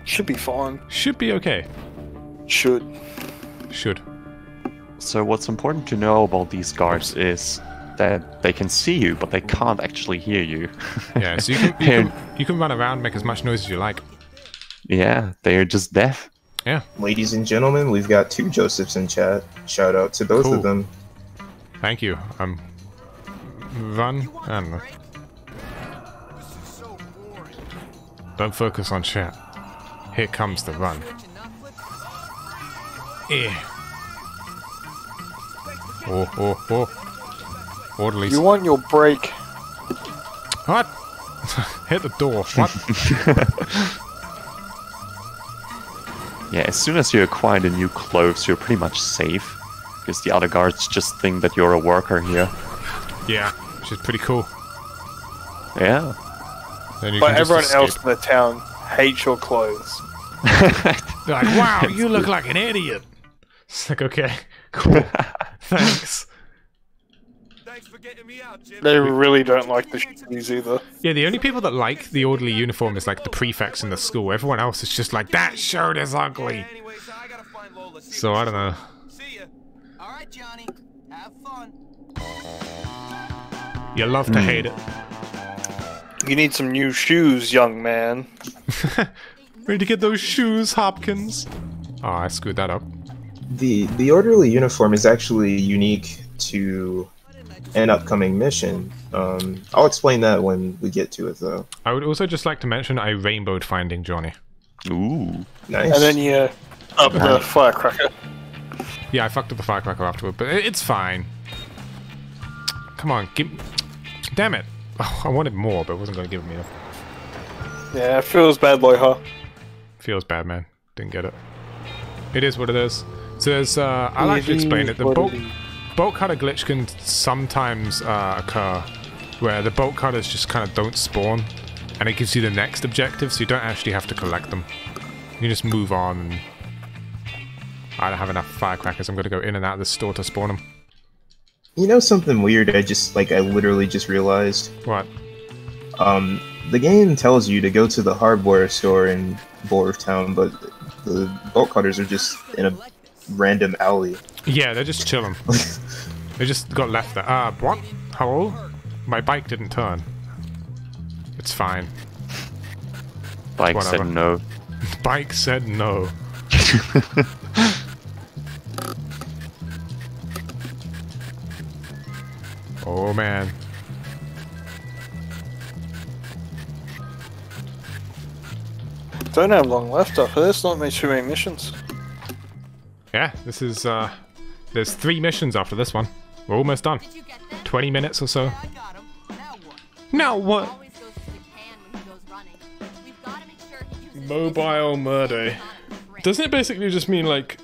Should be fine. Should be okay. Should. So what's important to know about these guards is that they can see you, but they can't actually hear you. Yeah, so you can run around, make as much noise as you like. Yeah, they're just deaf. Yeah. Ladies and gentlemen, we've got 2 Josephs in chat. Shout out to both of them. Thank you. Run. I don't know. Don't focus on chat. Here comes the run. Eh. Oh. Orderlies. You want your break. What? Hit the door. What? Yeah, as soon as you acquire the new clothes, you're pretty much safe. Because the other guards just think that you're a worker here. Yeah, which is pretty cool. Yeah. But everyone else in the town hates your clothes. They're like, wow, you look like an idiot. It's like, okay, cool. Thanks. Thanks for getting me out, Jim. They really don't like the shoes either. Yeah, the only people that like the orderly uniform is like the prefects in the school. Everyone else is just like, that shirt is ugly. So I don't know. See ya. All right, Johnny. Have fun. You love to hate it. You need some new shoes, young man. Ready to get those shoes, Hopkins? Oh, I screwed that up. The orderly uniform is actually unique to an upcoming mission. I'll explain that when we get to it, though. I would also just like to mention I rainbowed Finding Johnny. Ooh. Nice. And then you up the firecracker. Yeah, I fucked up the firecracker afterward, but it's fine. Come on, damn it. Oh, I wanted more, but it wasn't going to give me enough. Yeah, it feels bad, Loha. Feels bad, man. Didn't get it. It is what it is. So there's, I'll actually explain it. The bolt cutter glitch can sometimes occur where the bolt cutters just kind of don't spawn, and it gives you the next objective, so you don't actually have to collect them. You can just move on. And I don't have enough firecrackers. I'm going to go in and out of the store to spawn them. You know something weird I literally just realized? What? The game tells you to go to the hardware store in Town, but the bolt cutters are just in a random alley. Yeah, they're just chilling. They just got left there. What? Hello? My bike didn't turn. It's fine. Bike said no. Bike said no. Oh man. Don't have long left after this, not too many missions. Yeah, this is, there's 3 missions after this one. We're almost done. 20 minutes or so. Now what? Mobile murder. Doesn't it basically just mean, like,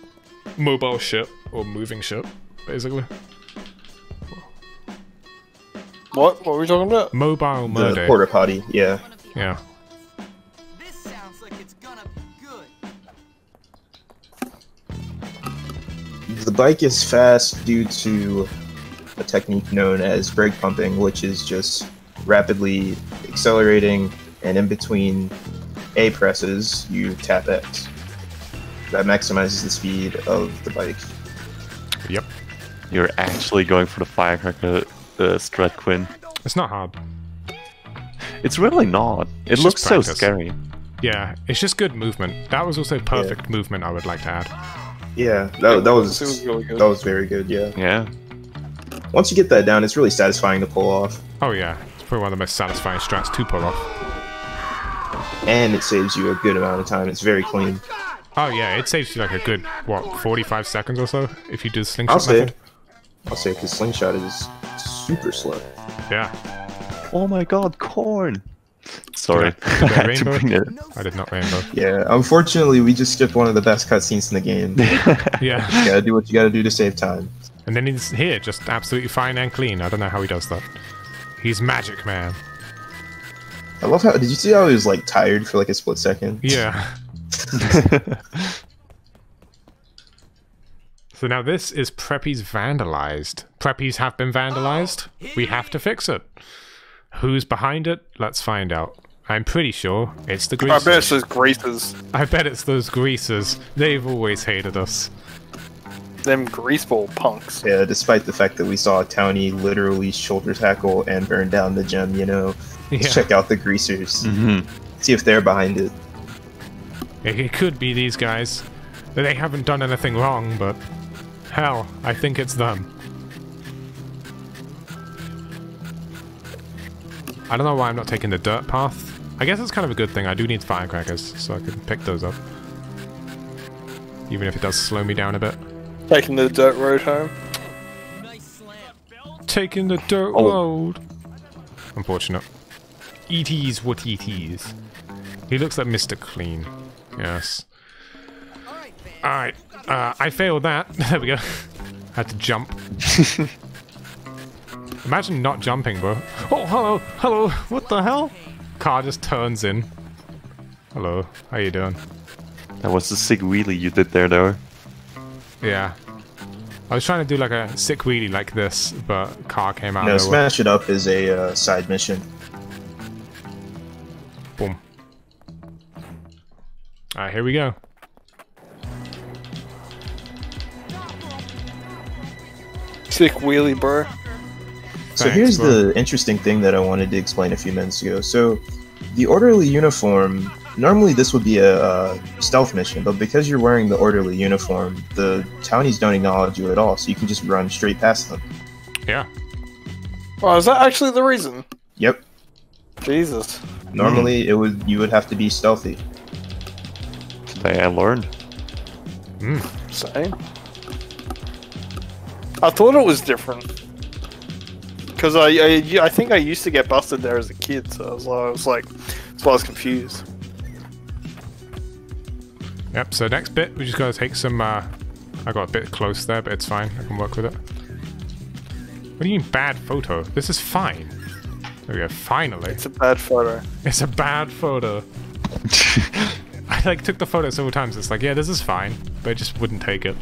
mobile ship, or moving ship, basically? What? What were we talking about? Mobile mode. The porta potty, yeah. Yeah. This sounds like it's gonna be good. The bike is fast due to a technique known as brake pumping, which is just rapidly accelerating, and in between A presses, you tap X. That maximizes the speed of the bike. Yep. You're actually going for the firecracker, Strat Quinn. It's not hard. It's really not. It It's looks just so practice. scary. Yeah, it's just good movement. That was also perfect movement I would like to add. Yeah, that was It was really good. that was very good. Yeah. Yeah. Once you get that down, it's really satisfying to pull off, Oh yeah, it's probably one of the most satisfying strats to pull off. and it saves you a good amount of time. It's very clean. Oh yeah, it saves you like a good, what, 45 seconds or so if you do the I'll slingshot say, method? because slingshot is super slow. Yeah. Oh my god, corn! Sorry. Did I I had to rainbow? bring it. I did not rainbow. Yeah, unfortunately, we just skipped one of the best cutscenes in the game. Yeah. You gotta do what you gotta do to save time. And then he's here, just absolutely fine and clean. I don't know how he does that. He's magic, man. I love how. Did you see how he was like tired for like a split second? Yeah. So now this is Preppy's vandalized. Preppies have been vandalized. We have to fix it. Who's behind it? Let's find out. I'm pretty sure it's the I bet greasers. it's those greasers. I bet it's those greasers. They've always hated us. Them greaseball punks. Yeah, despite the fact that we saw a townie literally shoulder tackle and burn down the gem, you know. Yeah. Let's check out the greasers. Mm-hmm. See if they're behind it. It could be these guys. They haven't done anything wrong, but hell, I think it's them. I don't know why I'm not taking the dirt path. I guess it's kind of a good thing. I do need firecrackers, so I can pick those up. Even if it does slow me down a bit. Taking the dirt road home. Taking the dirt road. Unfortunate. ET's what ET's. He looks like Mr. Clean. Yes. Alright. I failed that. There we go. Had to jump. Imagine not jumping, bro. Oh, hello. Hello. What the hell? Car just turns in. Hello. How you doing? That was the sick wheelie you did there, though. Yeah. I was trying to do like a sick wheelie like this, but car came out. No, of nowhere. Smash It Up is a side mission. Boom. Alright, here we go. Sick wheelie, bro. So Thanks, here's bro. the interesting thing that I wanted to explain a few minutes ago. So the orderly uniform, normally this would be a stealth mission, but because you're wearing the orderly uniform, the townies don't acknowledge you at all, so you can just run straight past them. Yeah. Oh, is that actually the reason? Yep. Jesus. Normally you would have to be stealthy. Today I learned. Same. I thought it was different. Because I think I used to get busted there as a kid, so I was like, that's why I was confused. Yep, so next bit, we just gotta take some, I got a bit close there, but it's fine, I can work with it. What do you mean bad photo? This is fine. There we go, finally. It's a bad photo. It's a bad photo. I like took the photo several times, it's like, yeah, this is fine, but it just wouldn't take it.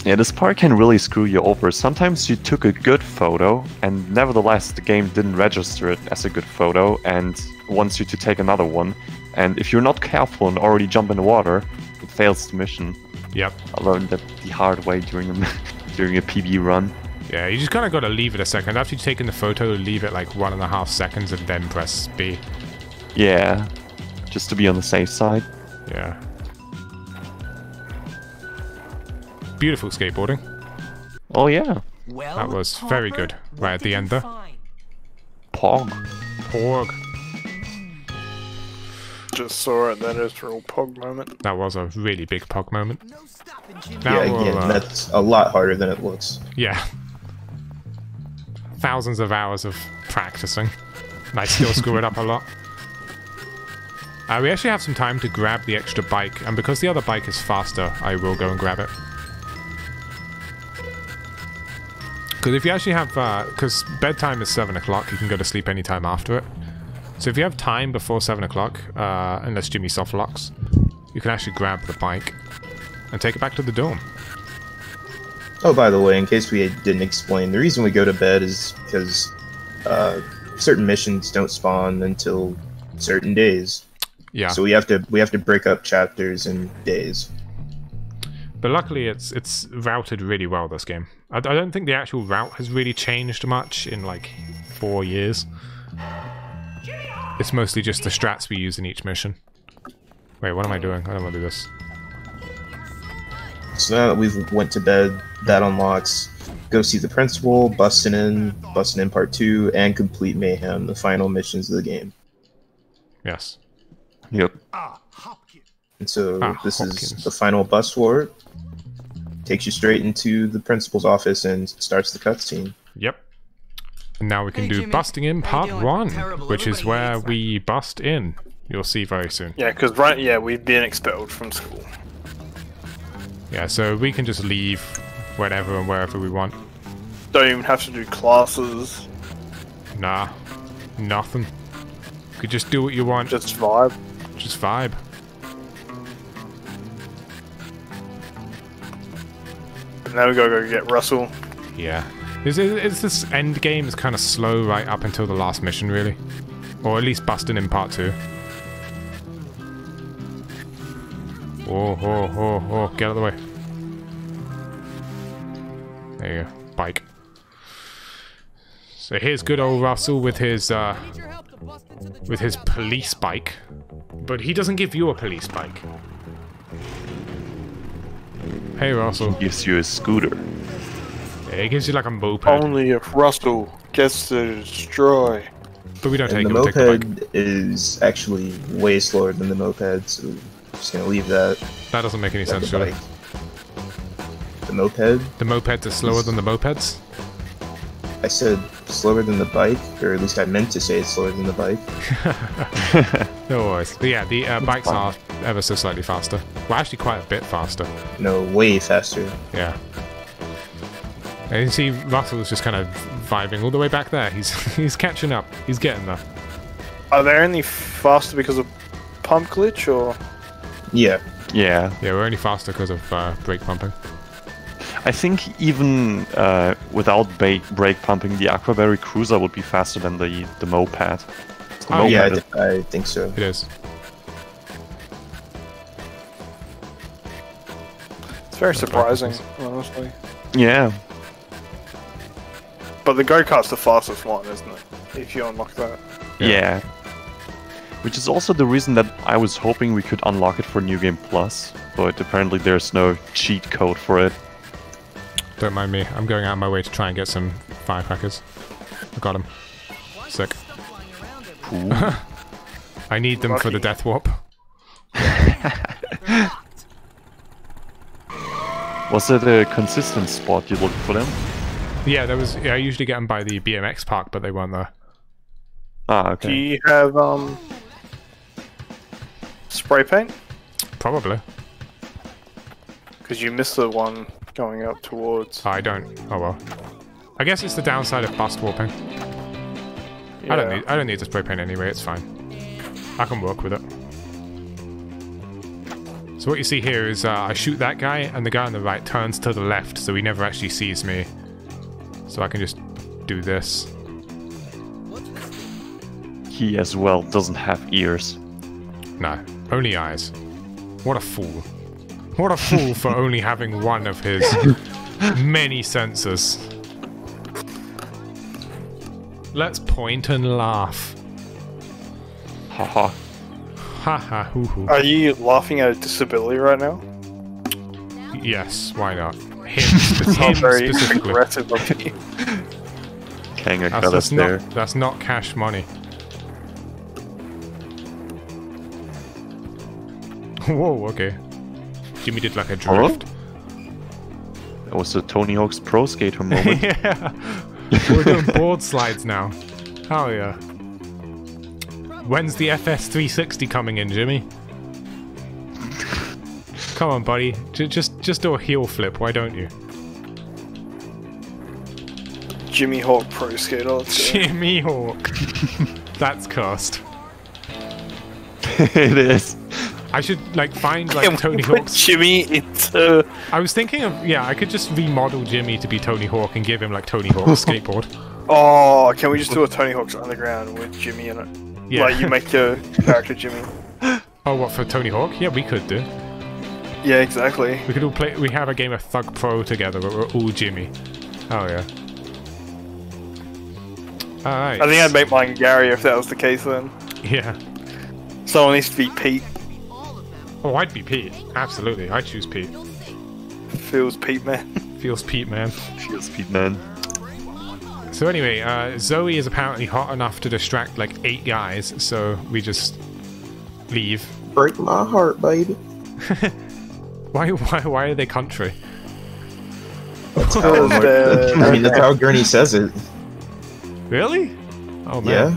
Yeah, this part can really screw you over. Sometimes you took a good photo, and nevertheless the game didn't register it as a good photo, and wants you to take another one. And if you're not careful and already jump in the water, it fails the mission. Yep. I learned that the hard way during a during a PB run. Yeah, you just kinda gotta leave it a second. After you've taken the photo, leave it like 1.5 seconds and then press B. Yeah, just to be on the safe side. Yeah. Beautiful skateboarding. Oh yeah. Well, That was very Harper, good. what Right at did the you end there. find? Pog. Porg. Just saw it, that is real pog moment. That was a really big pog moment. Yeah, Now again, we'll, that's a lot harder than it looks. yeah. Thousands of hours of practicing. And I still screw it up a lot. We actually have some time to grab the extra bike, and because the other bike is faster, I will go and grab it. Because if you actually have, because bedtime is 7 o'clock, you can go to sleep anytime after it. So if you have time before 7 o'clock, unless Jimmy soft locks, you can actually grab the bike and take it back to the dorm. Oh, by the way, in case we didn't explain, the reason we go to bed is because certain missions don't spawn until certain days. Yeah. So we have to break up chapters in days. But luckily, it's routed really well, this game. I don't think the actual route has really changed much in like 4 years. It's mostly just the strats we use in each mission. Wait, what am I doing? I don't want to do this. So now that we've went to bed, that unlocks Go See the Principal, Bustin' In Part 2, and Complete Mayhem, the final missions of the game. Yes. Yep. And so this is the final bus war. Takes you straight into the principal's office and starts the cutscene. Yep. And now we can do Busting In Part 1, which is where we bust in. You'll see very soon. Yeah, because we've been expelled from school. Yeah, so we can just leave whenever and wherever we want. Don't even have to do classes. Nah, nothing. You could just do what you want. Just vibe. Just vibe. Now we gotta go get Russell. Yeah. Is this end game is kind of slow right up until the last mission, really? Or at least Busting In Part 2. Oh, get out of the way. There you go. Bike. So here's good old Russell with his police bike. But he doesn't give you a police bike. Hey, Russell. He gives you a scooter. Yeah, he gives you like a moped. Only if Russell gets to destroy. But we don't take and him. the Take the bike. moped is actually way slower than the moped, so I'm just gonna leave that. That doesn't make any sense, the really. bike. The moped? The mopeds are slower than the mopeds? I said slower than the bike, or at least I meant to say it's slower than the bike. No worries. But yeah, the bikes are ever so slightly faster. Well, actually quite a bit faster. No, way faster. Yeah. And you see Russell is just kind of vibing all the way back there. He's catching up. He's getting there. Are they only faster because of pump glitch, or...? Yeah. Yeah. Yeah, we're only faster because of brake pumping. I think even without brake pumping, the Aquaberry Cruiser would be faster than the moped. Oh, yeah, I think so. It is. It's very surprising, honestly. Yeah. But the go-kart's the fastest one, isn't it? If you unlock that. Yeah. Which is also the reason that I was hoping we could unlock it for New Game Plus, but apparently there's no cheat code for it. Don't mind me. I'm going out of my way to try and get some firecrackers. I got them. Sick. I need them for the death warp. Was it a consistent spot you looked for them? Yeah, there was. Yeah, I usually get them by the BMX park, but they weren't there. Ah, okay. Do you have spray paint? Probably. Because you missed the one going up towards. I don't. Oh well. I guess it's the downside of bust warping. Yeah. I don't need to spray paint anyway. It's fine. I can work with it. So what you see here is I shoot that guy, and the guy on the right turns to the left, so he never actually sees me. So I can just do this. He as well doesn't have ears. No, only eyes. What a fool. What a fool for only having one of his many senses. Let's point and laugh. Haha. Haha, hoo hoo. Are you laughing at a disability right now? Yes, why not? Him very specifically. aggressive of you. Kanga colors there. That's not cash money. Whoa, okay. Jimmy did like a drift. That was a Tony Hawk's Pro Skater moment. Yeah. We're doing board slides now. Hell yeah. When's the FS360 coming in, Jimmy? Come on, buddy. Just do a heel flip, why don't you? Jimmy Hawk Pro Skater. Let's go. Jimmy Hawk. That's cursed. It is. I should like find like Tony Hawk's. Jimmy into. I was thinking of I could just remodel Jimmy to be Tony Hawk and give him like Tony Hawk's skateboard. Oh, can we just do a Tony Hawk's Underground with Jimmy in it? Yeah. Like you make your character Jimmy. Oh, what for Tony Hawk? Yeah, we could do. Yeah, exactly. We could all play. We have a game of Thug Pro together, but we're all Jimmy. Oh yeah. All right. I think I'd make mine Gary if that was the case then. Yeah. Someone needs to be Pete. Oh, I'd be Pete. Absolutely, I'd choose Pete. Feels Pete man. Feels Pete man. Feels Pete man. So anyway, Zoe is apparently hot enough to distract like 8 guys, so we just leave. Break my heart, baby. Why are they country? That's how, I mean, that's how Gurney says it. Really? Oh man. Yeah.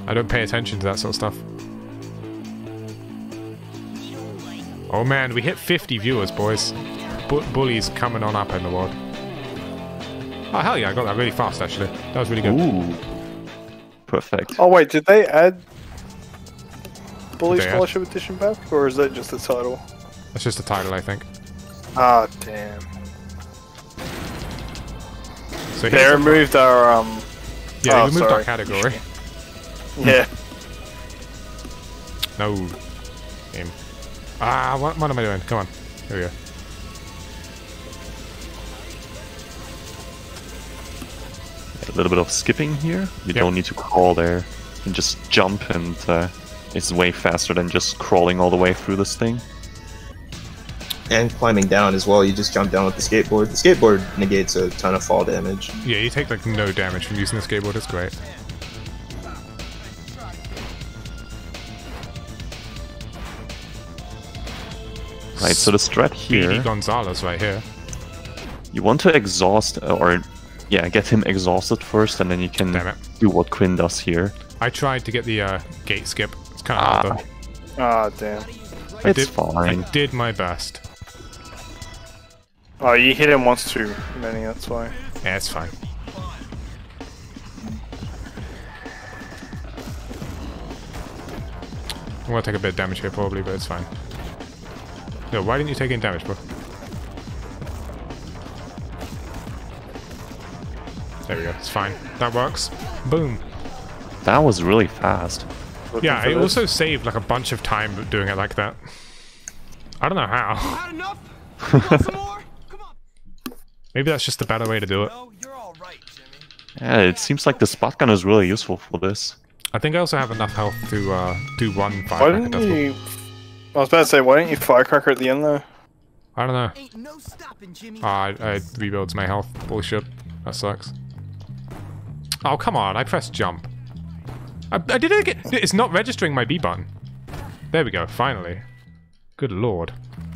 I don't pay attention to that sort of stuff. Oh man, we hit 50 viewers, boys. Bullies coming on up in the world. Oh hell yeah, I got that really fast actually. That was really good. Ooh. Perfect. Oh wait, did they add Bully Scholarship Edition back, or is that just the title? That's just the title, I think. Ah, damn. So they removed our yeah, we removed our category. Yeah. No. Game. Ah, what am I doing? Come on. Here we go. A little bit of skipping here. You don't need to crawl there. You can just jump, and it's way faster than just crawling all the way through this thing. And climbing down as well. You just jump down with the skateboard. The skateboard negates a ton of fall damage. Yeah, you take like no damage from using the skateboard. It's great. Right, so the strat here. Speedy Gonzalez right here. You want to exhaust, or get him exhausted first, and then you can do what Quinn does here. I tried to get the gate skip. It's kind of hard though. Ah, damn. It's fine. I did my best. Oh, you hit him once too many, that's why. Yeah, it's fine. I'm gonna take a bit of damage here probably, but it's fine. No, why didn't you take any damage, bro? There we go, it's fine. That works. Boom. That was really fast. Yeah, I also saved like a bunch of time doing it like that. I don't know how. Had enough? You want some more? Come on. Maybe that's just a better way to do it. No, you're all right, Jimmy. Yeah, it seems like the spot gun is really useful for this. I think I also have enough health to do one Why firecracker. didn't you... I was about to say, why didn't you firecracker at the end though? I don't know. Ain't no stopping, Jimmy. I rebuilds my health. Bullshit. That sucks. Oh, come on. I pressed jump. I did it again. It's not registering my B button. There we go. Finally. Good lord.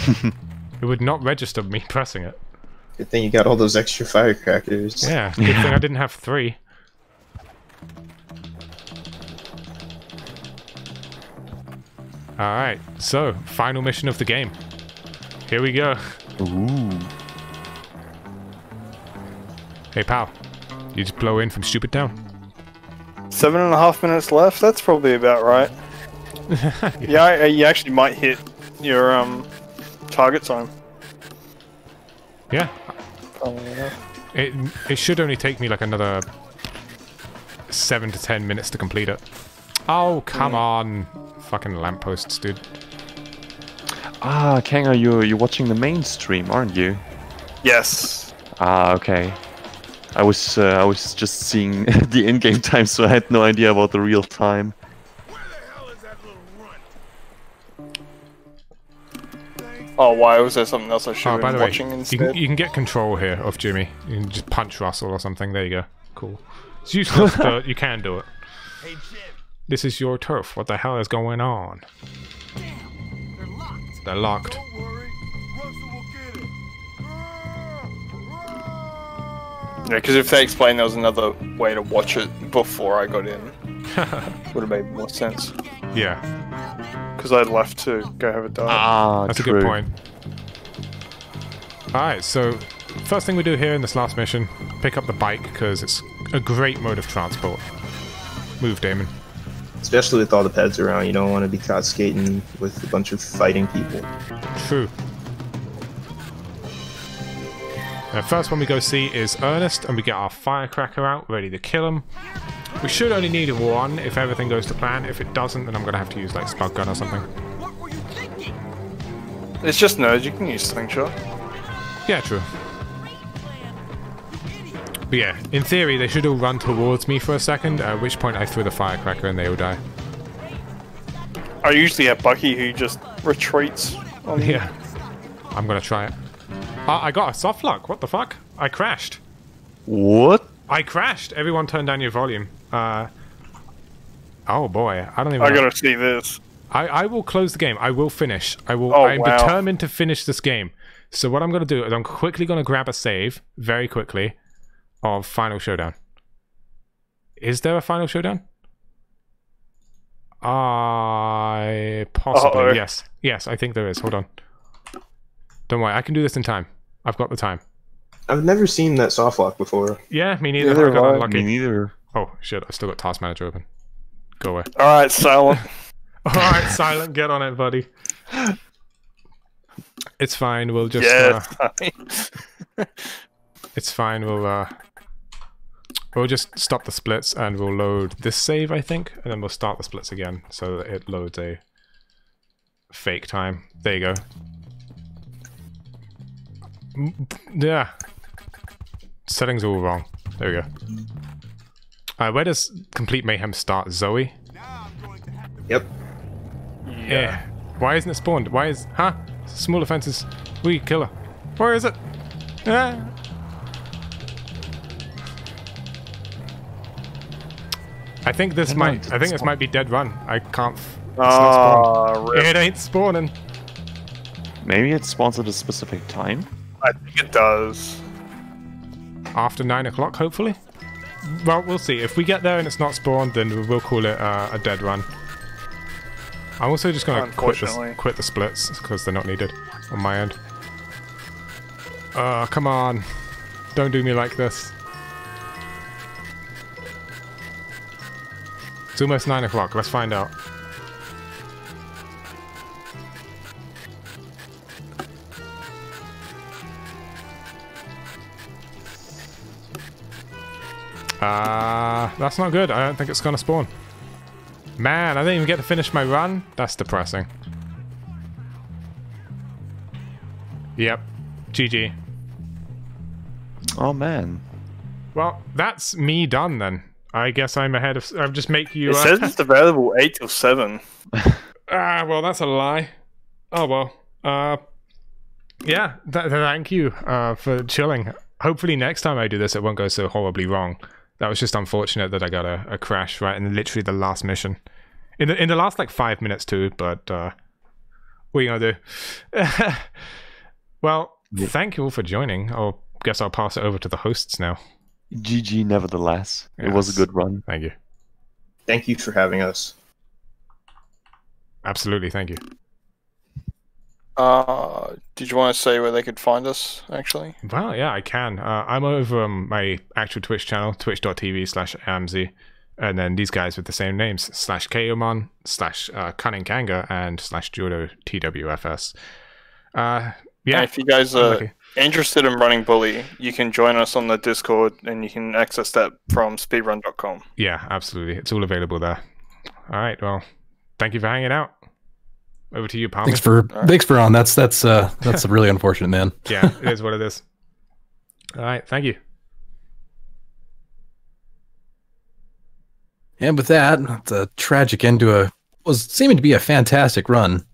It would not register me pressing it. Good thing you got all those extra firecrackers. Yeah, good thing I didn't have 3. Alright, so, final mission of the game. Here we go. Ooh. Hey pal, you just blow in from Stupid Town. 7.5 minutes left, that's probably about right. Yeah, you actually might hit your target time. Yeah. It should only take me like another 7 to 10 minutes to complete it. Oh, come on. Fucking lampposts, dude. Ah, Kanga, you're watching the main stream, aren't you? Yes. Ah, okay. I was just seeing the in-game time, so I had no idea about the real time. Oh, why was there something else I should have by been the watching way, instead? you can get control here of Jimmy. You can just punch Russell or something. There you go. Cool. It's useless, but you can do it. Hey, Jim. This is your turf. What the hell is going on? Damn, they're locked. They're locked. Don't worry, Russell will get it. Yeah, because if they explained there was another way to watch it before I got in, would have made more sense. Yeah. Because I'd left to go have a dive. Ah, That's true. a good point. Alright, so first thing we do here in this last mission, pick up the bike, because it's a great mode of transport. Move, Damon. Especially with all the pets around, you don't want to be caught skating with a bunch of fighting people. True. The first one we go see is Ernest, and we get our firecracker out, ready to kill him. We should only need one if everything goes to plan. If it doesn't, then I'm going to have to use like Spud Gun or something. What were you thinking? It's just nerds, you can use Slingshot. Yeah, true. But yeah, in theory, they should all run towards me for a second, at which point I throw the firecracker and they all die. I usually have Bucky who just retreats on me. Yeah. I'm going to try it. I got a soft lock. What the fuck? I crashed. What? I crashed. Everyone turn down your volume. Oh boy. I don't even know. I gotta see this. I will close the game. I will finish. I'm wow. determined to finish this game. So what I'm going to do is I'm quickly going to grab a save, very quickly, of Final Showdown. Is there a Final Showdown? Possibly, yes. Yes, I think there is. Hold on. Don't worry, I can do this in time. I've got the time. I've never seen that soft lock before. Yeah, me neither. I got unlucky. Me neither. Oh, shit, I still got Task Manager open. Go away. Alright, Silent. Alright, Silent, get on it, buddy. It's fine, we'll just... it's fine, we'll just stop the splits and we'll load this save, I think, and then we'll start the splits again so that it loads a fake time. There you go. Yeah. Settings are all wrong. There we go. Where does Complete Mayhem start? Zoe? Yep. Yeah. Why isn't it spawned? Why is... Huh? Small offenses. We kill her. Where is it? Ah. I think this might be dead run. I can't... It's not spawned. It ain't spawning. Maybe it spawns at a specific time? I think it does. After 9 o'clock, hopefully? Well, we'll see. If we get there and it's not spawned, then we'll call it a dead run. I'm also just going to quit the splits, because they're not needed on my end. Come on. Don't do me like this. It's almost 9 o'clock. Let's find out. That's not good. I don't think it's gonna spawn. Man, I didn't even get to finish my run. That's depressing. Yep. GG. Oh man. Well, that's me done then. I guess I'm ahead of... I'll just make you... It says it's available 8 till 7. Well, that's a lie. Oh, well. Yeah, thank you for chilling. Hopefully next time I do this, it won't go so horribly wrong. That was just unfortunate that I got a crash right in literally the last mission. In the last, like, 5 minutes, too, but... what are you gonna do? Well, thank you all for joining. I guess I'll pass it over to the hosts now. GG nevertheless. Yes. It was a good run. Thank you. Thank you for having us. Absolutely, thank you. Did you want to say where they could find us, actually? Well, yeah, I can. I'm over my actual Twitch channel, twitch.tv/amzy, and then these guys with the same names, /Keomon, /CunningKanga, and /JudoTWFS. Yeah. And if you guys are interested in running Bully, you can join us on the Discord, and you can access that from speedrun.com. Yeah, absolutely. It's all available there. All right, well, thank you for hanging out. Over to you, Palmy. Thanks for on. That's really unfortunate, man. Yeah, it is what it is. All right, thank you. And with that, it's a tragic end to was seeming to be a fantastic run.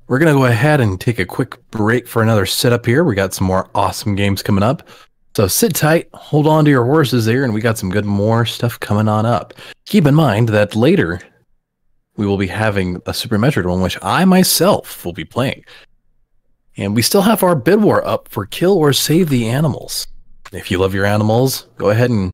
We're gonna go ahead and take a quick break for another setup here. We got some more awesome games coming up. So sit tight, hold on to your horses there, and we got some good more stuff coming on up. Keep in mind that later we will be having a Super Metroid one, which I myself will be playing. And we still have our bid war up for Kill or Save the Animals. If you love your animals, go ahead and